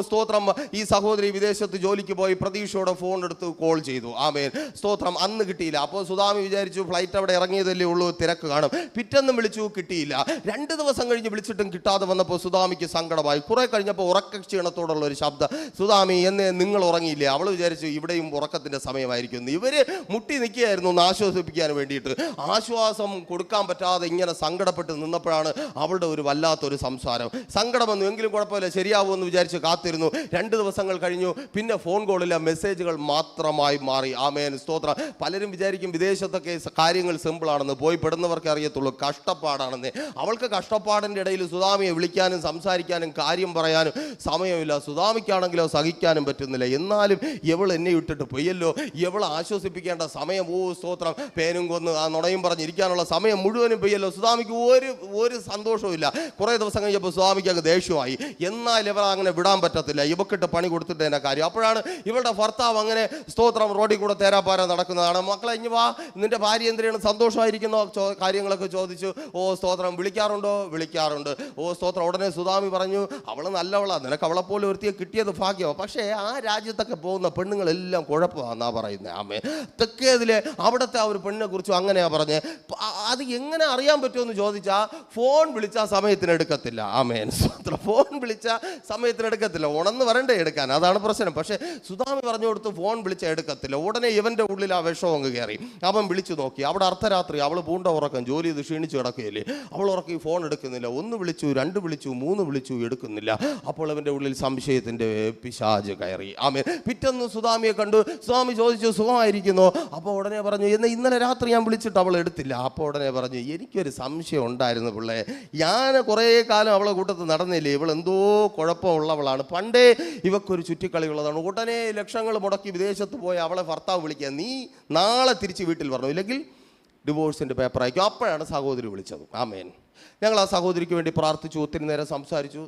സ്തോത്രം ഈ സഹോദരി വിദേശത്ത് ജോലിക്ക് പോയി പ്രതീക്ഷയോടെ ഫോൺ എടുത്ത് കോൾ ചെയ്തു. ആമേൻ സ്തോത്രം. അന്ന് കിട്ടിയില്ല. അപ്പോൾ സുധാമി വിചാരിച്ചു ഫ്ലൈറ്റ് അവിടെ ഇറങ്ങിയതല്ലേ ഉള്ളൂ, തിരക്ക് കാണും. പിറ്റെന്നും വിളിച്ചു, കിട്ടിയില്ല. 2 ദിവസം കഴിഞ്ഞ് വിളിച്ചിട്ടും കിട്ടാതെ വന്നപ്പോൾ സുധാമിക്ക് സങ്കടമായി. കുറെ കഴിഞ്ഞപ്പോൾ ഉറക്കക്ഷീണത്തോടുള്ള ഒരു ശബ്ദം, സുധാമി എന്നെ നിങ്ങൾ ഉറങ്ങിയില്ലേ? അവൾ വിചാരിച്ചു ഇവിടെയും ഉറക്കത്തിന്റെ സമയമായിരിക്കുന്നു. ഇവര് മുട്ടി നിൽക്കുകയായിരുന്നു ഒന്ന് ആശ്വസിപ്പിക്കാൻ വേണ്ടിയിട്ട്. ആശ്വാസം കൊടുക്കാൻ പറ്റാതെ ഇങ്ങനെ സങ്കടപ്പെട്ട് നിന്നപ്പോഴാണ് അവളുടെ ഒരു വല്ലാത്തൊരു സംസാരം. സങ്കടമെന്നു, എങ്കിലും കുഴപ്പമില്ല, ശരിയാവുമെന്ന് വിചാരിച്ച് കാത്തിരുന്നു. 2 ദിവസങ്ങൾ കഴിഞ്ഞു. പിന്നെ ഫോൺ കോളില്ല, മെസ്സേജുകൾ മാത്രമായി മാറി. ആമേൻ സ്തോത്രം. പലരും വിചാരിക്കും വിദേശത്തൊക്കെ കാര്യങ്ങൾ സിമ്പിളാണെന്ന്, പോയി പെടുന്നവർക്ക് അറിയത്തുള്ളൂ കഷ്ടപ്പാടാണെന്ന്. അവൾക്ക് കഷ്ടപ്പാടിൻ്റെ ഇടയിൽ സുധാമിയെ വിളിക്കാനും സംസാരിക്കാനും കാര്യം പറയാനും സമയമില്ല. സുധാമിക്കാണെങ്കിലോ സഹിക്കാനും പറ്റുന്നില്ല. എന്നാലും ഇവൾ എന്നെ ഇട്ടിട്ട് പോയല്ലോ, ഇവളെ ആശ്വസിപ്പിക്കേണ്ട സമയം, ഓ സ്തോത്രം, പേനും കൊന്ന് ആ നുണയും പറഞ്ഞിരിക്കാനുള്ള സമയം മുഴുവനും പോയല്ലോ. സുധാമിക്ക് ഒരു സന്തോഷവും ഇല്ല. കുറേ ദിവസം കഴിഞ്ഞപ്പോൾ സുധാമിക്ക് അങ്ങ് ദേഷ്യമായി. എന്നാൽ ഇവളെ അങ്ങനെ വിടാൻ പറ്റത്തില്ല, ഇവക്കിട്ട് പണി കൊടുത്തിട്ട് തന്നെ കാര്യം. അപ്പോഴാണ് ഇവളുടെ ഭർത്താവ് അങ്ങനെ സ്തോത്രം റോഡിൽ കൂടെ തേരാപ്പാര നടക്കുന്നതാണ്. മക്കളെ ഇഞ്ഞ് വാ, നിന്റെ ഭാര്യ എന്തിനാണ്, സന്തോഷമായിരിക്കുന്നോ, കാര്യങ്ങളൊക്കെ ചോദിച്ചു. ഓ സ്തോത്രം, വിളിക്കാറുണ്ടോ? വിളിക്കാറുണ്ട്. ഓ സ്തോത്രം. ഉടനെ സുധാമി പറഞ്ഞു, അവൾ നല്ലവളാണ്, നിനക്ക് അവളെപ്പോലെ ഒരുത്തിയെ കിട്ടിയത് ഭാഗ്യമോ. പക്ഷേ ആ രാജ്യത്തൊക്കെ പോകുന്ന പെണ്ണുങ്ങളെല്ലാം കുഴപ്പമാണെന്നാ പറയുന്നത്. ആമേ തെക്കേതിലെ അവിടുത്തെ ആ ഒരു പെണ്ണിനെ കുറിച്ചും അങ്ങനെയാ പറഞ്ഞത്. അത് എങ്ങനെ അറിയാൻ പറ്റുമെന്ന് ചോദിച്ചാൽ ഫോൺ വിളിച്ചാൽ സമയത്തിന് എടുക്കത്തില്ല. ആമേൻ സ്തോത്രം. ഫോൺ വിളിച്ചാൽ സമയത്തിന് എടുക്കത്തില്ല, ഉണർന്ന് വരണ്ടേ എടുക്കാൻ, അതാണ് പ്രശ്നം. പക്ഷേ സുധാമി പറഞ്ഞു കൊടുത്ത് ഫോൺ വിളിച്ചാൽ എടുക്കത്തില്ല. ഉടനെ ഇവൻ്റെ ഉള്ളിൽ ആ വിഷം അങ്ങ് കയറി. അവൻ വിളിച്ചു നോക്കി. അവിടെ അർദ്ധരാത്രി, അവൾ പൂണ്ട ഉറക്കം, ജോലി ചെയ്ത് ക്ഷീണിച്ച് കിടക്കുകയല്ലേ. അവൾ ഉറക്കി, ഫോൺ എടുക്കുന്നില്ല. 1 വിളിച്ചു, 2 വിളിച്ചു, 3 വിളിച്ചു, എടുക്കുന്നില്ല. അപ്പോൾ അവൻ്റെ ഉള്ളിൽ സംശയത്തിൻ്റെ പിശാച് കയറി. ആമേൻ. പിറ്റേന്ന് സുധാമിയെ കണ്ടു. സുധാമി ചോദിച്ചു, സുഖമായിരിക്കുന്നോ? അപ്പോൾ ഉടനെ പറഞ്ഞു, ഇന്നലെ രാത്രി ഞാൻ വിളിച്ചിട്ട് അവൾ എടുത്തില്ല. അപ്പോൾ ഉടനെ പറഞ്ഞു, എനിക്കൊരു സംശയം ഉണ്ടായിരുന്നു പിള്ളേ, ഞാൻ കുറേ കാലം അവളെ കൂട്ടത്തിൽ നടന്നില്ലേ, ഇവൾ എന്തോ കുഴപ്പമുള്ളവളാണ്, പണ്ടേ ഇവക്കൊരു ചുറ്റിക്കളിയുള്ളതാണ്. ഉടനെ ലക്ഷങ്ങൾ മുടക്കി വിദേശത്ത് പോയി അവളെ ഭർത്താവ് വിളിക്കുക, നീ നാളെ തിരിച്ച് വീട്ടിൽ വരണം, ഇല്ലെങ്കിൽ ഡിവോഴ്സിൻ്റെ പേപ്പർ അയക്കും. അപ്പോഴാണ് സഹോദരി വിളിച്ചത്. ആമേൻ. ഞങ്ങൾ ആ സഹോദരിക്ക് വേണ്ടി പ്രാർത്ഥിച്ചു, ഒത്തിരി നേരം സംസാരിച്ചു.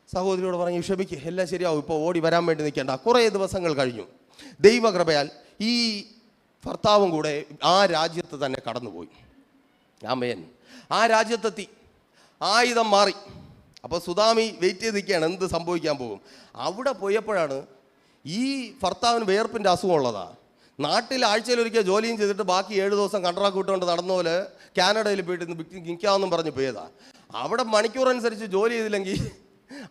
സഹോദരിയോട് പറഞ്ഞു, ക്ഷമിക്കുക, എല്ലാം ശരിയാവും, ഇപ്പോൾ ഓടി വരാൻ വേണ്ടി നിൽക്കേണ്ട. കുറേ ദിവസങ്ങൾ കഴിഞ്ഞു. ദൈവകൃപയാൽ ഈ ഭർത്താവും കൂടെ ആ രാജ്യത്ത് തന്നെ കടന്നുപോയി. ആമേൻ. ആ രാജ്യത്തെത്തി, ആയുധം മാറി. അപ്പോൾ സുധാമി വെയിറ്റ് ചെയ്ത് നിൽക്കുകയാണ്, എന്ത് സംഭവിക്കാൻ പോകും. അവിടെ പോയപ്പോഴാണ് ഈ ഭർത്താവിന് വേർപ്പിൻ്റെ അസുഖമുള്ളതാണ്. നാട്ടിൽ ആഴ്ചയിലൊരിക്കൽ ജോലിയും ചെയ്തിട്ട് ബാക്കി 7 ദിവസം കണ്ട്രാക്ട് വിട്ടുകൊണ്ട് നടന്ന പോലെ കാനഡയിൽ പോയിട്ട് നിൽക്കാമെന്നും പറഞ്ഞ് പോയതാണ്. അവിടെ മണിക്കൂറനുസരിച്ച് ജോലി ചെയ്തില്ലെങ്കിൽ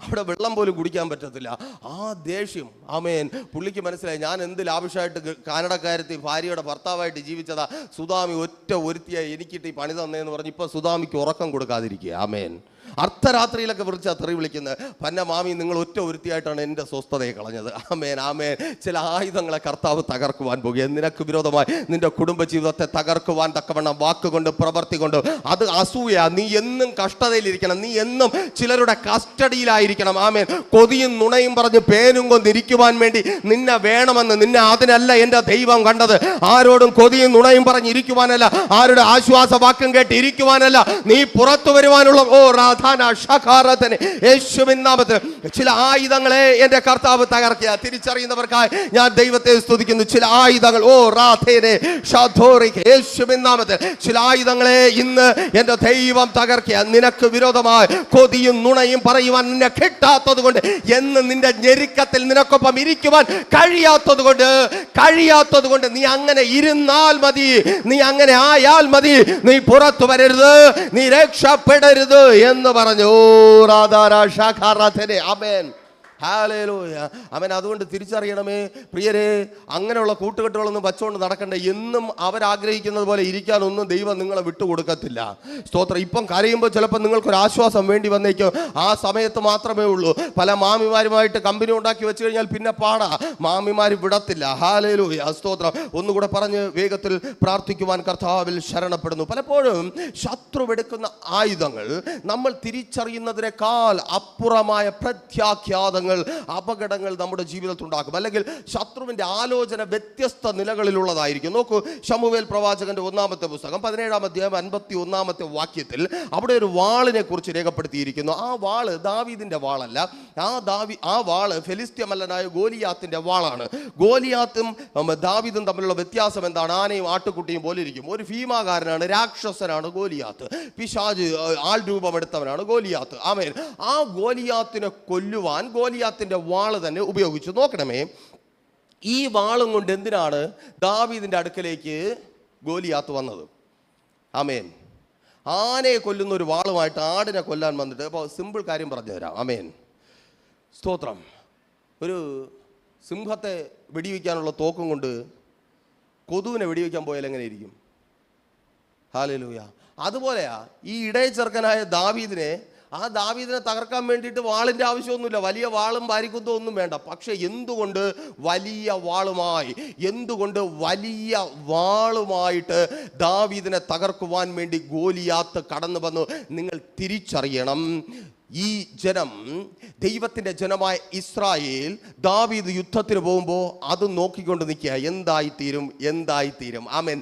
അവിടെ വെള്ളം പോലും കുടിക്കാൻ പറ്റത്തില്ല. ആ ദേഷ്യം. ആമേൻ. പുള്ളിക്ക് മനസ്സിലായി, ഞാൻ എന്ത് ലാവിഷായിട്ട് കാനഡക്കാരത്തി ഭാര്യയുടെ ഭർത്താവായിട്ട് ജീവിച്ചതാ, സുധാമി ഒറ്റ ഒരുത്തിയായി എനിക്കിട്ട് ഈ പണി തന്നേന്ന് പറഞ്ഞ് ഇപ്പോൾ സുധാമിക്ക് ഉറക്കം കൊടുക്കാതിരിക്കുക. ആമേൻ. അർദ്ധരാത്രിയിലൊക്കെ വിളിച്ചാ തെറി വിളിക്കുന്നത്, പന്ന മാമി നിങ്ങൾ ഒറ്റ ഒരുത്തിയായിട്ടാണ് എൻ്റെ സ്വസ്ഥതയെ കളഞ്ഞത്. ആമേൻ ആമേൻ. ചില ആയുധങ്ങളെ കർത്താവ് തകർക്കുവാൻ പോകുക. നിനക്ക് വിരോധമായി നിന്റെ കുടുംബജീവിതത്തെ തകർക്കുവാൻ തക്കവണ്ണം വാക്കുകൊണ്ട് പ്രവർത്തി കൊണ്ട്. അത് അസൂയ. നീ എന്നും കഷ്ടതയിലിരിക്കണം, നീ എന്നും ചിലരുടെ കസ്റ്റഡിയിലായിരിക്കണം. ആമേൻ. കൊതിയും നുണയും പറഞ്ഞ് പേനും കൊണ്ടിരിക്കുവാൻ വേണ്ടി നിന്നെ വേണമെന്ന്, നിന്നെ അതിനല്ല എൻ്റെ ദൈവം കണ്ടത്. ആരോടും കൊതിയും നുണയും പറഞ്ഞിരിക്കുവാനല്ല, ആരുടെ ആശ്വാസ വാക്കും കേട്ട് ഇരിക്കുവാനല്ല, നീ പുറത്തു വരുവാനുള്ള യേശുവിൻ നാമത്തിൽ ചില ആയുധങ്ങളെ എൻ്റെ കർത്താവ് തകർക്കുക. തിരിച്ചറിയുന്നവർക്കായി ഞാൻ ദൈവത്തെ സ്തുതിക്കുന്നു. ചില ആയുധങ്ങൾ യേശുവിൻ നാമത്തിൽ ചില ആയുധങ്ങളെ ഇന്ന് എൻ്റെ ദൈവം തകർക്കുക. നിനക്ക് വിരോധമായി കൊതിയും നുണയും പറയുവാൻ നിന്നെ കിട്ടാത്തത് കൊണ്ട്, എന്ന് നിന്റെ ഞെരുക്കത്തിൽ നിനക്കൊപ്പം ഇരിക്കുവാൻ കഴിയാത്തത് കൊണ്ട് നീ അങ്ങനെ ഇരുന്നാൽ മതി, നീ അങ്ങനെ ആയാൽ മതി, നീ പുറത്തു വരരുത്, നീ രക്ഷപ്പെടരുത് എന്ന് പറഞ്ഞു. ആമേൻ. ഹല്ലേലൂയ. അവൻ അതുകൊണ്ട് തിരിച്ചറിയണമേ പ്രിയരെ, അങ്ങനെയുള്ള കൂട്ടുകെട്ടുകളൊന്നും വച്ചുകൊണ്ട് നടക്കണ്ട. എന്നും അവരാഗ്രഹിക്കുന്നത് പോലെ ഇരിക്കാനൊന്നും ദൈവം നിങ്ങളെ വിട്ടുകൊടുക്കത്തില്ല. സ്തോത്രം. ഇപ്പം കരയുമ്പോൾ ചിലപ്പോൾ നിങ്ങൾക്കൊരു ആശ്വാസം വേണ്ടി വന്നേക്കും. ആ സമയത്ത് മാത്രമേ ഉള്ളൂ. പല മാമിമാരുമായിട്ട് കമ്പനി ഉണ്ടാക്കി വെച്ച് കഴിഞ്ഞാൽ പിന്നെ പാടാ, മാമിമാർ വിടത്തില്ല. ഹല്ലേലൂയ. സ്തോത്രം. ഒന്നുകൂടെ പറഞ്ഞ് വേഗത്തിൽ പ്രാർത്ഥിക്കുവാൻ കർത്താവിൽ ശരണപ്പെടുന്നു. പലപ്പോഴും ശത്രുവെടുക്കുന്ന ആയുധങ്ങൾ നമ്മൾ തിരിച്ചറിയുന്നതിനേക്കാൾ അപ്പുറമായ പ്രത്യാഘാതങ്ങൾ, അപകടങ്ങൾ നമ്മുടെ ജീവിതത്തിൽ ഉണ്ടാക്കും. അല്ലെങ്കിൽ ശത്രുവിന്റെ ആലോചന വ്യത്യസ്ത നിലകളിലുള്ളതായിരിക്കും. നോക്കൂ, ശമൂവേൽ പ്രവാചകന്റെ 1-ാമത്തെ പുസ്തകം 17-ാം അധ്യായം 51-ാമത്തെ വാക്യത്തിൽ അവിടെ ഒരു വാളിനെ കുറിച്ച് രേഖപ്പെടുത്തിയിരിക്കുന്നു. ആ വാള് ദാവീദിന്റെ വാളല്ല. ആ വാള് ഫെലിസ്ത്യ മല്ലനായ ഗോലിയാത്തിന്റെ വാളാണ്. ഗോലിയാത്തും ദാവീദും തമ്മിലുള്ള വ്യത്യാസം എന്താണ്? ആനയും ആട്ടുകുട്ടിയും പോലെ ഇരിക്കും. ഒരു ഭീമാകാരനാണ്, രാക്ഷസനാണ് ഗോലിയാത്ത്. പിശാച് ആൾ രൂപമെടുത്തവനാണ് ഗോലിയാത്ത്. ആമേൻ. ആ ഗോലിയാത്തിനെ കൊല്ലുവാൻ ഗോലിയാത്തിന്റെ വാള് തന്നെ ഉപയോഗിച്ചു. നോക്കണമേ, ഈ വാളും കൊണ്ട് എന്തിനാണ് ദാവീദിന്റെ അടുക്കലേക്ക് ഗോലിയാത്ത് വന്നത്? ആമേൻ. ആനയെ കൊല്ലുന്ന ഒരു വാളുമായിട്ട് ആടിനെ കൊല്ലാൻ വന്നിട്ട്, അപ്പോൾ സിമ്പിൾ കാര്യം പറഞ്ഞു തരാം. ആമേൻ. സ്തോത്രം. ഒരു സിംഹത്തെ വെടിവെക്കാനുള്ള തോക്കും കൊണ്ട് കൊതുവിനെ വെടിവെക്കാൻ പോയാൽ എങ്ങനെ ഇരിക്കും? ഹല്ലേലൂയ. അതുപോലെയാ ഈ ഇടയ ചെറുക്കനായ ദാവീദിനെ തകർക്കാൻ വേണ്ടിയിട്ട് വാളിൻ്റെ ആവശ്യമൊന്നുമില്ല. വലിയ വാളും വാരിക്കുന്തവും ഒന്നും വേണ്ട. പക്ഷെ എന്തുകൊണ്ട് വലിയ വാളുമായിട്ട് ദാവീദിനെ തകർക്കുവാൻ വേണ്ടി ഗോലിയാത്ത് കടന്നു വന്നു? നിങ്ങൾ തിരിച്ചറിയണം, ഈ ജനം, ദൈവത്തിൻ്റെ ജനമായ ഇസ്രായേൽ, ദാവീദ് യുദ്ധത്തിന് പോകുമ്പോൾ അത് നോക്കിക്കൊണ്ട് നിൽക്കുക. എന്തായിത്തീരും. ആമേൻ.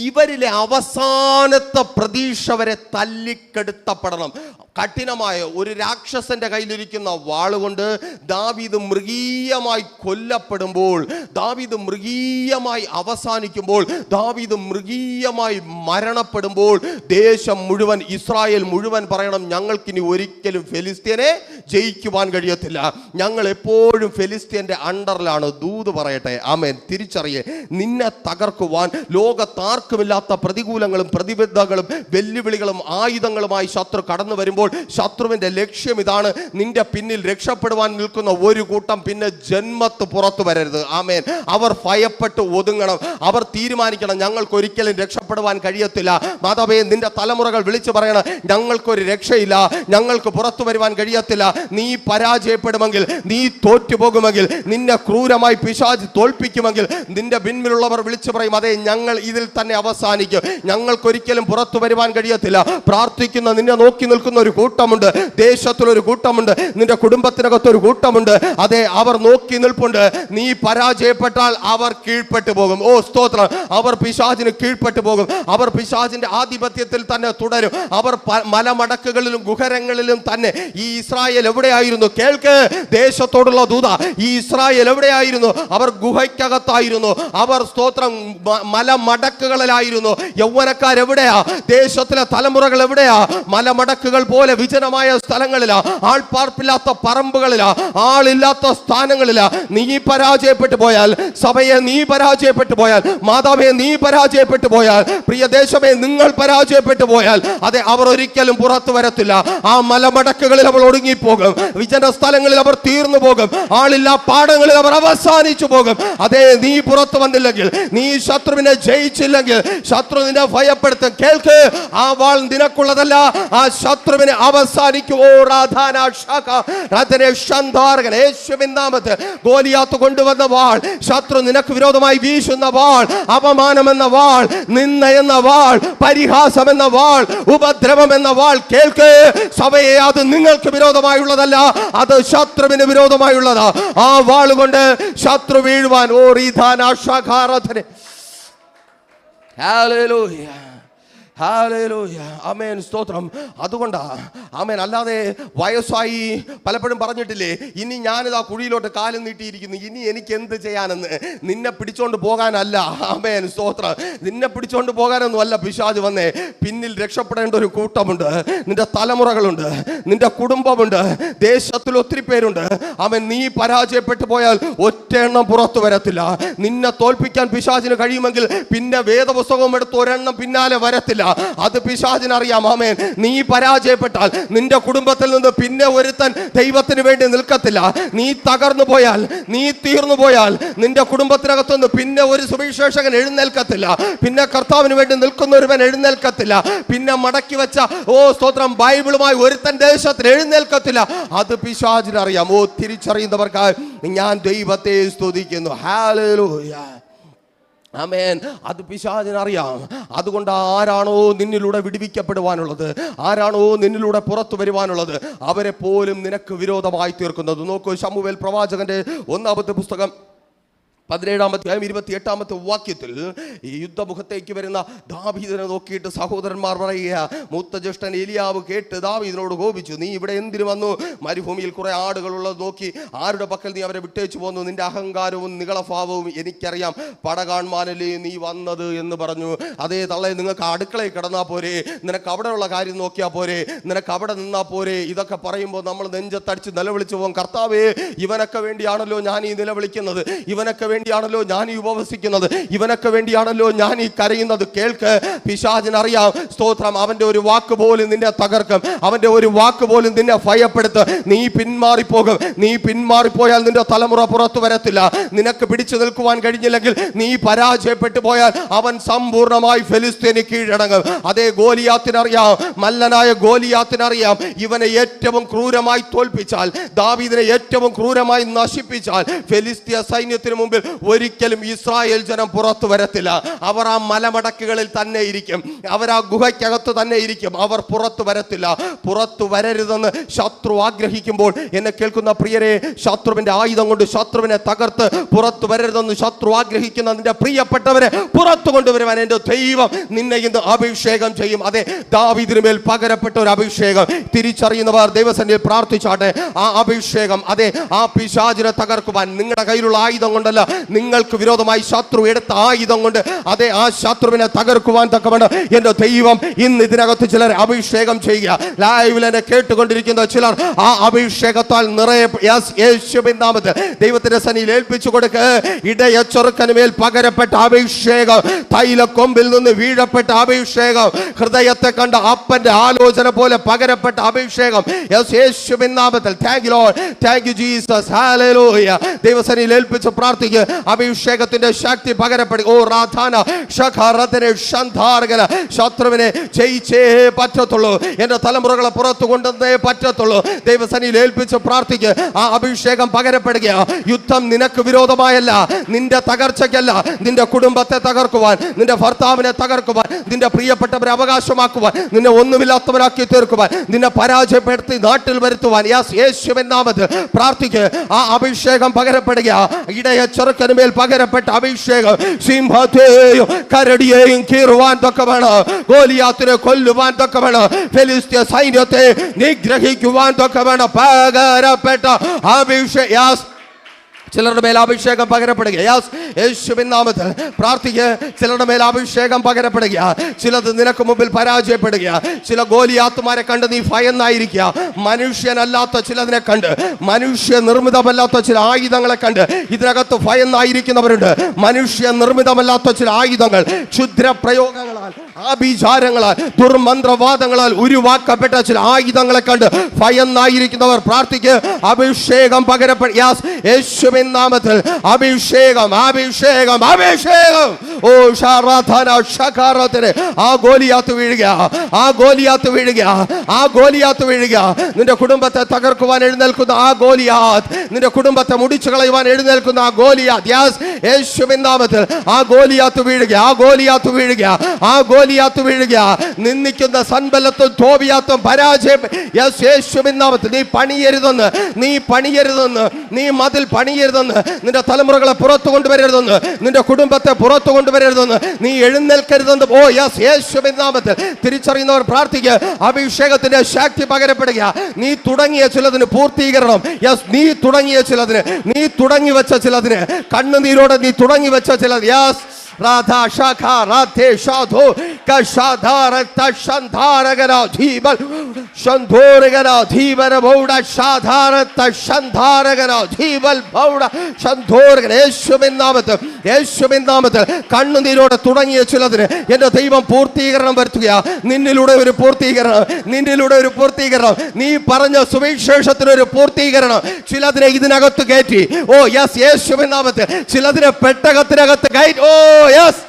ഇവരിലെ അവസാനത്തെ പ്രതീക്ഷ വരെ തല്ലിക്കെടുത്തപ്പെടണം. കഠിനമായ ഒരു രാക്ഷസന്റെ കയ്യിലിരിക്കുന്ന വാളുകൊണ്ട് ദാവീദ് മൃഗീയമായി കൊല്ലപ്പെടുമ്പോൾ, ദാവീദ് മൃഗീയമായി അവസാനിക്കുമ്പോൾ, ദാവീദ് മൃഗീയമായി മരണപ്പെടുമ്പോൾ ദേശം മുഴുവൻ, ഇസ്രായേൽ മുഴുവൻ പറയണം, ഞങ്ങൾക്കിനി ഒരിക്കലും ഫെലിസ്ത്യനെ ജയിക്കുവാൻ കഴിയത്തില്ല. ഞങ്ങൾ എപ്പോഴും ഫെലിസ്ത്യന്റെ അണ്ടറിലാണ്. ദൂത് പറയട്ടെ. ആമേൻ. തിരിച്ചറിയേ, നിന്നെ തകർക്കുവാൻ ലോകത്താർക്കുമില്ലാത്ത പ്രതികൂലങ്ങളും പ്രതിബദ്ധങ്ങളും വെല്ലുവിളികളും ആയുധങ്ങളുമായി ശത്രു കടന്നു വരുമ്പോൾ ശത്രുവിന്റെ ലക്ഷ്യം ഇതാണ്: നിന്റെ പിന്നിൽ രക്ഷപ്പെടുവാൻ നിൽക്കുന്ന ഒരു കൂട്ടം പിന്നെ ജന്മത്ത് പുറത്തു വരരുത്. ആമേൻ. അവർ ഭയപ്പെട്ട് ഒതുങ്ങണം. അവർ തീരുമാനിക്കണം, ഞങ്ങൾക്ക് ഒരിക്കലും രക്ഷപ്പെടുവാൻ കഴിയത്തില്ല. മാതാവേ, നിന്റെ തലമുറകൾ വിളിച്ചു പറയണം, ഞങ്ങൾക്കൊരു രക്ഷയില്ല, ഞങ്ങൾക്ക് പുറത്തു വരുവാൻ കഴിയത്തില്ല. നീ പരാജയപ്പെടുമെങ്കിൽ, നീ തോറ്റുപോകുമെങ്കിൽ, നിന്നെ ക്രൂരമായി പിശാച് തോൽപ്പിക്കുമെങ്കിൽ, നിന്റെ പിന്നിലുള്ളവർ വിളിച്ചു പറയും, അതെ, ഞങ്ങൾ ഇതിൽ തന്നെ അവസാനിക്കും, ഞങ്ങൾക്കൊരിക്കലും പുറത്തു വരുവാൻ കഴിയത്തില്ല. പ്രാർത്ഥിക്കുന്ന നിന്നെ നോക്കി നിൽക്കുന്ന ഒരു കൂട്ടമുണ്ട്, ദേശത്തിലൊരു കൂട്ടമുണ്ട്, നിന്റെ കുടുംബത്തിനകത്തൊരു കൂട്ടമുണ്ട്. അതെ, അവർ നോക്കി നിൽപ്പുണ്ട്. നീ പരാജയപ്പെട്ടാൽ അവർ കീഴ്പ്പെട്ടു പോകും. ഓ സ്തോത്രം. അവർ പിശാചിന് കീഴ്പ്പെട്ടു പോകും. അവർ പിശാചിന്റെ ആധിപത്യത്തിൽ തന്നെ തുടരും. അവർ മലമടക്കുകളിലും ഗുഹരങ്ങളിലും തന്നെ. ഈ ഇസ്രായേൽ എവിടെയായിരുന്നു? കേൾക്ക്, ദേശത്തോടുള്ള ദൂത. ഈ ഇസ്രായേൽ എവിടെയായിരുന്നു? അവർ ഗുഹയ്ക്കകത്തായിരുന്നു. അവർ സ്തോത്രം മലമടക്കുകളിലായിരുന്നു. യൗവനക്കാരെവിടെയാ? ദേശത്തിലെ തലമുറകൾ എവിടെയാ? മലമടക്കുകൾ പോലെ വിജനമായ സ്ഥലങ്ങളിലാ, ആൾപ്പാർപ്പില്ലാത്ത പറമ്പുകളിലാ, ആളില്ലാത്ത സ്ഥാനങ്ങളിലാ. നീ പരാജയപ്പെട്ടു പോയാൽ, സഭയെ നീ പരാജയപ്പെട്ടു പോയാൽ, മാതാവേ നീ പരാജയപ്പെട്ടു പോയാൽ, പ്രിയ ദേശമേ നിങ്ങൾ പരാജയപ്പെട്ടു പോയാൽ, അതെ, അവർ ഒരിക്കലും പുറത്തു വരത്തില്ല. ആ മലമടക്കുകളിൽ അവർ ഒടുങ്ങിപ്പോകും. വിജന സ്ഥലങ്ങളിൽ അവർ തീർന്നു പോകും. ആളില്ലാ പാടങ്ങളിൽ അവർ അവസാനിച്ചു പോകും. അതെ, നീ പുറത്തു വന്നില്ലെങ്കിൽ, നീ ശത്രുവിനെ ജയിച്ചില്ലെങ്കിൽ, ശത്രു നിന്നെ ഭയപ്പെടുത്തും. കേൾക്ക്, ആ വാൾ നിനക്കുള്ളതല്ല, ആ ശത്രുവിനെ അവസാനിക്കുവോ. യേശുവിൻ നാമത്തിൽ ഗോലിയാത്ത് കൊണ്ടുവന്ന വാൾ, ശത്രു നിനക്ക് വിരോധമായി വീശുന്ന വാൾ, അപമാനം എന്ന വാൾ, നിന്ദ എന്ന വാൾ, പരിഹാസം എന്ന വാൾ, ഉപദ്രവം എന്ന വാൾ. കേൾക്ക് സഭയെ, അത് നിങ്ങൾക്ക് വിരോധമായുള്ളതല്ല, അത് ശത്രുവിന് വിരോധമായുള്ളതാ. ആ വാൾ കൊണ്ട് ശത്രു വീഴുവാൻ ഹല്ലേലൂയ, ഹല്ലേലൂയ, ആമേൻ, സ്തോത്രം. അതുകൊണ്ടാ, ആമേൻ. അല്ലാതെ വയസ്സായി പലപ്പോഴും പറഞ്ഞിട്ടില്ലേ, ഇനി ഞാനിതാ കുഴിയിലോട്ട് കാലും നീട്ടിയിരിക്കുന്നു, ഇനി എനിക്ക് എന്ത് ചെയ്യാനെന്ന്. നിന്നെ പിടിച്ചോണ്ട് പോകാനല്ല, ആമേൻ, സ്തോത്രം. നിന്നെ പിടിച്ചോണ്ട് പോകാനൊന്നും അല്ല പിശാച് വന്നേ. പിന്നിൽ രക്ഷപ്പെടേണ്ട ഒരു കൂട്ടമുണ്ട്. നിന്റെ തലമുറകളുണ്ട്, നിന്റെ കുടുംബമുണ്ട്, ദേശത്തിൽ ഒത്തിരി പേരുണ്ട്. ആമേൻ. നീ പരാജയപ്പെട്ടു പോയാൽ ഒറ്റ എണ്ണം പുറത്തു വരത്തില്ല. നിന്നെ തോൽപ്പിക്കാൻ പിശാചിന് കഴിയുമെങ്കിൽ പിന്നെ വേദപുസ്തകം എടുത്ത് ഒരെണ്ണം പിന്നാലെ വരത്തില്ല. അത് പിശാചിനറിയാം. ആമേൻ. നീ പരാജയപ്പെട്ടാൽ നിന്റെ കുടുംബത്തിൽ നിന്ന് പിന്നെ ഒരുത്തൻ ദൈവത്തിന് വേണ്ടി നിൽക്കത്തില്ല. നീ തകർന്നു പോയാൽ, നീ തീർന്നു പോയാൽ നിന്റെ കുടുംബത്തിനകത്തുനിന്ന് പിന്നെ ഒരു സുവിശേഷകൻ എഴുന്നേൽക്കത്തില്ല. പിന്നെ കർത്താവിന് വേണ്ടി നിൽക്കുന്ന ഒരുവൻ എഴുന്നേൽക്കത്തില്ല. പിന്നെ മടക്കി വെച്ച സ്തോത്രം ബൈബിളുമായി ഒരുത്തൻ ദേശത്തിൽ എഴുന്നേൽക്കത്തില്ല. അത് പിശാചിനറിയാം. തിരിച്ചറിയുന്നവർക്കായി ഞാൻ ദൈവത്തെ സ്തുതിക്കുന്നു. ഹല്ലേലൂയ. ആമേൻ. അത് പിശാചിനറിയാം. അതുകൊണ്ട് ആരാണോ നിന്നിലൂടെ വിടുവിക്കപ്പെടുവാനുള്ളത്, ആരാണോ നിന്നിലൂടെ പുറത്തു വരുവാനുള്ളത്, അവരെ പോലും നിനക്ക് വിരോധമായി തീർക്കുന്നത്. നോക്കൂ, ശമൂവേൽ പ്രവാചകന്റെ 1-ാമത്തെ പുസ്തകം 17-ാമത്തെ 28-ാമത്തെ വാക്യത്തിൽ ഈ യുദ്ധമുഖത്തേക്ക് വരുന്ന ദാവീദിനെ നോക്കിയിട്ട് സഹോദരന്മാർ പറയുക, മൂത്ത ജ്യേഷ്ഠൻ എലിയാവ് കേട്ട് ദാവീദിനോട് കോപിച്ചു, നീ ഇവിടെ എന്തിനു വന്നു? മരുഭൂമിയിൽ കുറെ ആടുകളുള്ളത് നോക്കി ആരുടെ പക്കൽ നീ അവരെ വിട്ടേച്ചു പോന്നു? നിന്റെ അഹങ്കാരവും നികളഭാവവും എനിക്കറിയാം, പട കാണുവാനല്ലേ നീ വന്നത് എന്ന് പറഞ്ഞു. അതേ തള്ളേ, നിങ്ങൾക്ക് അടുക്കളയിൽ കിടന്നാൽ പോരെ, നിനക്ക് അവിടെയുള്ള കാര്യം നോക്കിയാൽ പോരെ, നിനക്ക് അവിടെ നിന്നാൽ പോരെ. ഇതൊക്കെ പറയുമ്പോൾ നമ്മൾ നെഞ്ചത്തടിച്ച് നിലവിളിച്ചു പോകും. കർത്താവേ, ഇവനൊക്കെ വേണ്ടിയാണല്ലോ ഞാൻ ഈ നിലവിളിക്കുന്നത്, ഇവനൊക്കെ വേണ്ടിയാണല്ലോ ഞാൻ ഈ ഉപവസിക്കുന്നത്, ഇവനൊക്കെ വേണ്ടിയാണല്ലോ ഞാൻ ഈ കരയുന്നത്. കേൾക്ക്, പിശാചിനറിയാം. സ്തോത്രം. അവന്റെ ഒരു വാക്ക് പോലും നിന്നെ തകർക്കും, അവന്റെ ഒരു വാക്ക് പോലും നിന്നെ ഭയപ്പെടുത്തും. നീ പിന്മാറിപ്പോകും. നീ പിന്മാറിപ്പോയാൽ നിന്റെ തലമുറ പുറത്തു വരത്തില്ല. നിനക്ക് പിടിച്ചു നിൽക്കുവാൻ കഴിഞ്ഞില്ലെങ്കിൽ, നീ പരാജയപ്പെട്ടു പോയാൽ അവൻ സമ്പൂർണ്ണമായി ഫെലിസ്തീന് കീഴടങ്ങും. അതേ ഗോലിയാത്തിനറിയാം, മല്ലനായ ഗോലിയാത്തിനറിയാം, ഇവനെ ഏറ്റവും ക്രൂരമായി തോൽപ്പിച്ചാൽ, ദാവീദിനെ ഏറ്റവും ക്രൂരമായി നശിപ്പിച്ചാൽ, ഫെലിസ്തീയ സൈന്യത്തിന് മുമ്പിൽ ഒരിക്കലും ഇസ്രായേൽ ജനം പുറത്തു വരത്തില്ല. അവർ ആ മലമടക്കുകളിൽ തന്നെ ഇരിക്കും, അവർ ആ ഗുഹയ്ക്കകത്ത് തന്നെ ഇരിക്കും, അവർ പുറത്തു വരത്തില്ല. പുറത്തു വരരുതെന്ന് ശത്രു ആഗ്രഹിക്കുമ്പോൾ, എന്നെ കേൾക്കുന്ന പ്രിയരെ, ശത്രുവിന്റെ ആയുധം കൊണ്ട് ശത്രുവിനെ തകർത്ത് പുറത്തു വരരുതെന്ന് ശത്രു ആഗ്രഹിക്കുന്ന നിന്റെ പ്രിയപ്പെട്ടവരെ പുറത്തു കൊണ്ടുവരുവാൻ എൻ്റെ ദൈവം നിന്നെ ഇന്ന് അഭിഷേകം ചെയ്യും. അതെ, ദാവീദിന് മേൽ പകരപ്പെട്ട ഒരു അഭിഷേകം. തിരിച്ചറിയുന്നവർ ദൈവസന്നിധിയിൽ പ്രാർത്ഥിച്ചാട്ടെ. ആ അഭിഷേകം, അതെ, ആ പിശാചിനെ തകർക്കുവാൻ നിങ്ങളുടെ കയ്യിലുള്ള ആയുധം കൊണ്ടല്ല, നിങ്ങൾക്ക് വിരോധമായി ശത്രു എടുത്ത ആയുധം കൊണ്ട്, അതെ, ആ ശത്രുവിനെ തകർക്കുവാൻ തക്കവണ്ണം എൻ്റെ ദൈവം ഇന്ന് ഇതിനകത്ത് ചിലരെ അഭിഷേകം ചെയ്യുക. ലൈവിൽ എന്നെ കേട്ടുകൊണ്ടിരിക്കുന്ന ചിലർ ആ അഭിഷേകത്താൽ നിറയെ യേശുവിൻ നാമത്തിൽ ദൈവത്തിന്റെ സന്നിധിയിൽ ഏൽപ്പിച്ചു കൊടുക്കുക. ഇടയ ചെറുക്കന് മേൽ പകരപ്പെട്ട അഭിഷേകം, തൈലക്കൊമ്പിൽ നിന്ന് വീഴപ്പെട്ട അഭിഷേകം, ഹൃദയത്തെ കണ്ട അപ്പന്റെ ആലോചന പോലെ പകരപ്പെട്ട അഭിഷേകം, യേശുവിൻ നാമത്തിൽ. Thank you Lord, thank you Jesus, hallelujah. ദൈവസന്നിധിയിൽ ഏൽപ്പിച്ച് പ്രാർത്ഥിക്കുക. അഭിഷേകത്തിന്റെ ശക്തി പകരപ്പെടുക. ഓ റാധാന ശഖറതനെ ഷന്ധാർഗന. ശത്രുവിനെ ജയിച്ചേ പറ്റത്തുള്ളൂ, എന്റെ തലമുറകളെ പുറത്തു കൊണ്ടുവന്നേ പറ്റത്തുള്ളൂ. ദൈവസന്നിധിയിൽ ഏൽപ്പിച്ച് പ്രാർത്ഥിക്കുക. ആ അഭിഷേകം പകരപ്പെടുക. യുദ്ധം നിനക്ക് വിരോധമായല്ല, നിന്റെ തകർച്ചയ്ക്കല്ല, നിന്റെ കുടുംബത്തെ തകർക്കുവാൻ, നിന്റെ ഭർത്താവിനെ തകർക്കുവാൻ, നിന്റെ പ്രിയപ്പെട്ടവരെ അവകാശമാക്കുവാൻ, നിന്നെ ഒന്നുമില്ലാത്തവരാക്കി തീർക്കുവാൻ, നിന്നെ പരാജയപ്പെടുത്തി നാട്ടിൽ വരുത്തുവാൻ യേശുവിൻ നാമത്തിൽ പ്രാർത്ഥിക്കുക. ആ അഭിഷേകം പകരപ്പെടുക. ഇടയ ചെറുക്കന് മേൽ പകരപ്പെട്ട അഭിഷേകം സിംഹത്തെയും കരടിയെയും കീറുവാൻ തക്കവണ്ണം, ഗോലിയാത്തിനെ കൊല്ലുവാൻ തക്കവണ്ണം, ഫെലിസ്ത്യ സൈന്യത്തെ നിഗ്രഹിക്കുവാൻ തക്കവണ്ണം പകരപ്പെട്ട അഭിഷേകം. ചിലരുടെ മേൽ അഭിഷേകം പകരപ്പെടുക. യേശുവിൻ നാമത്തിൽ പ്രാർത്ഥിക്കുക. ചിലരുടെ മേൽ അഭിഷേകം പകരപ്പെടുക. ചിലത് നിനക്ക് മുമ്പിൽ പരാജയപ്പെടുക. ചില ഗോലിയാത്തുമാരെ കണ്ട് നീ ഭയന്നായിരിക്കുക. മനുഷ്യനല്ലാത്ത ചിലതിനെ കണ്ട്, മനുഷ്യ നിർമ്മിതമല്ലാത്ത ചില ആയുധങ്ങളെ കണ്ട് ഇതിനകത്ത് ഭയന്നായിരിക്കുന്നവരുണ്ട്. മനുഷ്യ നിർമ്മിതമല്ലാത്ത ചില ആയുധങ്ങൾ, ക്ഷുദ്ര പ്രയോഗങ്ങളാൽ, ആഭിചാരങ്ങളാൽ, ദുർമന്ത്രവാദങ്ങളാൽ ഉരുവാക്കപ്പെട്ട ചില ആയുധങ്ങളെ കണ്ട് ഭയന്നായിരിക്കുന്നവർ പ്രാർത്ഥിക്കുക. അഭിഷേകം പകരപ്പെടുക. യേശുവിൻ നാമത്തിൽ അഭിഷേകം, അഭിഷേകം, അഭിഷേകം. ഓ ഷാറാഥാന ഷഖാറത്തിനെ. ആ ഗോലിയാത്ത് വീഴുക, ആ ഗോലിയാത്ത് വീഴുക, ആ ഗോലിയാത്ത് വീഴുക. നിന്റെ കുടുംബത്തെ തകർക്കുവാൻ എഴുന്നേൽക്കുന്ന ആ ഗോലിയാത്ത്, നിന്റെ കുടുംബത്തെ മുടിച്ചു കളയുവാൻ എഴുന്നേൽക്കുന്ന ആ ഗോലിയാത്ത്, യേശുവിൻ നാമത്തിൽ ആ ഗോലിയാത്ത് വീഴുക, ആ ഗോലിയാത്ത് വീഴുക, ആ ഗോലിയാത്ത് വീഴുക. നിന്ദിക്കുന്ന സൻബല്ലത്തും തോബിയാത്തും പരാജയം യേശുവിൻ നാമത്തിൽ. നീ പണിയരുതെന്ന്, നീ പണിയരുതെന്ന്, നീ മതിൽ പണിയരുതെന്ന്, നിന്റെ തലമുറകളെ പുറത്തു കൊണ്ടുവരരുതെന്ന്, നിന്റെ കുടുംബത്തെ പുറത്തു കൊണ്ടുവരരുതെന്ന്, നീ എഴുന്നേൽക്കരുതെന്ന്. ഓ യേശുവിൻ നാമത്തിൽ തിരിച്ചറിയുന്നവർ പ്രാർത്ഥിക്കുക. അഭിഷേകത്തിന്റെ ശക്തി പകരപ്പെടുക. നീ തുടങ്ങിയ ചിലതിന് പൂർത്തീകരണം. നീ തുടങ്ങിയ ചിലതിന്, നീ തുടങ്ങി വെച്ച ചിലതിന്, കണ്ണുനീരോടെ നീ തുടങ്ങി വെച്ച ചിലത്, രാധാ ശാഖ രാധേ ഷാധോ കശാധാരത്ത ശന്ധാരകന ധീബൽ ശന്ധോരകന ധീബര ബൗഡ ശാധാരത്ത ശന്ധാരകന ധീബൽ ബൗഡ ശന്ധോരകന. യേശുവിൻ നാമത്തിൽ കണ്ണുനീരോടെ തുടങ്ങിയ ചിലതിന് എന്റെ ദൈവം പൂർത്തീകരണം വരുത്തുക. നിന്നിലൂടെ ഒരു പൂർത്തീകരണം, നീ പറഞ്ഞ സുവിശേഷത്തിനൊരു പൂർത്തീകരണം ചിലതിനെ ഇതിനകത്ത് കയറ്റി. ഓ യെസ്, യേശുവിൻ നാമത്തിൽ ചിലതിനെ പെട്ടകത്തിനകത്ത് കയറ്റി. ഓ യെസ്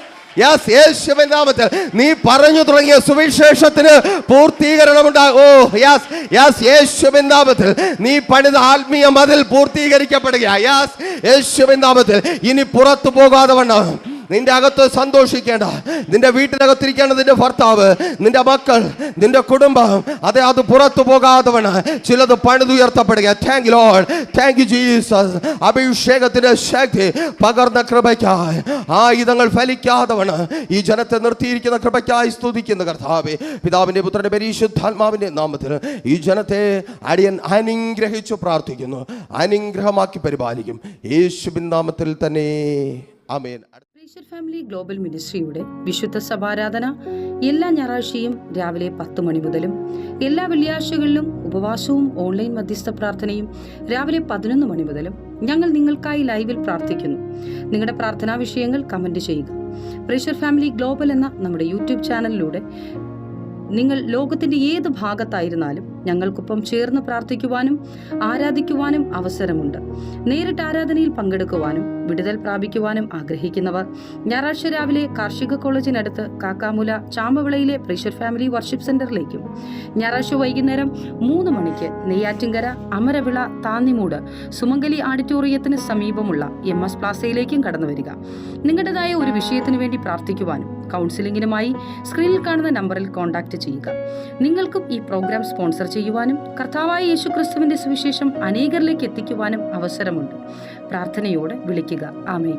യേശുവിൻ നാമത്തിൽ നീ പറഞ്ഞു തുടങ്ങിയ സുവിശേഷത്തിന് പൂർത്തീകരണമുണ്ടാകും. ഓ യെസ് യേശുവിൻ നാമത്തിൽ നീ പണിത ആത്മീയ മതിൽ പൂർത്തീകരിക്കപ്പെടുക. യേശുവിൻ നാമത്തിൽ ഇനി പുറത്തു പോകാതെ വണ്ണം നിന്റെ അകത്ത് സന്തോഷിക്കേണ്ട, നിന്റെ വീട്ടിനകത്തിരിക്കേണ്ട നിന്റെ ഭർത്താവ്, നിന്റെ മക്കൾ, നിന്റെ കുടുംബം, അത് പുറത്തു പോകാതെ വേണം ചിലത് പണിതുയർത്തപ്പെടുക. Thank you Lord, thank you Jesus. അഭിഷേകത്തിന്റെ ശക്തി പകർന്ന കൃപയ്ക്കായി ആയുധങ്ങൾ ഫലിക്കാതെ വേണം ഈ ജനത്തെ നിർത്തിയിരിക്കുന്ന കൃപയ്ക്കായി സ്തുതിക്കുന്ന കർത്താവേ, പിതാവിന്റെ പുത്രന്റെ പരിശുദ്ധാത്മാവിന്റെ നാമത്തിൽ ഈ ജനത്തെ അടിയൻ അനുഗ്രഹിച്ചു പ്രാർത്ഥിക്കുന്നു. അനുഗ്രഹമാക്കി പരിപാലിക്കും യേശുവിൻ നാമത്തിൽ തന്നെ, ആമേൻ.
ഫാമിലി ഗ്ലോബൽ മിനിസ്ട്രിയുടെ വിശുദ്ധ സഭാരാധന എല്ലാ ഞായറാഴ്ചയും രാവിലെ 10 മണി മുതലും എല്ലാ വെള്ളിയാഴ്ചകളിലും ഉപവാസവും ഓൺലൈൻ മധ്യസ്ഥ പ്രാർത്ഥനയും രാവിലെ 11 മണി മുതലും ഞങ്ങൾ നിങ്ങൾക്കായി ലൈവിൽ പ്രാർത്ഥിക്കുന്നു. നിങ്ങളുടെ പ്രാർത്ഥനാ വിഷയങ്ങൾ കമന്റ് ചെയ്യുക. പ്രേഷർ ഫാമിലി ഗ്ലോബൽ എന്ന നമ്മുടെ യൂട്യൂബ് ചാനലിലൂടെ നിങ്ങൾ ലോകത്തിന്റെ ഏത് ഭാഗത്തായിരുന്നാലും ഞങ്ങൾക്കൊപ്പം ചേർന്ന് പ്രാർത്ഥിക്കുവാനും ആരാധിക്കുവാനും അവസരമുണ്ട്. നേരിട്ട് ആരാധനയിൽ പങ്കെടുക്കുവാനും വിടുതൽ പ്രാപിക്കുവാനും ആഗ്രഹിക്കുന്നവർ ഞായറാഴ്ച രാവിലെ കാർഷിക കോളേജിനടുത്ത് കാക്കാമുല ചാമ്പവിളയിലെ പ്രേഷർ ഫാമിലി വർഷിപ്പ് സെന്ററിലേക്കും ഞായറാഴ്ച വൈകുന്നേരം 3 മണിക്ക് നെയ്യാറ്റിൻകര അമരവിള താന്നിമൂട് സുമംഗലി ഓഡിറ്റോറിയത്തിന് സമീപമുള്ള MS പ്ലാസയിലേക്കും കടന്നു വരിക. നിങ്ങളുടേതായ ഒരു വിഷയത്തിനു വേണ്ടി പ്രാർത്ഥിക്കുവാനും കൗൺസിലിംഗിനുമായി സ്ക്രീനിൽ കാണുന്ന നമ്പറിൽ കോൺടാക്ട് ചെയ്യുക. നിങ്ങൾക്കും ഈ പ്രോഗ്രാം സ്പോൺസർ ചെയ്യുവാനും കർത്താവായ യേശുക്രിസ്തുവിന്റെ സുവിശേഷം അനേകരിലേക്ക് എത്തിക്കുവാനും അവസരമുണ്ട്. പ്രാർത്ഥനയോടെ വിളിക്കുക. ആമേൻ.